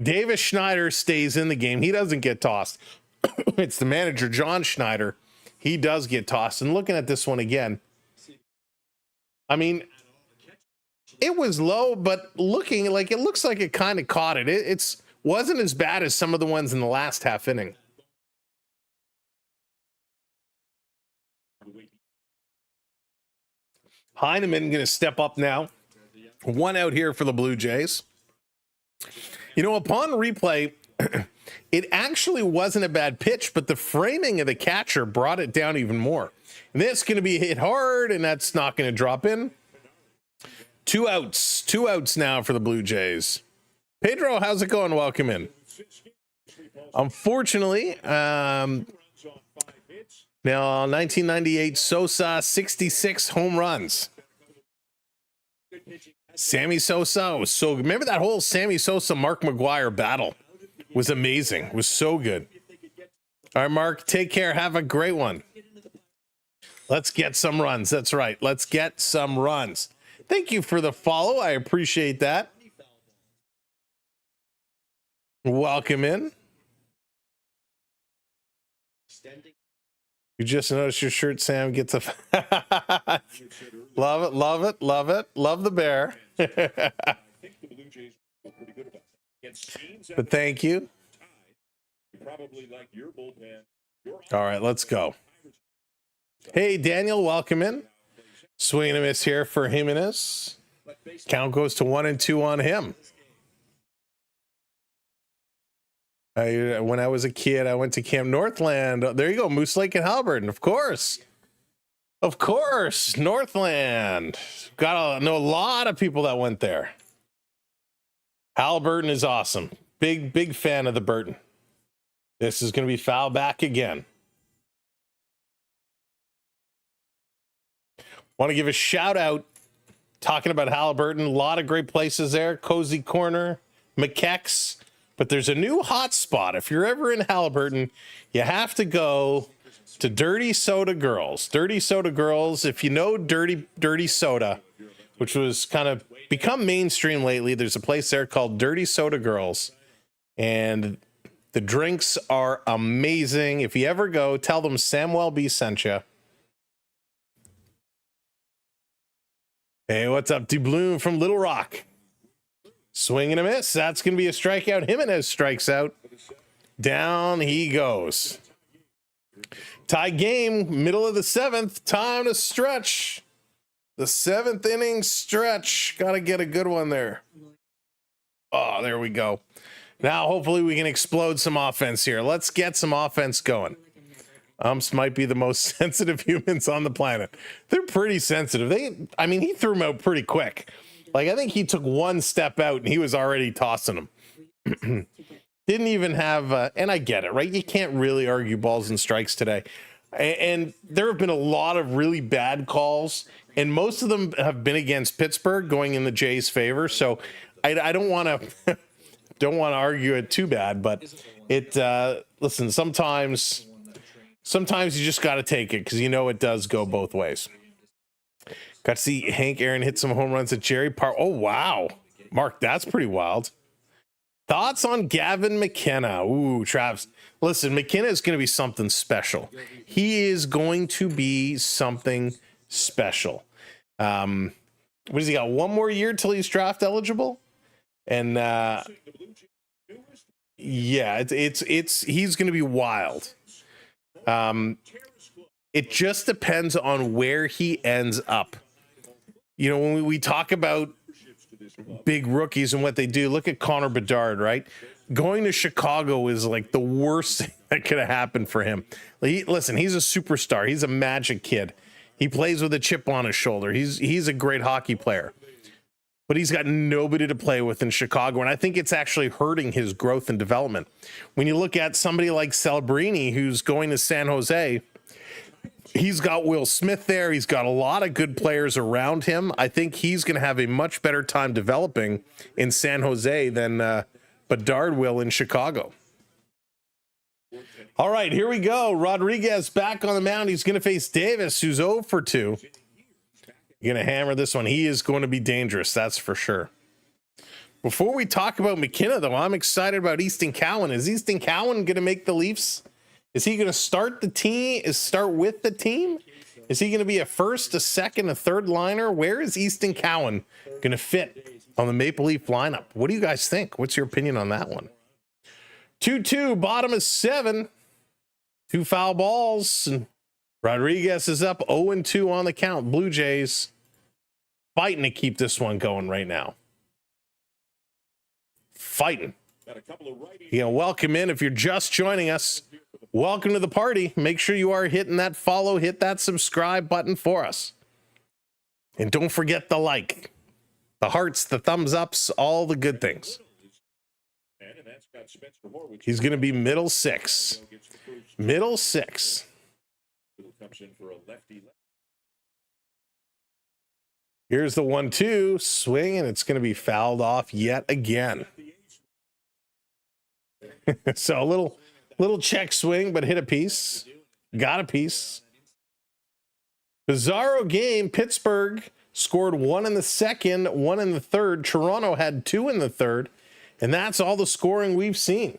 Davis Schneider stays in the game. He doesn't get tossed. It's the manager, John Schneider. He does get tossed. And looking at this one again, I mean, it was low, but looking like it looks like it kind of caught it. It's wasn't as bad as some of the ones in the last half inning. Heineman going to step up now. One out here for the Blue Jays. You know, upon replay, it actually wasn't a bad pitch, but the framing of the catcher brought it down even more. And this going to be hit hard, and that's not going to drop in. Two outs now for the Blue Jays. Pedro, how's it going? Welcome in. Unfortunately, now 1998 Sosa, 66 home runs. Sammy Sosa was so good. Remember that whole Sammy Sosa, Mark McGwire battle was amazing. It was so good. All right, Mark, take care. Have a great one. Let's get some runs. That's right. Let's get some runs. Thank you for the follow. I appreciate that. Welcome in. You just noticed your shirt, Sam, gets a... Love it, love it, love it. Love the bear. But thank you. All right, let's go. Hey, Daniel, welcome in. Swing and a miss here for Jimenez. Count goes to 1-2 on him. When I was a kid, I went to Camp Northland. There you go, Moose Lake and Halliburton. Of course, Northland. Got to know a lot of people that went there. Halliburton is awesome. Big fan of the Burton. This is going to be foul back again. Want to give a shout out. Talking about Halliburton, a lot of great places there. Cozy Corner, McKeck's. But there's a new hot spot. If you're ever in Halliburton, you have to go to Dirty Soda Girls. Dirty Soda Girls, if you know Dirty Soda, which was kind of become mainstream lately, there's a place there called Dirty Soda Girls. And the drinks are amazing. If you ever go, tell them Samuel B. sent you. Hey, what's up, DeBloom from Little Rock? Swing and a miss. That's going to be a strikeout. Jimenez strikes out. Down he goes. Tie game, middle of the seventh. Time to stretch. The seventh inning stretch. Got to get a good one there. Oh, there we go. Now, hopefully we can explode some offense here. Let's get some offense going. Umps might be the most sensitive humans on the planet. They're pretty sensitive. He threw them out pretty quick. Like, I think he took one step out and he was already tossing them. Didn't even have, and I get it, right? You can't really argue balls and strikes today. And there have been a lot of really bad calls, and most of them have been against Pittsburgh, going in the Jays' favor. So I don't want to argue it too bad, but listen, sometimes you just got to take it because you know it does go both ways. Got to see Hank Aaron hit some home runs at Jerry Park. Oh, wow. Mark, that's pretty wild. Thoughts on Gavin McKenna? Ooh, Travis. Listen, McKenna is going to be something special. He is going to be something special. What has he got? One more year till he's draft eligible? And yeah, he's going to be wild. It just depends on where he ends up. You know, when we talk about big rookies and what they do, look at Connor Bedard, right? Going to Chicago is like the worst thing that could have happened for him. Listen, he's a superstar. He's a magic kid. He plays with a chip on his shoulder. He's a great hockey player. But he's got nobody to play with in Chicago, and I think it's actually hurting his growth and development. When you look at somebody like Celebrini, who's going to San Jose, he's got Will Smith there. He's got a lot of good players around him. I think he's going to have a much better time developing in San Jose than Bedard will in Chicago. All right, here we go. Rodriguez back on the mound. He's going to face Davis, who's 0 for 2. Going to hammer this one. He is going to be dangerous, that's for sure. Before we talk about McKenna, though, I'm excited about Easton Cowan. Is Easton Cowan going to make the Leafs? Is he going to start with the team? Is he going to be a first, a second, a third liner? Where is Easton Cowan going to fit on the Maple Leaf lineup? What do you guys think? What's your opinion on that one? 2-2, bottom of 7. 2 foul balls, and Rodriguez is up 0-2 on the count. Blue Jays fighting to keep this one going right now. Fighting. Welcome in. If you're just joining us, welcome to the party. Make sure you are hitting that follow, hit that subscribe button for us. And don't forget the like, the hearts, the thumbs ups, all the good things. He's going to be middle 6. Middle 6. Here's the 1-2 swing, and it's going to be fouled off yet again. So a little check swing, but hit a piece. Got a piece. Bizarro game. Pittsburgh scored 1 in the second, 1 in the third. Toronto had 2 in the third, and that's all the scoring we've seen.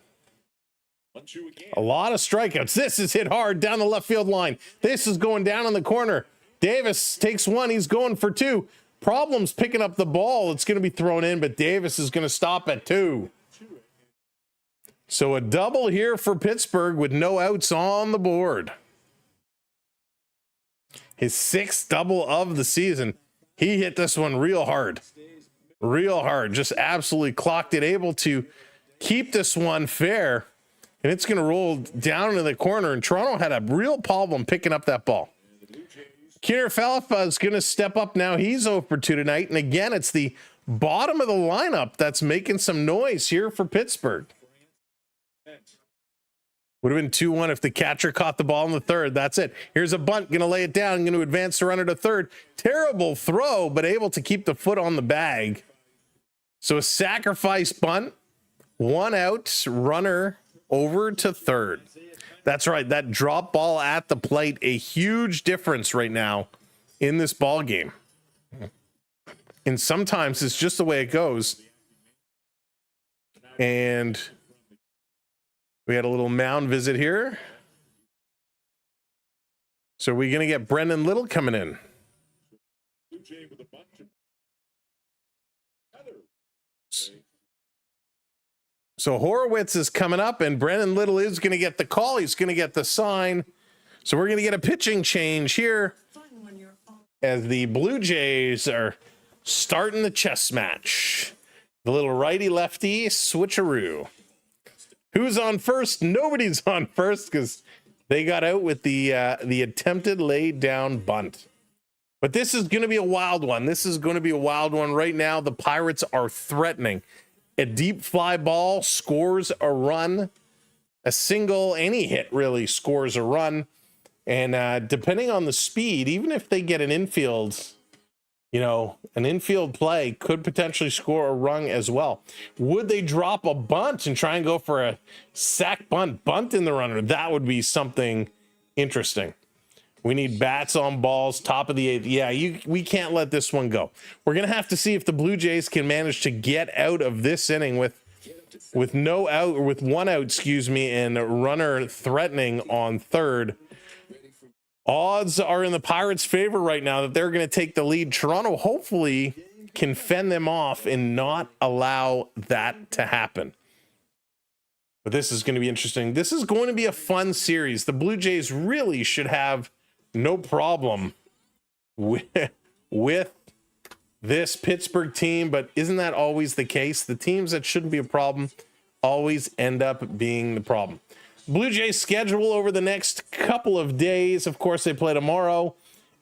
A lot of strikeouts. This is hit hard down the left field line. This is going down in the corner. Davis takes 1. He's going for 2. Problems picking up the ball. It's going to be thrown in, but Davis is going to stop at 2. So a double here for Pittsburgh with no outs on the board. His 6th double of the season. He hit this one real hard. Real hard. Just absolutely clocked it. Able to keep this one fair. And it's going to roll down into the corner. And Toronto had a real problem picking up that ball. Kiener Falefa is going to step up now. He's 0 for 2 tonight. And again, it's the bottom of the lineup that's making some noise here for Pittsburgh. Would have been 2-1 if the catcher caught the ball in the third. That's it. Here's a bunt. Going to lay it down. Going to advance the runner to third. Terrible throw, but able to keep the foot on the bag. So a sacrifice bunt. 1 out. Runner over to third. That's right. That drop ball at the plate, a huge difference right now in this ball game. And sometimes it's just the way it goes. And we had a little mound visit here. So we're going to get Brendan Little coming in. So Horowitz is coming up, and Brendan Little is going to get the call. He's going to get the sign. So we're going to get a pitching change here as the Blue Jays are starting the chess match. The little righty-lefty switcheroo. Who's on first? Nobody's on first because they got out with the attempted laid down bunt. But this is going to be a wild one. This is going to be a wild one. Right now, the Pirates are threatening. A deep fly ball scores a run. A single, any hit really scores a run. And depending on the speed, even if they get an infield, an infield play could potentially score a run as well. Would they drop a bunt and try and go for a sack bunt in the runner? That would be something interesting. We need bats on balls, top of the 8th. Yeah, we can't let this one go. We're going to have to see if the Blue Jays can manage to get out of this inning with no out, or with 1 out, and a runner threatening on third. Odds are in the Pirates' favor right now that they're going to take the lead. Toronto hopefully can fend them off and not allow that to happen. But this is going to be interesting. This is going to be a fun series. The Blue Jays really should have no problem with this Pittsburgh team, but isn't that always the case? The teams that shouldn't be a problem always end up being the problem. Blue Jays schedule over the next couple of days. Of course, they play tomorrow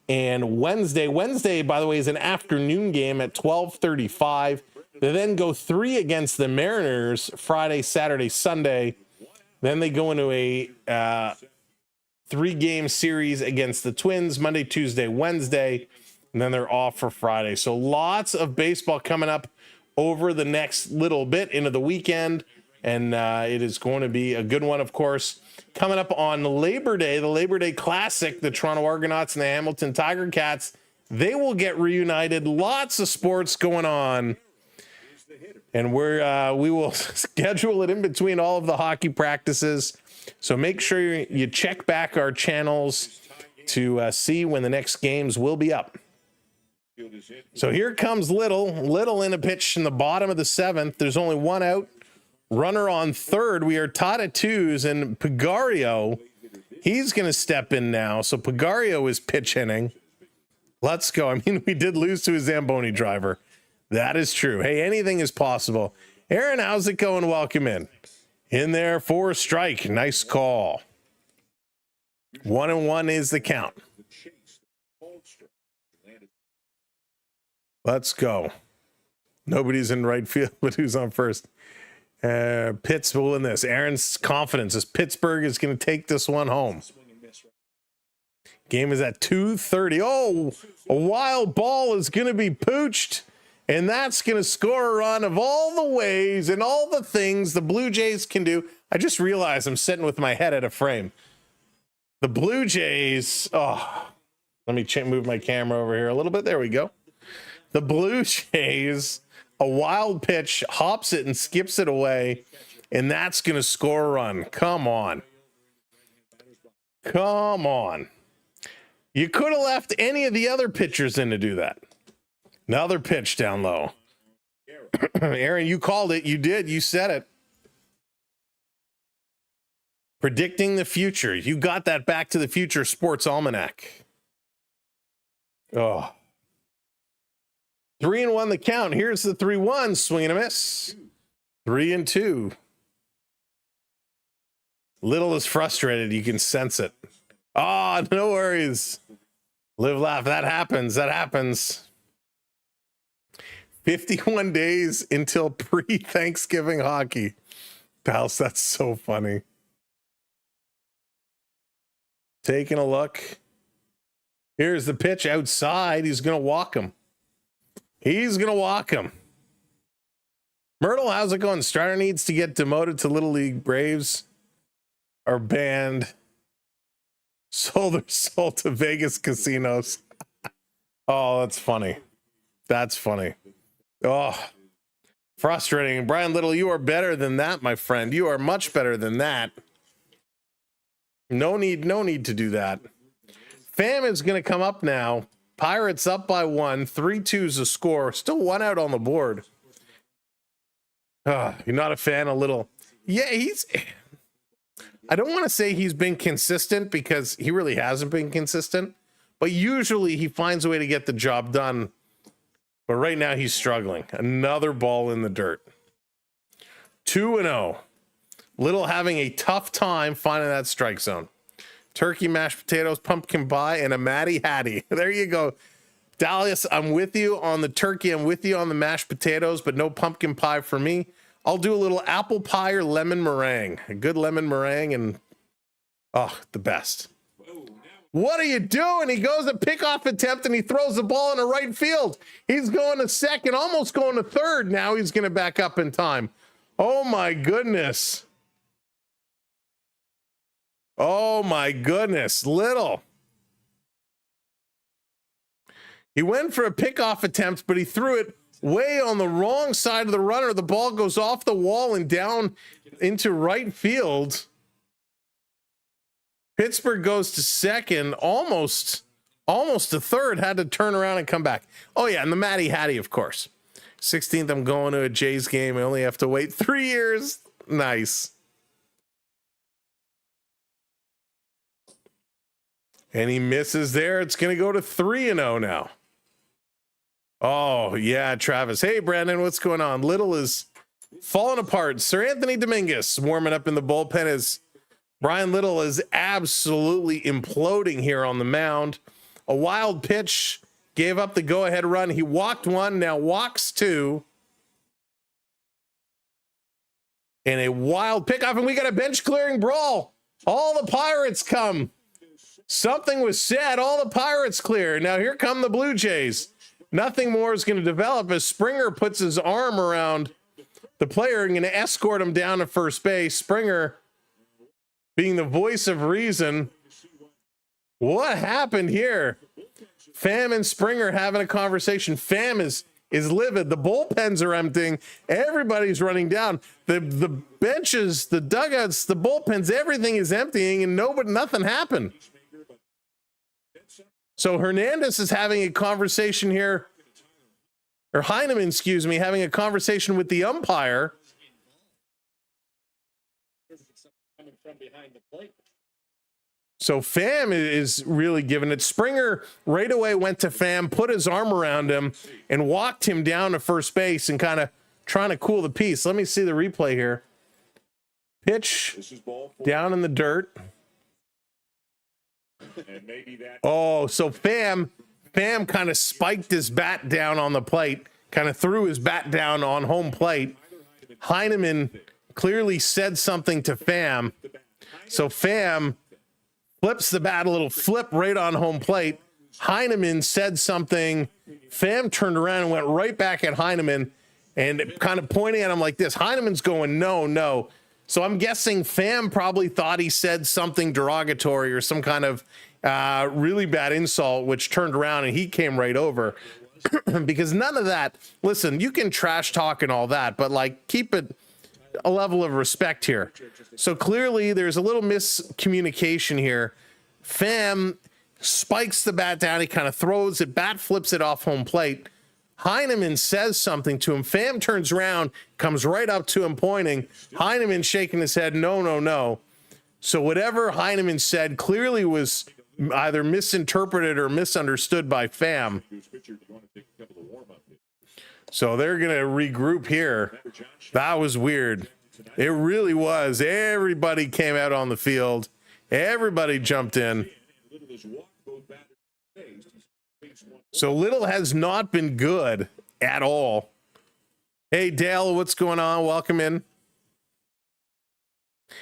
and Wednesday. Wednesday, by the way, is an afternoon game at 12:35. They then go 3 against the Mariners Friday, Saturday, Sunday. Then they go into a 3-game series against the Twins Monday, Tuesday, Wednesday, and then they're off for Friday. So lots of baseball coming up over the next little bit into the weekend. And it is going to be a good one, of course. Coming up on Labor Day, the Labor Day Classic, the Toronto Argonauts and the Hamilton Tiger Cats, they will get reunited. Lots of sports going on. And we will schedule it in between all of the hockey practices. So make sure you check back our channels to see when the next games will be up. So here comes Little in a pitch in the bottom of the 7th. There's only one out. Runner on third. We are tied at 2s, and Pagario, he's going to step in now. So Pagario is pitch hitting. Let's go. I mean, we did lose to a Zamboni driver. That is true. Hey, anything is possible. Aaron, how's it going? Welcome in. In there for a strike. Nice call. 1-1 is the count. Let's go. Nobody's in right field, but who's on first? Pitts will win this. Aaron's confidence is Pittsburgh is going to take this one home. Game is at 2:30. Oh, a wild ball is going to be pooched, and that's going to score a run. Of all the ways and all the things the Blue Jays can do. I just realized I'm sitting with my head at a frame. The Blue Jays, let me move my camera over here a little bit. There we go. The Blue Jays, a wild pitch, hops it and skips it away, and that's going to score a run. Come on. Come on. You could have left any of the other pitchers in to do that. Another pitch down low. Aaron, you called it. You did. You said it. Predicting the future. You got that Back to the Future Sports Almanac. Oh. 3-1 the count. Here's the 3-1. Swing and a miss. 3-2. Little is frustrated. You can sense it. Oh, no worries. Live, laugh. That happens. That happens. 51 days until pre-Thanksgiving hockey. Pals, that's so funny. Taking a look. Here's the pitch outside. He's going to walk him. He's going to walk him. Myrtle, how's it going? Strider needs to get demoted to Little League. Braves are banned. Sold or sold to Vegas casinos. Oh, that's funny. That's funny. Oh, frustrating. Brian Little, you are better than that, my friend. You are much better than that. No need to do that. Fam is going to come up now. Pirates up by 1. 3-2 is the score. Still one out on the board. You're not a fan of Little. Yeah, I don't want to say he's been consistent because he really hasn't been consistent. But usually he finds a way to get the job done. But right now he's struggling. Another ball in the dirt. 2-0. Little having a tough time finding that strike zone. Turkey, mashed potatoes, pumpkin pie, and a Matty Hattie. There you go. Dallas, I'm with you on the turkey. I'm with you on the mashed potatoes, but no pumpkin pie for me. I'll do a little apple pie or lemon meringue. A good lemon meringue and, the best. What are you doing? He goes to pickoff attempt and he throws the ball into right field. He's going to second, almost going to third. Now he's going to back up in time. Oh, my goodness. Oh, my goodness. Little. He went for a pickoff attempt, but he threw it way on the wrong side of the runner. The ball goes off the wall and down into right field. Pittsburgh goes to second, almost to third, had to turn around and come back. Oh, yeah, and the Matty Hattie, of course. 16th, I'm going to a Jays game. I only have to wait 3 years. Nice. And he misses there. It's going to go to 3-0 now. Oh, yeah, Travis. Hey, Brandon, what's going on? Little is falling apart. Sir Anthony Dominguez warming up in the bullpen as Brian Little is absolutely imploding here on the mound. A wild pitch gave up the go-ahead run. He walked one, now walks two. And a wild pickoff, and we got a bench-clearing brawl. All the Pirates come. Something was said. All the Pirates clear. Now here come the Blue Jays. Nothing more is going to develop as Springer puts his arm around the player and going to escort him down to first base. Springer being the voice of reason. What happened here? Pham and Springer having a conversation. Pham is livid. The bullpens are emptying. Everybody's running down. The benches, the dugouts, the bullpens, everything is emptying, and nothing happened. So Hernandez is having a conversation here, or Heineman, excuse me, having a conversation with the umpire. So Pham is really giving it. Springer right away went to Pham, put his arm around him, and walked him down to first base and kind of trying to cool the piece. Let me see the replay here. Pitch down in the dirt. Oh, so Pham kind of spiked his bat down on the plate, kind of threw his bat down on home plate. Heineman clearly said something to Pham. So Pham flips the bat a little flip right on home plate. Heineman said something. Pham turned around and went right back at Heineman and kind of pointing at him like this. Heineman's going, no. So I'm guessing Pham probably thought he said something derogatory or some kind of really bad insult, which turned around and he came right over. Because none of that, listen, you can trash talk and all that, but like keep it a level of respect here. So clearly there's a little miscommunication here. Pham spikes the bat down. He kind of throws it, bat flips it off home plate. Heineman says something to him. Pham turns around, comes right up to him pointing. Heineman shaking his head, no. So whatever Heineman said clearly was either misinterpreted or misunderstood by Pham. So they're going to regroup here. That was weird. It really was. Everybody came out on the field. Everybody jumped in. So Little has not been good at all. Hey, Dale, what's going on? Welcome in.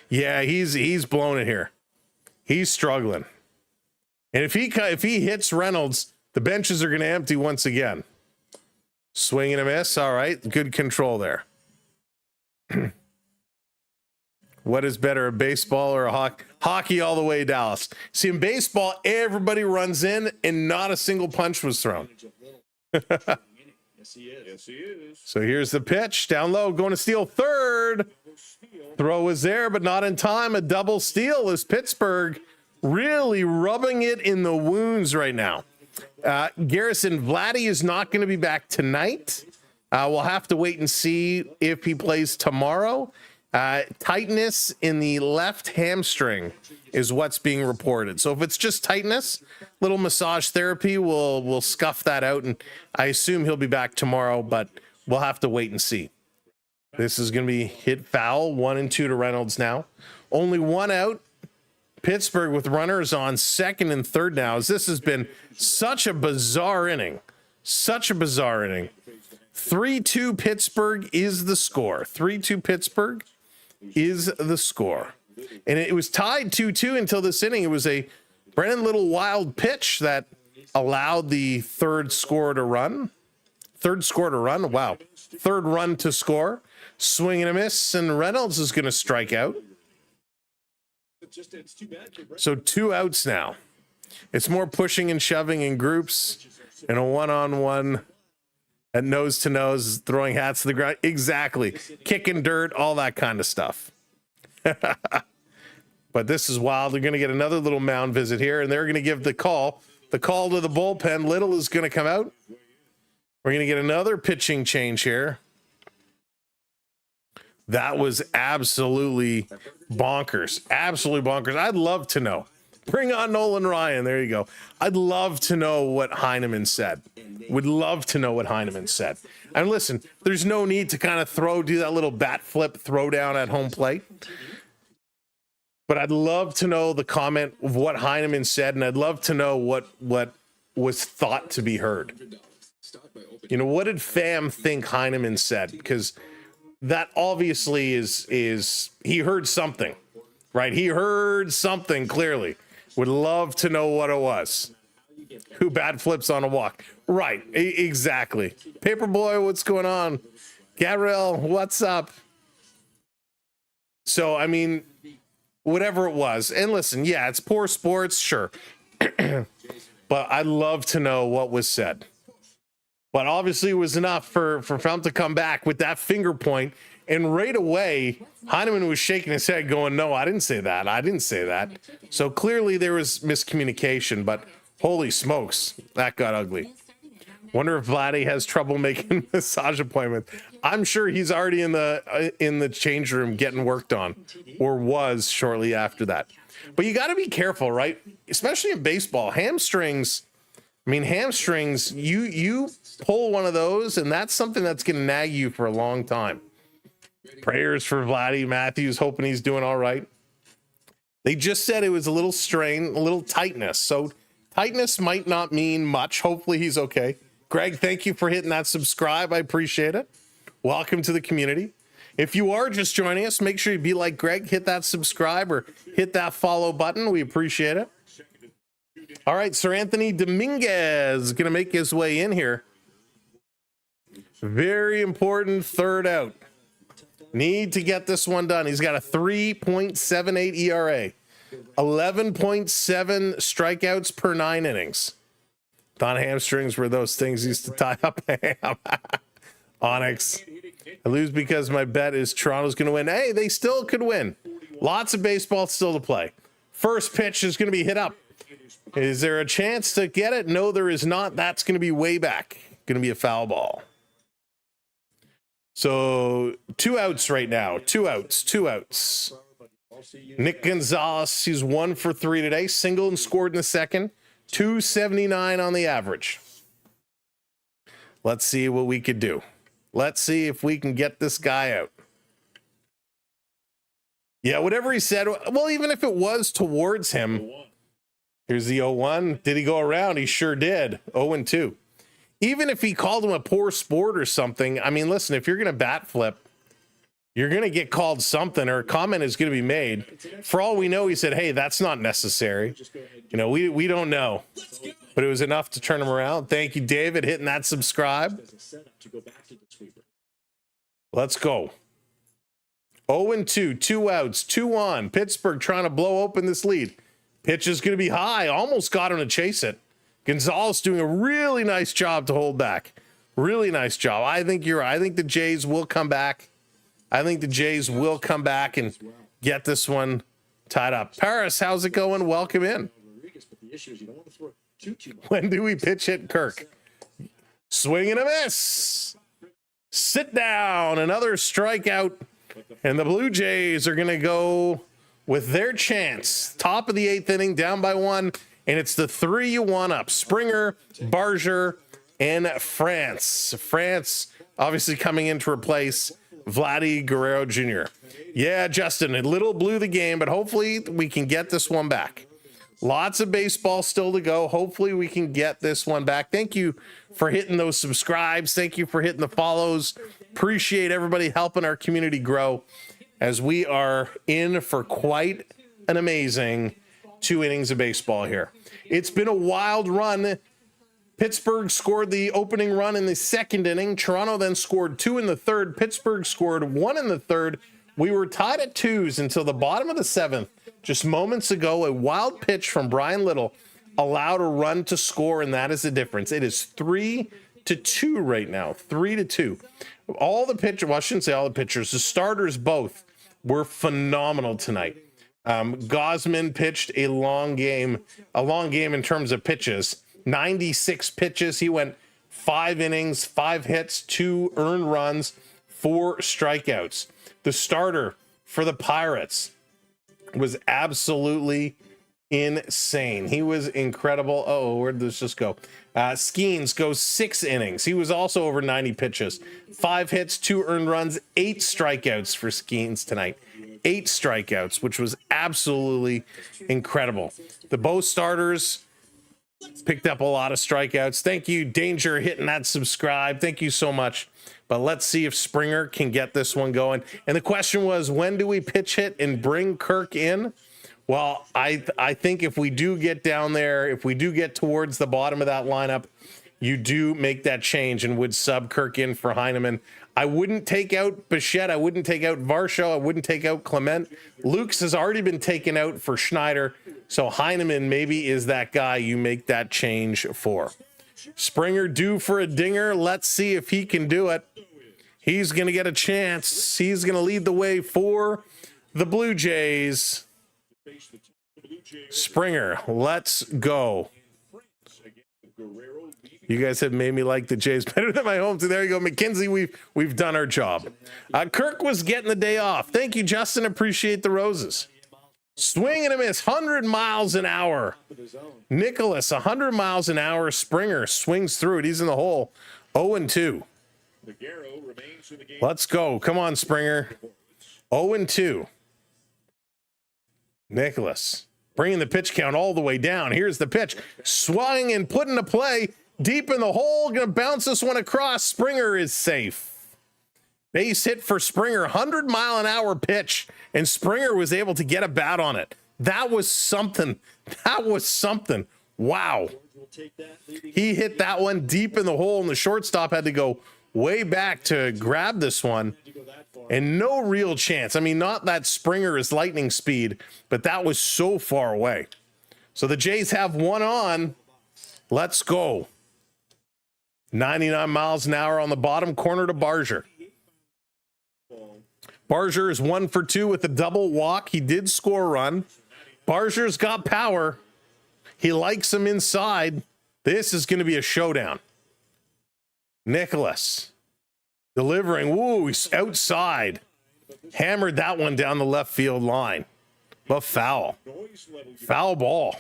Yeah, he's blown it here. He's struggling. And if he hits Reynolds, the benches are going to empty once again. Swing and a miss. All right. Good control there. What is better, a baseball or a hockey? Hockey all the way, Dallas. See, in baseball, everybody runs in and not a single punch was thrown. Yes, he is. So here's the pitch. Down low, going to steal third. Throw was there, but not in time. A double steal is Pittsburgh really rubbing it in the wounds right now. Garrison Vladdy is not going to be back tonight. We'll have to wait and see if he plays tomorrow. Tightness in the left hamstring is what's being reported. So if it's just tightness, little massage therapy will scuff that out, and I assume he'll be back tomorrow, but we'll have to wait and see. This is going to be hit foul, 1-2 to Reynolds now. Only one out. Pittsburgh with runners on second and third now, as this has been such a bizarre inning. 3-2 Pittsburgh is the score. 3-2 Pittsburgh is the score. And it was tied 2-2 until this inning. It was a Brennan Little wild pitch that allowed the third score to run. Wow. Third run to score. Swing and a miss, and Reynolds is going to strike out. So 2 outs now. It's more pushing and shoving in groups and a one-on-one at nose to nose, throwing hats to the ground. Exactly. Kicking dirt, all that kind of stuff. But this is wild. They're going to get another little mound visit here, and they're going to give the call to the bullpen. Little is going to come out. We're going to get another pitching change here. That was absolutely bonkers. Absolutely bonkers. I'd love to know. Bring on Nolan Ryan. There you go. I'd love to know what Heineman said. Would love to know what Heineman said. And listen, there's no need to kind of do that little bat flip throw down at home plate. But I'd love to know the comment of what Heineman said, and I'd love to know what was thought to be heard. You know, what did Pham think Heineman said? Because that obviously is he heard something, right? He heard something clearly. Would love to know what it was. Who bat flips on a walk? Right, exactly. Paperboy, what's going on? Gabriel, what's up? So, I mean, whatever it was. And listen, yeah, it's poor sports, sure. But I'd love to know what was said. But obviously it was enough for Felm to come back with that finger point. And right away, Heineman was shaking his head going, no, I didn't say that. I didn't say that. So clearly there was miscommunication, but holy smokes, that got ugly. Wonder if Vladdy has trouble making massage appointments. I'm sure he's already in the change room getting worked on, or was shortly after that. But you got to be careful, right? Especially in baseball, hamstrings. I mean, hamstrings. You pull one of those, and that's something that's going to nag you for a long time. Prayers for Vladdy Matthews, hoping he's doing all right. They just said it was a little strain, a little tightness. So tightness might not mean much. Hopefully he's okay. Greg, thank you for hitting that subscribe. I appreciate it. Welcome to the community. If you are just joining us, make sure you be like Greg, hit that subscribe or hit that follow button. We appreciate it. All right, Sir Anthony Dominguez is going to make his way in here. Very important third out. Need to get this one done. He's got a 3.78 ERA, 11.7 strikeouts per 9 innings. Thought hamstrings were those things used to tie up. Onyx. I lose because my bet is Toronto's going to win. Hey, they still could win. Lots of baseball still to play. First pitch is going to be hit up. Is there a chance to get it? No, there is not. That's going to be way back. Going to be a foul ball. So 2 outs right now. 2 outs. Nick Gonzalez, he's 1 for 3 today. Single and scored in the second. 279 on the average. Let's see what we could do. Let's see if we can get this guy out. Yeah, whatever he said. Well, even if it was towards him. Here's the 0-1. Did he go around? He sure did. 0-2. Even if he called him a poor sport or something, I mean, listen, if you're going to bat flip, you're going to get called something, or a comment is going to be made. For all we know, he said, hey, that's not necessary. You know, we don't know. But it was enough to turn him around. Thank you, David, hitting that subscribe. Let's go. 0-2, 2 outs, 2 on. Pittsburgh trying to blow open this lead. Pitch is going to be high. Almost got him to chase it. Gonzalez doing a really nice job to hold back. Really nice job. I think you're right. I think the Jays will come back. And get this one tied up. Paris, how's it going? Welcome in. When do we pitch hit Kirk? Swing and a miss. Sit down. Another strikeout. And the Blue Jays are going to go with their chance. Top of the 8th inning, down by 1. And it's the 3 you want up. Springer, Barger, and France. France obviously coming in to replace Vladdy Guerrero Jr. Yeah, Justin, a little blew the game, but hopefully we can get this one back. Lots of baseball still to go. Hopefully we can get this one back. Thank you for hitting those subscribes. Thank you for hitting the follows. Appreciate everybody helping our community grow as we are in for quite an amazing 2 innings of baseball here. It's been a wild run. Pittsburgh scored the opening run in the 2nd inning. Toronto then scored 2 in the 3rd. Pittsburgh scored 1 in the 3rd. We were tied at 2s until the bottom of the 7th. Just moments ago, a wild pitch from Brian Little allowed a run to score, and that is the difference. It is 3-2 right now. 3-2. All the pitchers, well, I shouldn't say all the pitchers, the starters both were phenomenal tonight. Gausman pitched a long game in terms of pitches. 96 pitches. He went 5 innings, 5 hits, 2 earned runs, 4 strikeouts. The starter for the Pirates was absolutely insane. He was incredible. Oh, where did this just go? Skenes goes 6 innings. He was also over 90 pitches. 5 hits, 2 earned runs, 8 strikeouts for Skenes tonight. 8 strikeouts, which was absolutely incredible. The both starters picked up a lot of strikeouts. Thank you, Danger, hitting that subscribe. Thank you so much. But let's see if Springer can get this one going. And the question was, when do we pitch hit and bring Kirk in? Well, I think if we do get down there, if we do get towards the bottom of that lineup, you do make that change and would sub Kirk in for Heineman. I wouldn't take out Bichette. I wouldn't take out Varsho. I wouldn't take out Clement. Luke's has already been taken out for Schneider. So Heineman maybe is that guy you make that change for. Springer due for a dinger. Let's see if he can do it. He's going to get a chance. He's going to lead the way for the Blue Jays. Springer, let's go. You guys have made me like the Jays better than my home team. There you go, McKenzie. We've done our job. Kirk was getting the day off. Thank you, Justin. Appreciate the roses. Swing and a miss, 100 miles an hour. Nicholas, 100 miles an hour. Springer swings through it. He's in the hole. 0-2. Let's go. Come on, Springer. 0-2. Nicholas bringing the pitch count all the way down. Here's the pitch. Swung and put into play. Deep in the hole. Going to bounce this one across. Springer is safe. Base hit for Springer. 100-mile-an-hour pitch. And Springer was able to get a bat on it. That was something. That was something. Wow. He hit that one deep in the hole, and the shortstop had to go way back to grab this one. And no real chance. I mean, not that Springer is lightning speed, but that was so far away. So the Jays have one on. Let's go. 99 miles an hour on the bottom corner to Barger. Barger is 1 for 2 with a double walk. He did score a run. Barger's got power. He likes him inside. This is going to be a showdown. Nicholas delivering. Woo, he's outside. Hammered that one down the left field line. But foul. Foul ball.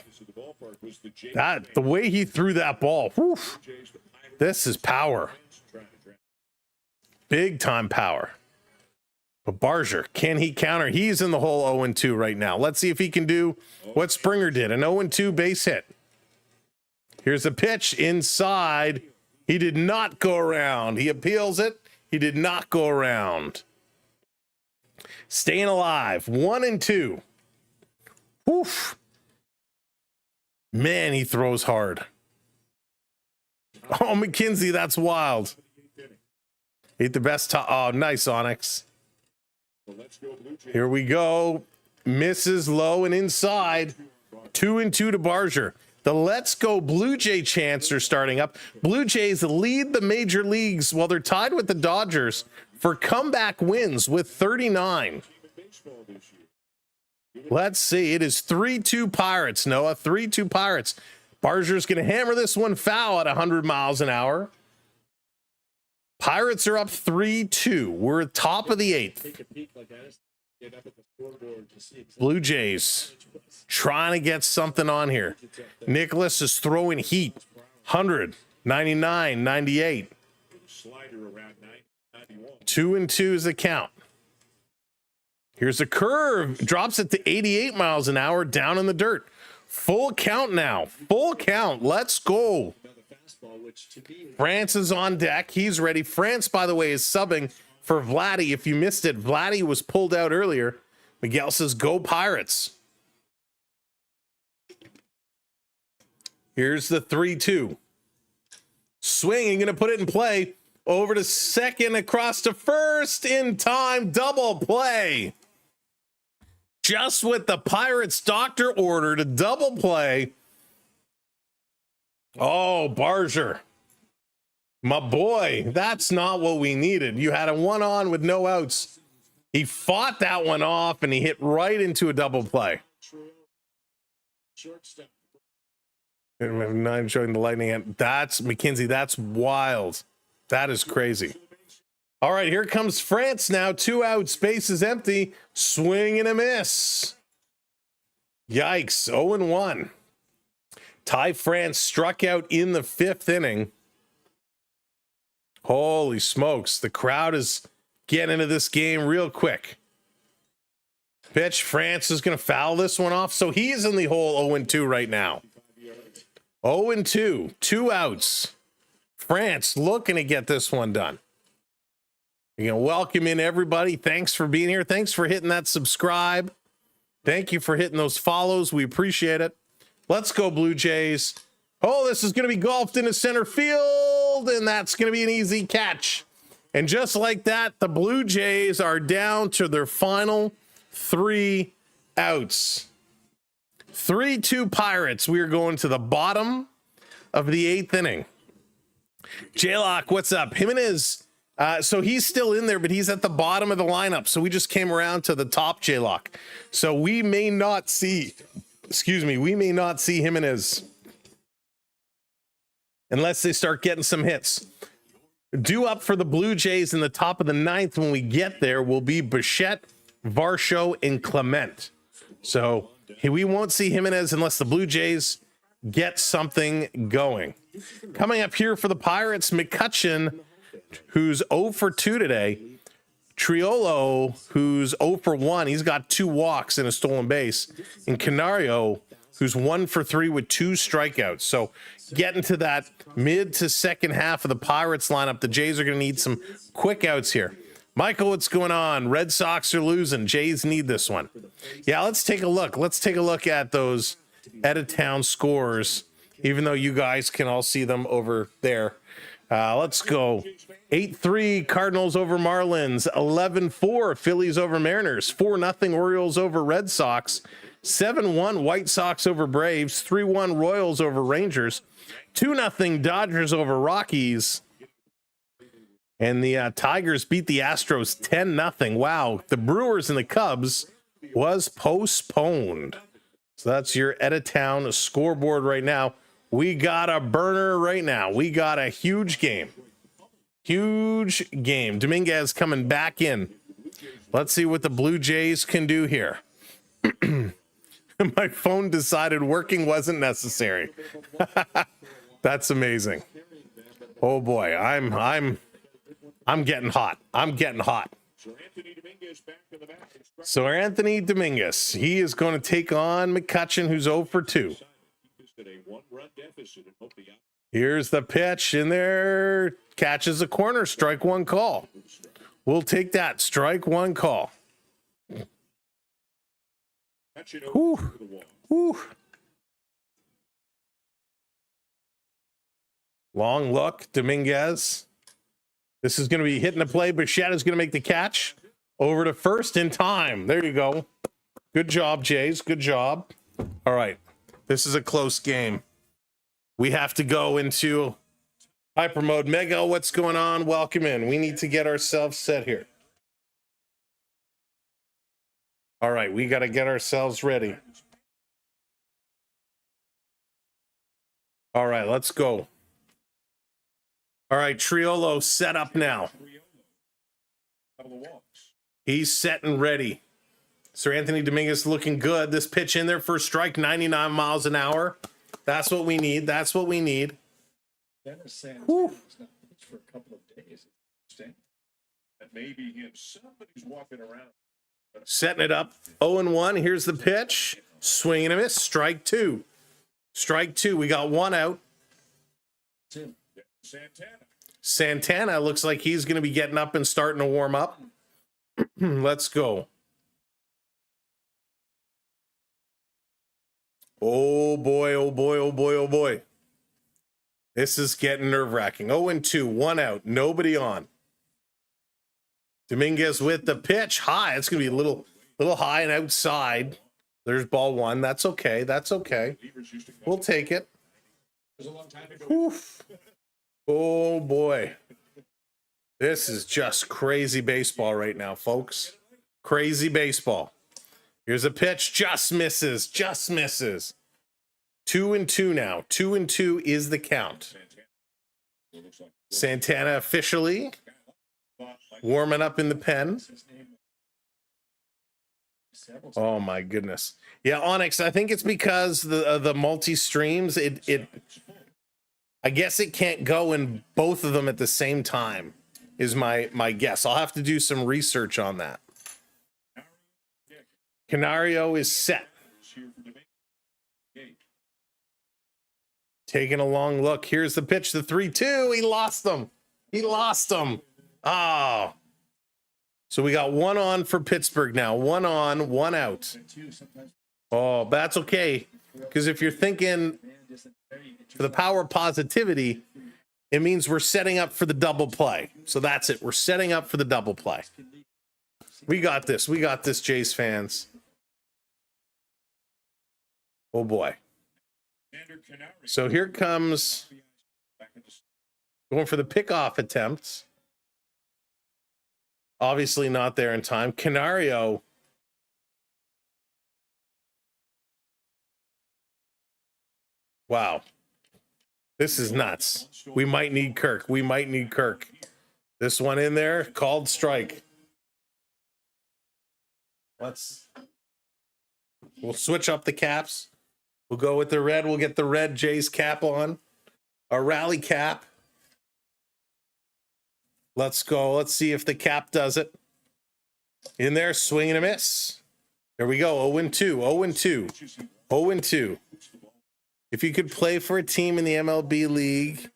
That, the way he threw that ball. Whew, this is power. Big time power. But Barger, can he counter? He's in the hole 0-2 right now. Let's see if he can do what Springer did. An 0-2 base hit. Here's a pitch inside. He did not go around. He appeals it. He did not go around. Staying alive. 1-2. Oof. Man, he throws hard. Oh, McKenzie, that's wild. Ate the best. Oh, nice, Onyx. Here we go. Misses low and inside. 2-2 to Barger. The Let's Go Blue Jay chants are starting up. Blue Jays lead the major leagues while they're tied with the Dodgers for comeback wins with 39. Let's see. It is 3-2 Pirates, Noah. 3-2 Pirates. Barger's going to hammer this one foul at 100 miles an hour. Pirates are up 3-2. We're at top of the 8th. Blue Jays trying to get something on here. Nicholas is throwing heat. 100, 99, 98. 2-2 is the count. Here's a curve. Drops it to 88 miles an hour down in the dirt. Full count now. Full count. Let's go. France is on deck. He's ready. France, by the way, is subbing for Vladdy. If you missed it, Vladdy was pulled out earlier. Miguel says, go Pirates. Here's the 3-2. Swinging, going to put it in play. Over to second, across to first, in time, double play. Just what the Pirates doctor ordered, a double play. Oh, Barger. My boy, that's not what we needed. You had a one on with no outs. He fought that one off, and he hit right into a double play. Nine showing the lightning hand. That's McKenzie. That's wild. That is crazy. All right, here comes France now. 2 outs, base is empty. Swing and a miss. Yikes. 0-1. Ty France struck out in the 5th inning. Holy smokes. The crowd is getting into this game real quick. Pitch. France is going to foul this one off. So he's in the hole 0-2 right now. 0-2. 2 outs. France looking to get this one done. You're going to welcome in everybody. Thanks for being here. Thanks for hitting that subscribe. Thank you for hitting those follows. We appreciate it. Let's go Blue Jays. Oh, this is going to be golfed into center field, and that's going to be an easy catch. And just like that, the Blue Jays are down to their final 3 outs. 3-2 Pirates. We are going to the bottom of the 8th inning. J-Lock, what's up? Jimenez, so he's still in there, but he's at the bottom of the lineup. So we just came around to the top, J-Lock. So we may not see, we may not see Jimenez unless they start getting some hits. Due up for the Blue Jays in the top of the 9th when we get there will be Bichette, Varsho, and Clement. So we won't see Jimenez unless the Blue Jays get something going. Coming up here for the Pirates, McCutchen, who's 0 for 2 today. Triolo, who's 0 for 1. He's got 2 walks and a stolen base. And Canario, who's 1 for 3 with 2 strikeouts. So getting to that mid to second half of the Pirates lineup, the Jays are going to need some quick outs here. Michael, what's going on? Red Sox are losing. Jays need this one. Yeah, let's take a look. Let's take a look at those out-of-town scores, even though you guys can all see them over there. Let's go. 8-3 Cardinals over Marlins. 11-4 Phillies over Mariners. 4-0 Orioles over Red Sox. 7-1 White Sox over Braves. 3-1 Royals over Rangers. 2-0 Dodgers over Rockies. And the Tigers beat the Astros 10-0. Wow, the Brewers and the Cubs was postponed. So that's your out-of-town scoreboard right now. We got a burner right now. We got a huge game. Huge game. Dominguez coming back in. Let's see what the Blue Jays can do here. My phone decided working wasn't necessary. That's amazing. Oh boy, I'm getting hot. I'm getting hot. So Anthony Dominguez, he is going to take on McCutchen, who's 0 for 2. Here's the pitch in there. Catches a corner. Strike 1 call. We'll take that. Strike 1 call. Whew. Whew. Long look. Dominguez. This is going to be hitting the play. Bichette is going to make the catch. Over to first in time. There you go. Good job, Jays. Good job. All right. This is a close game. We have to go into hyper mode. Mega, what's going on? Welcome in. We need to get ourselves set here. All right. We got to get ourselves ready. All right. Let's go. All right. Triolo set up now. He's set and ready. Sir Anthony Dominguez looking good. This pitch in there for a strike, 99 miles an hour. That's what we need. That's what we need. Whew. For a couple of days. That maybe him. Somebody's walking around. Setting it up. 0-1. Here's the pitch. Swing and a miss. Strike 2. Strike 2. We got 1 out. Santana looks like he's going to be getting up and starting to warm up. Let's go. Oh boy, oh boy, oh boy, oh boy. This is getting nerve-wracking. 0-2, 1 out, nobody on. Dominguez with the pitch. High. It's going to be a little high and outside. There's ball 1. That's okay. That's okay. We'll take it. Oof. Oh boy. This is just crazy baseball right now, folks. Crazy baseball. Here's a pitch. Just misses. Just misses. 2-2 now. 2-2 is the count. Santana officially warming up in the pen. Oh my goodness. Yeah, Onyx, I think it's because the multi-streams, I guess it can't go in both of them at the same time, is my guess. I'll have to do some research on that. Canario is set. Taking a long look. Here's the pitch, the 3-2. He lost them. He lost them. Oh. So we got 1 on for Pittsburgh now. 1 on, 1 out. Oh, that's okay. Because if you're thinking For the power of positivity, it means we're setting up for the double play. So that's it. We're setting up for the double play. We got this. We got this, Jays fans. Oh, boy. So here comes going for the pickoff attempts. Obviously not there in time. Canario. Wow. This is nuts. We might need Kirk. We might need Kirk. This one in there, called strike. We'll switch up the caps. We'll go with the red. We'll get the red Jays cap on. Our rally cap. Let's go. Let's see if the cap does it. In there, swing and a miss. There we go. 0-2. 0-2. 0-2. If you could play for a team in the MLB league,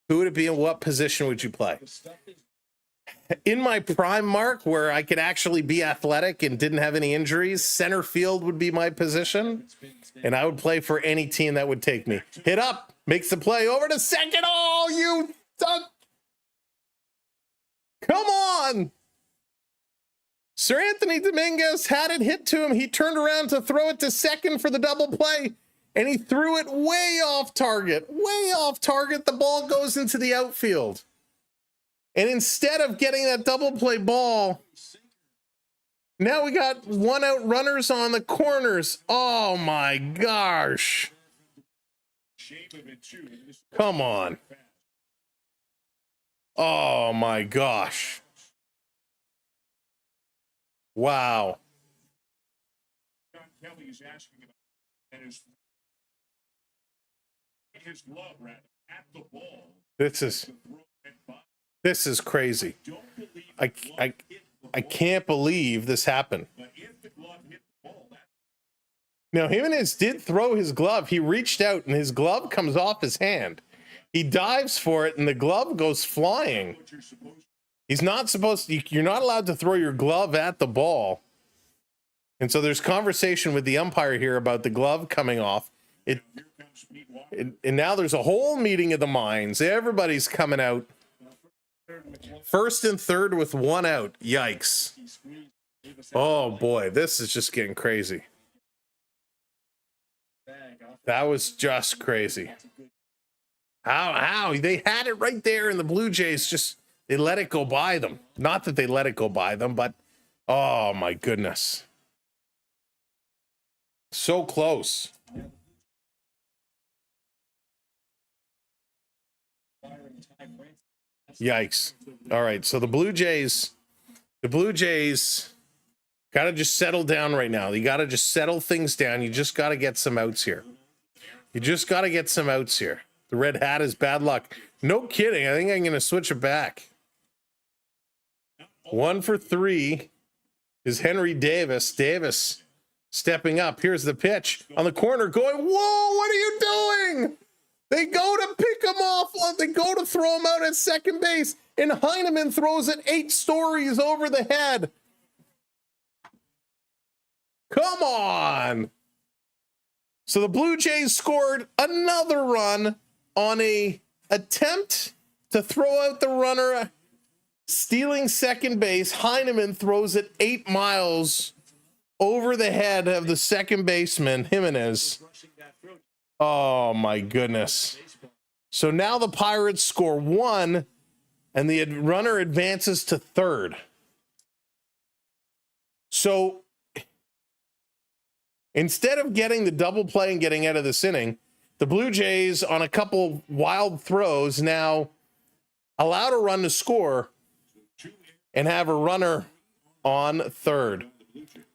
who would it be and what position would you play? In my prime, Mark, where I could actually be athletic and didn't have any injuries, center field would be my position, and I would play for any team that would take me. Hit up, makes the play over to second. Oh, you son. Come on. Sir Anthony Dominguez had it hit to him. He turned around to throw it to second for the double play, and he threw it way off target. Way off target. The ball goes into the outfield. And instead of getting that double play ball, now we got one out runners on the corners. Oh my gosh. Come on. Oh my gosh. Wow. Kelly's asking about and his glove rather at the ball. This is crazy. I can't believe this happened. Now, Jimenez did throw his glove. He reached out and his glove comes off his hand. He dives for it and the glove goes flying. He's not supposed to, you're not allowed to throw your glove at the ball. And so there's conversation with the umpire here about the glove coming off. And now there's a whole meeting of the minds. Everybody's coming out. First and third with one out. Yikes. Oh boy, this is just getting crazy. That was just crazy. How? They had it right there, and the Blue Jays just, they let it go by them. Not that they let it go by them, but oh my goodness. So close. Yikes. All right, so the Blue Jays got to just settle down right now. You got to just settle things down. You just got to get some outs here. The red hat is bad luck. No kidding. I think I'm going to switch it back. 1 for 3 is Henry Davis. Davis stepping up. Here's the pitch on the corner going, whoa, what are you doing? They go to pick him off. They go to throw him out at second base, and Heineman throws it 8 stories over the head. Come on. So the Blue Jays scored another run on a attempt to throw out the runner stealing second base. Heineman throws it 8 miles over the head of the second baseman, Jimenez. Oh my goodness. So now the Pirates score 1 and the runner advances to third. So instead of getting the double play and getting out of this inning, the Blue Jays on a couple wild throws now allowed a run to score and have a runner on third.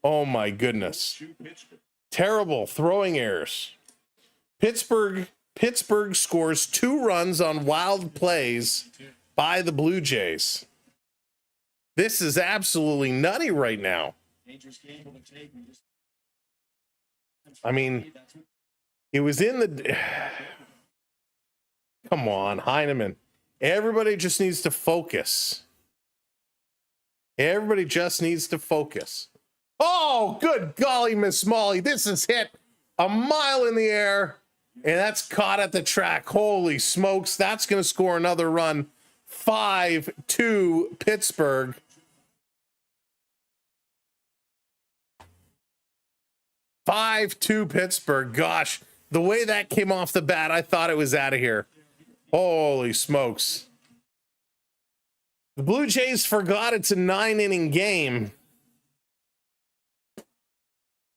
Oh my goodness. Terrible throwing errors. Pittsburgh scores 2 runs on wild plays by the Blue Jays. This is absolutely nutty right now. I mean, it was in the... Come on, Heineman. Everybody just needs to focus. Oh, good golly, Miss Molly. This is hit a mile in the air. And that's caught at the track. Holy smokes. That's going to score another run. 5-2 Pittsburgh. Pittsburgh. Gosh, the way that came off the bat, I thought it was out of here. Holy smokes. The Blue Jays forgot it's a 9-inning game.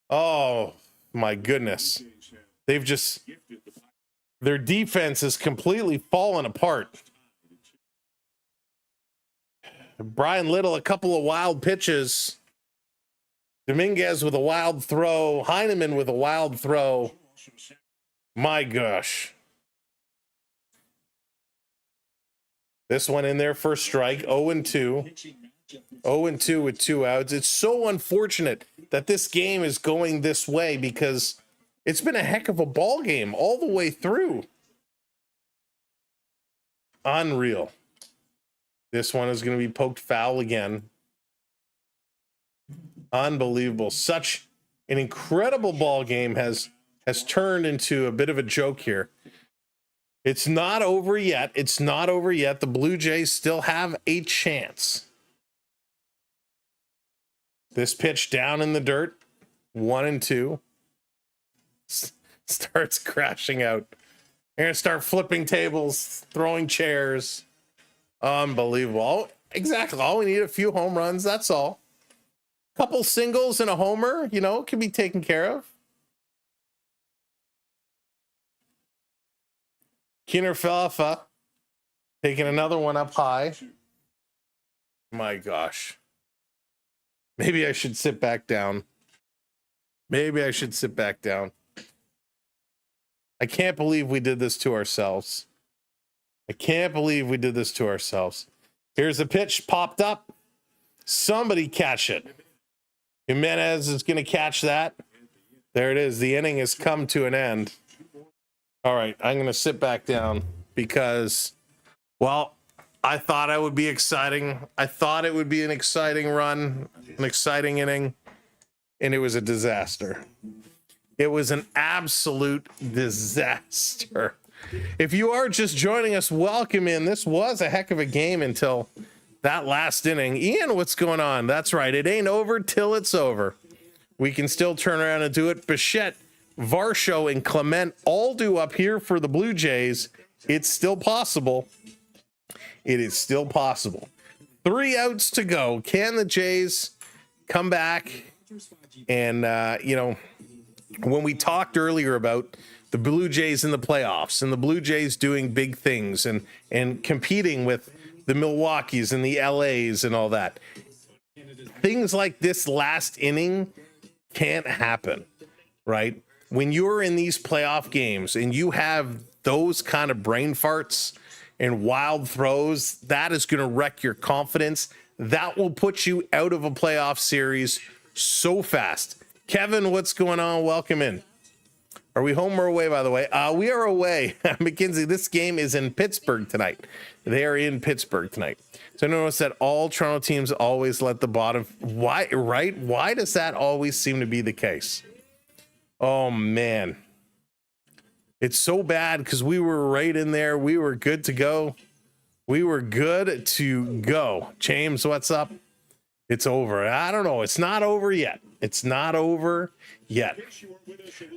Oh, my goodness. Their defense has completely fallen apart. Brian Little, a couple of wild pitches. Dominguez with a wild throw. Heineman with a wild throw. My gosh. This one in there for a strike. 0-2. 0-2 with 2 outs. It's so unfortunate that this game is going this way because it's been a heck of a ball game all the way through. Unreal. This one is going to be poked foul again. Unbelievable. Such an incredible ball game has turned into a bit of a joke here. It's not over yet. It's not over yet. The Blue Jays still have a chance. This pitch down in the dirt. 1-2. Starts crashing out. They're going to start flipping tables, throwing chairs. Unbelievable. Exactly. All we need, a few home runs. That's all. Couple singles and a homer, can be taken care of. Keener Falafa taking another one up high. My gosh. Maybe I should sit back down. I can't believe we did this to ourselves. Here's a pitch popped up. Somebody catch it. Jimenez is going to catch that. There it is. The inning has come to an end. All right, I'm going to sit back down because, well, I thought it would be exciting. I thought it would be an exciting run, an exciting inning, and it was a disaster. It was an absolute disaster. If you are just joining us, welcome in. This was a heck of a game until that last inning. Ian, what's going on? That's right. It ain't over till it's over. We can still turn around and do it. Bichette, Varsho, and Clement all do up here for the Blue Jays. It's still possible. It is still possible. 3 outs to go. Can the Jays come back? And, when we talked earlier about the Blue Jays in the playoffs and the Blue Jays doing big things and competing with the Milwaukees and the LAs and all that, things like this last inning can't happen, right? When you're in these playoff games and you have those kind of brain farts and wild throws, that is going to wreck your confidence. That will put you out of a playoff series so fast. Kevin, what's going on? Welcome in. Are we home or away, by the way? We are away. McKinsey, this game is in Pittsburgh tonight. They are in Pittsburgh tonight. So notice that all Toronto teams always let the bottom. Why, right? Why does that always seem to be the case? Oh, man. It's so bad because we were right in there. We were good to go. James, what's up? It's over. I don't know. It's not over yet.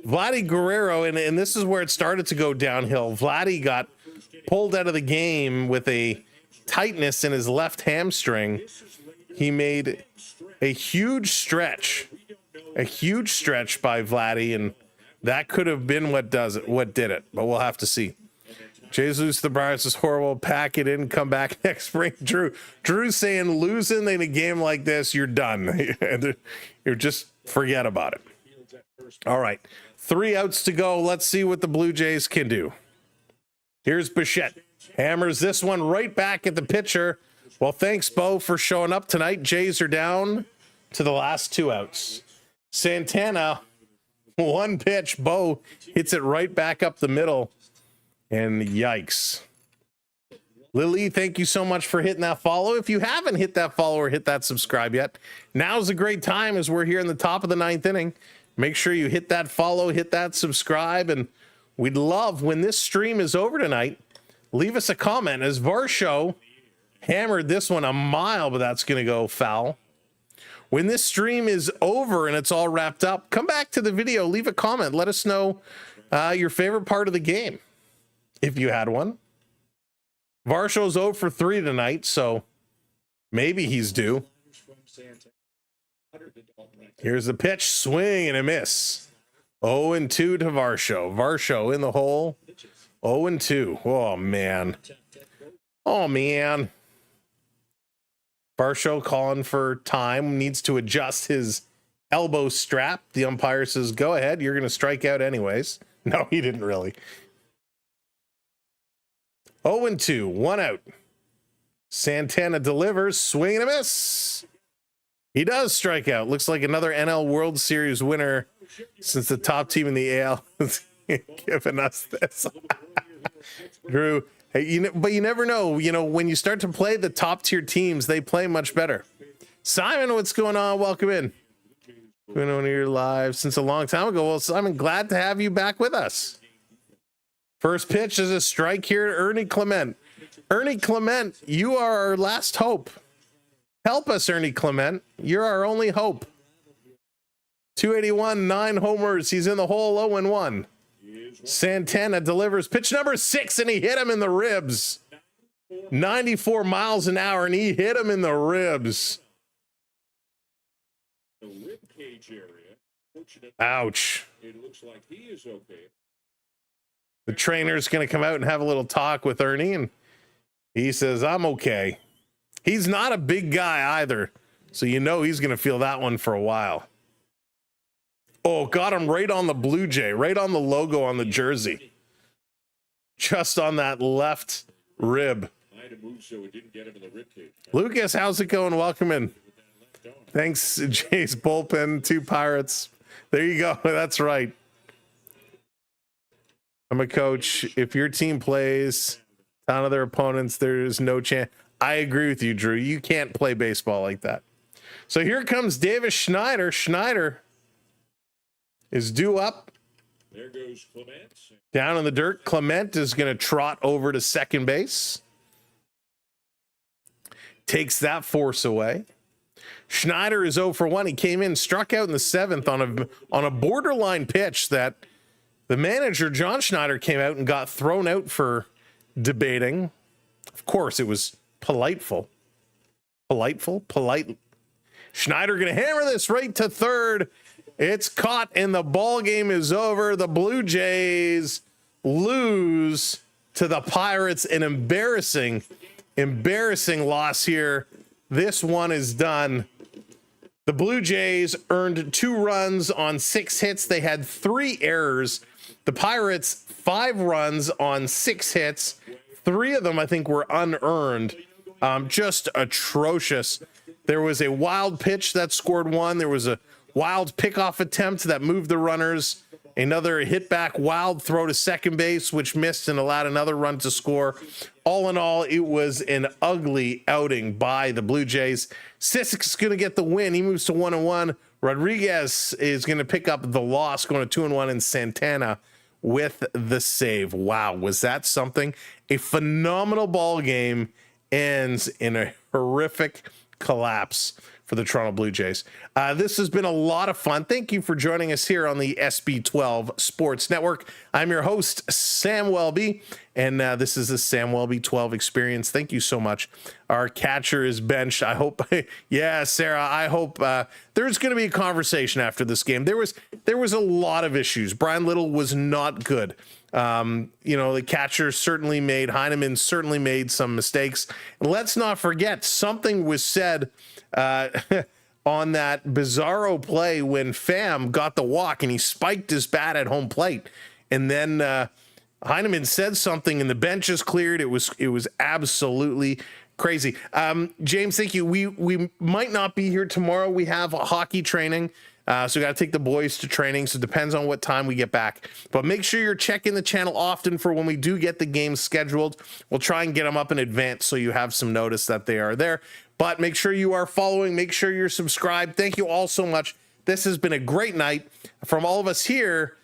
Vladdy Guerrero, and this is where it started to go downhill. Vladdy got pulled out of the game with a tightness in his left hamstring. He made a huge stretch by Vladdy, and that could have been what did it, but we'll have to see. Jays lose the Browns is horrible. Pack it in, come back next spring. Drew saying losing in a game like this, you're done. You're just forget about it. All right, 3 outs to go. Let's see what the Blue Jays can do. Here's Bichette. Hammers this one right back at the pitcher. Well, thanks, Bo, for showing up tonight. Jays are down to the last 2 outs. Santana, 1 pitch. Bo hits it right back up the middle. And yikes. Lily, thank you so much for hitting that follow. If you haven't hit that follow or hit that subscribe yet, now's a great time as we're here in the top of the 9th inning. Make sure you hit that follow, hit that subscribe, and We'd love when this stream is over tonight. Leave us a comment as Varsho hammered this one a mile, but that's going to go foul. When this stream is over and it's all wrapped up, come back to the video, leave a comment. Let us know your favorite part of the game, if you had one. Varsho's 0 for 3 tonight, so maybe he's due. Here's the pitch, swing and a miss. 0-2 to Varsho. Varsho in the hole. 0-2. Oh, man. Oh, man. Varsho calling for time, needs to adjust his elbow strap. The umpire says, go ahead, you're going to strike out anyways. No, he didn't really. 0-2, 1 out. Santana delivers, swing and a miss. He does strike out. Looks like another NL World Series winner since the top team in the AL has given us this. Drew, hey, but you never know. When you start to play the top tier teams, they play much better. Simon, what's going on? Welcome in. Been on your live since a long time ago. Well, Simon, glad to have you back with us. First pitch is a strike here to Ernie Clement. Ernie Clement, you are our last hope. Help us, Ernie Clement. You're our only hope. 281, 9 homers. He's in the hole, 0-1. Santana delivers pitch number 6, and he hit him in the ribs. 94 miles an hour, and he hit him in the ribs. Ouch. It looks like he is okay. The trainer's going to come out and have a little talk with Ernie, and he says, I'm okay. He's not a big guy either, so he's going to feel that one for a while. Oh, got him right on the Blue Jay, right on the logo on the jersey. Just on that left rib. Lucas, how's it going? Welcome in. Thanks, Jay's bullpen, 2 Pirates. There you go. That's right. I'm a coach. If your team plays down to their opponents, there's no chance. I agree with you, Drew. You can't play baseball like that. So here comes Davis Schneider. Schneider is due up. There goes Clement. Down in the dirt. Clement is going to trot over to second base. Takes that force away. Schneider is 0 for 1. He came in, struck out in the 7th on a borderline pitch that the manager, John Schneider, came out and got thrown out for debating. Of course, it was polite. Schneider going to hammer this right to third. It's caught and the ball game is over. The Blue Jays lose to the Pirates. An embarrassing loss here. This one is done. The Blue Jays earned 2 runs on 6 hits. They had 3 errors. The Pirates, 5 runs on 6 hits. 3 of them, I think, were unearned. Just atrocious. There was a wild pitch that scored 1. There was a wild pickoff attempt that moved the runners. Another hit back wild throw to second base, which missed and allowed another run to score. All in all, it was an ugly outing by the Blue Jays. Sissik's going to get the win. He moves to 1-1. Rodriguez is going to pick up the loss, going to 2-1, and Santana with the save. Wow, was that something? A phenomenal ball game ends in a horrific collapse for the Toronto Blue Jays. This has been a lot of fun. Thank you for joining us here on the SB12 Sports Network. I'm your host, Sam Welby, and this is the Sam Welby 12 experience. Thank you so much. Our catcher is benched. I hope, yeah, Sarah, I hope there's going to be a conversation after this game. There was a lot of issues. Brian Little was not good. The catcher certainly Heineman certainly made some mistakes. And let's not forget, something was said on that bizarro play when Pham got the walk and he spiked his bat at home plate. And then Heineman said something and the bench is cleared. It was absolutely crazy. James, thank you. We might not be here tomorrow. We have a hockey training. So we got to take the boys to training. So it depends on what time we get back. But make sure you're checking the channel often for when we do get the games scheduled. We'll try and get them up in advance so you have some notice that they are there. But make sure you are following. Make sure you're subscribed. Thank you all so much. This has been a great night from all of us here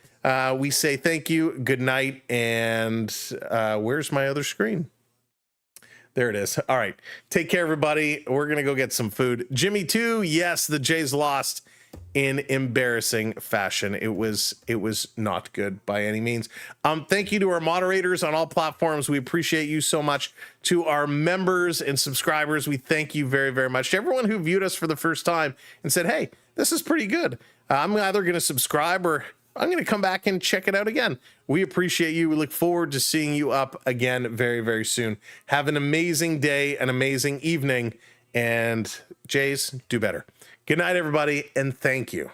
We say thank you, good night, and where's my other screen? There it is. All right. Take care, everybody. We're going to go get some food. Jimmy, too. Yes, the Jays lost in embarrassing fashion. It was not good by any means. Thank you to our moderators on all platforms. We appreciate you so much. To our members and subscribers, we thank you very, very much. To everyone who viewed us for the first time and said, hey, this is pretty good. I'm either going to subscribe or I'm going to come back and check it out again. We appreciate you. We look forward to seeing you up again very, very soon. Have an amazing day, an amazing evening, and Jays, do better. Good night, everybody, and thank you.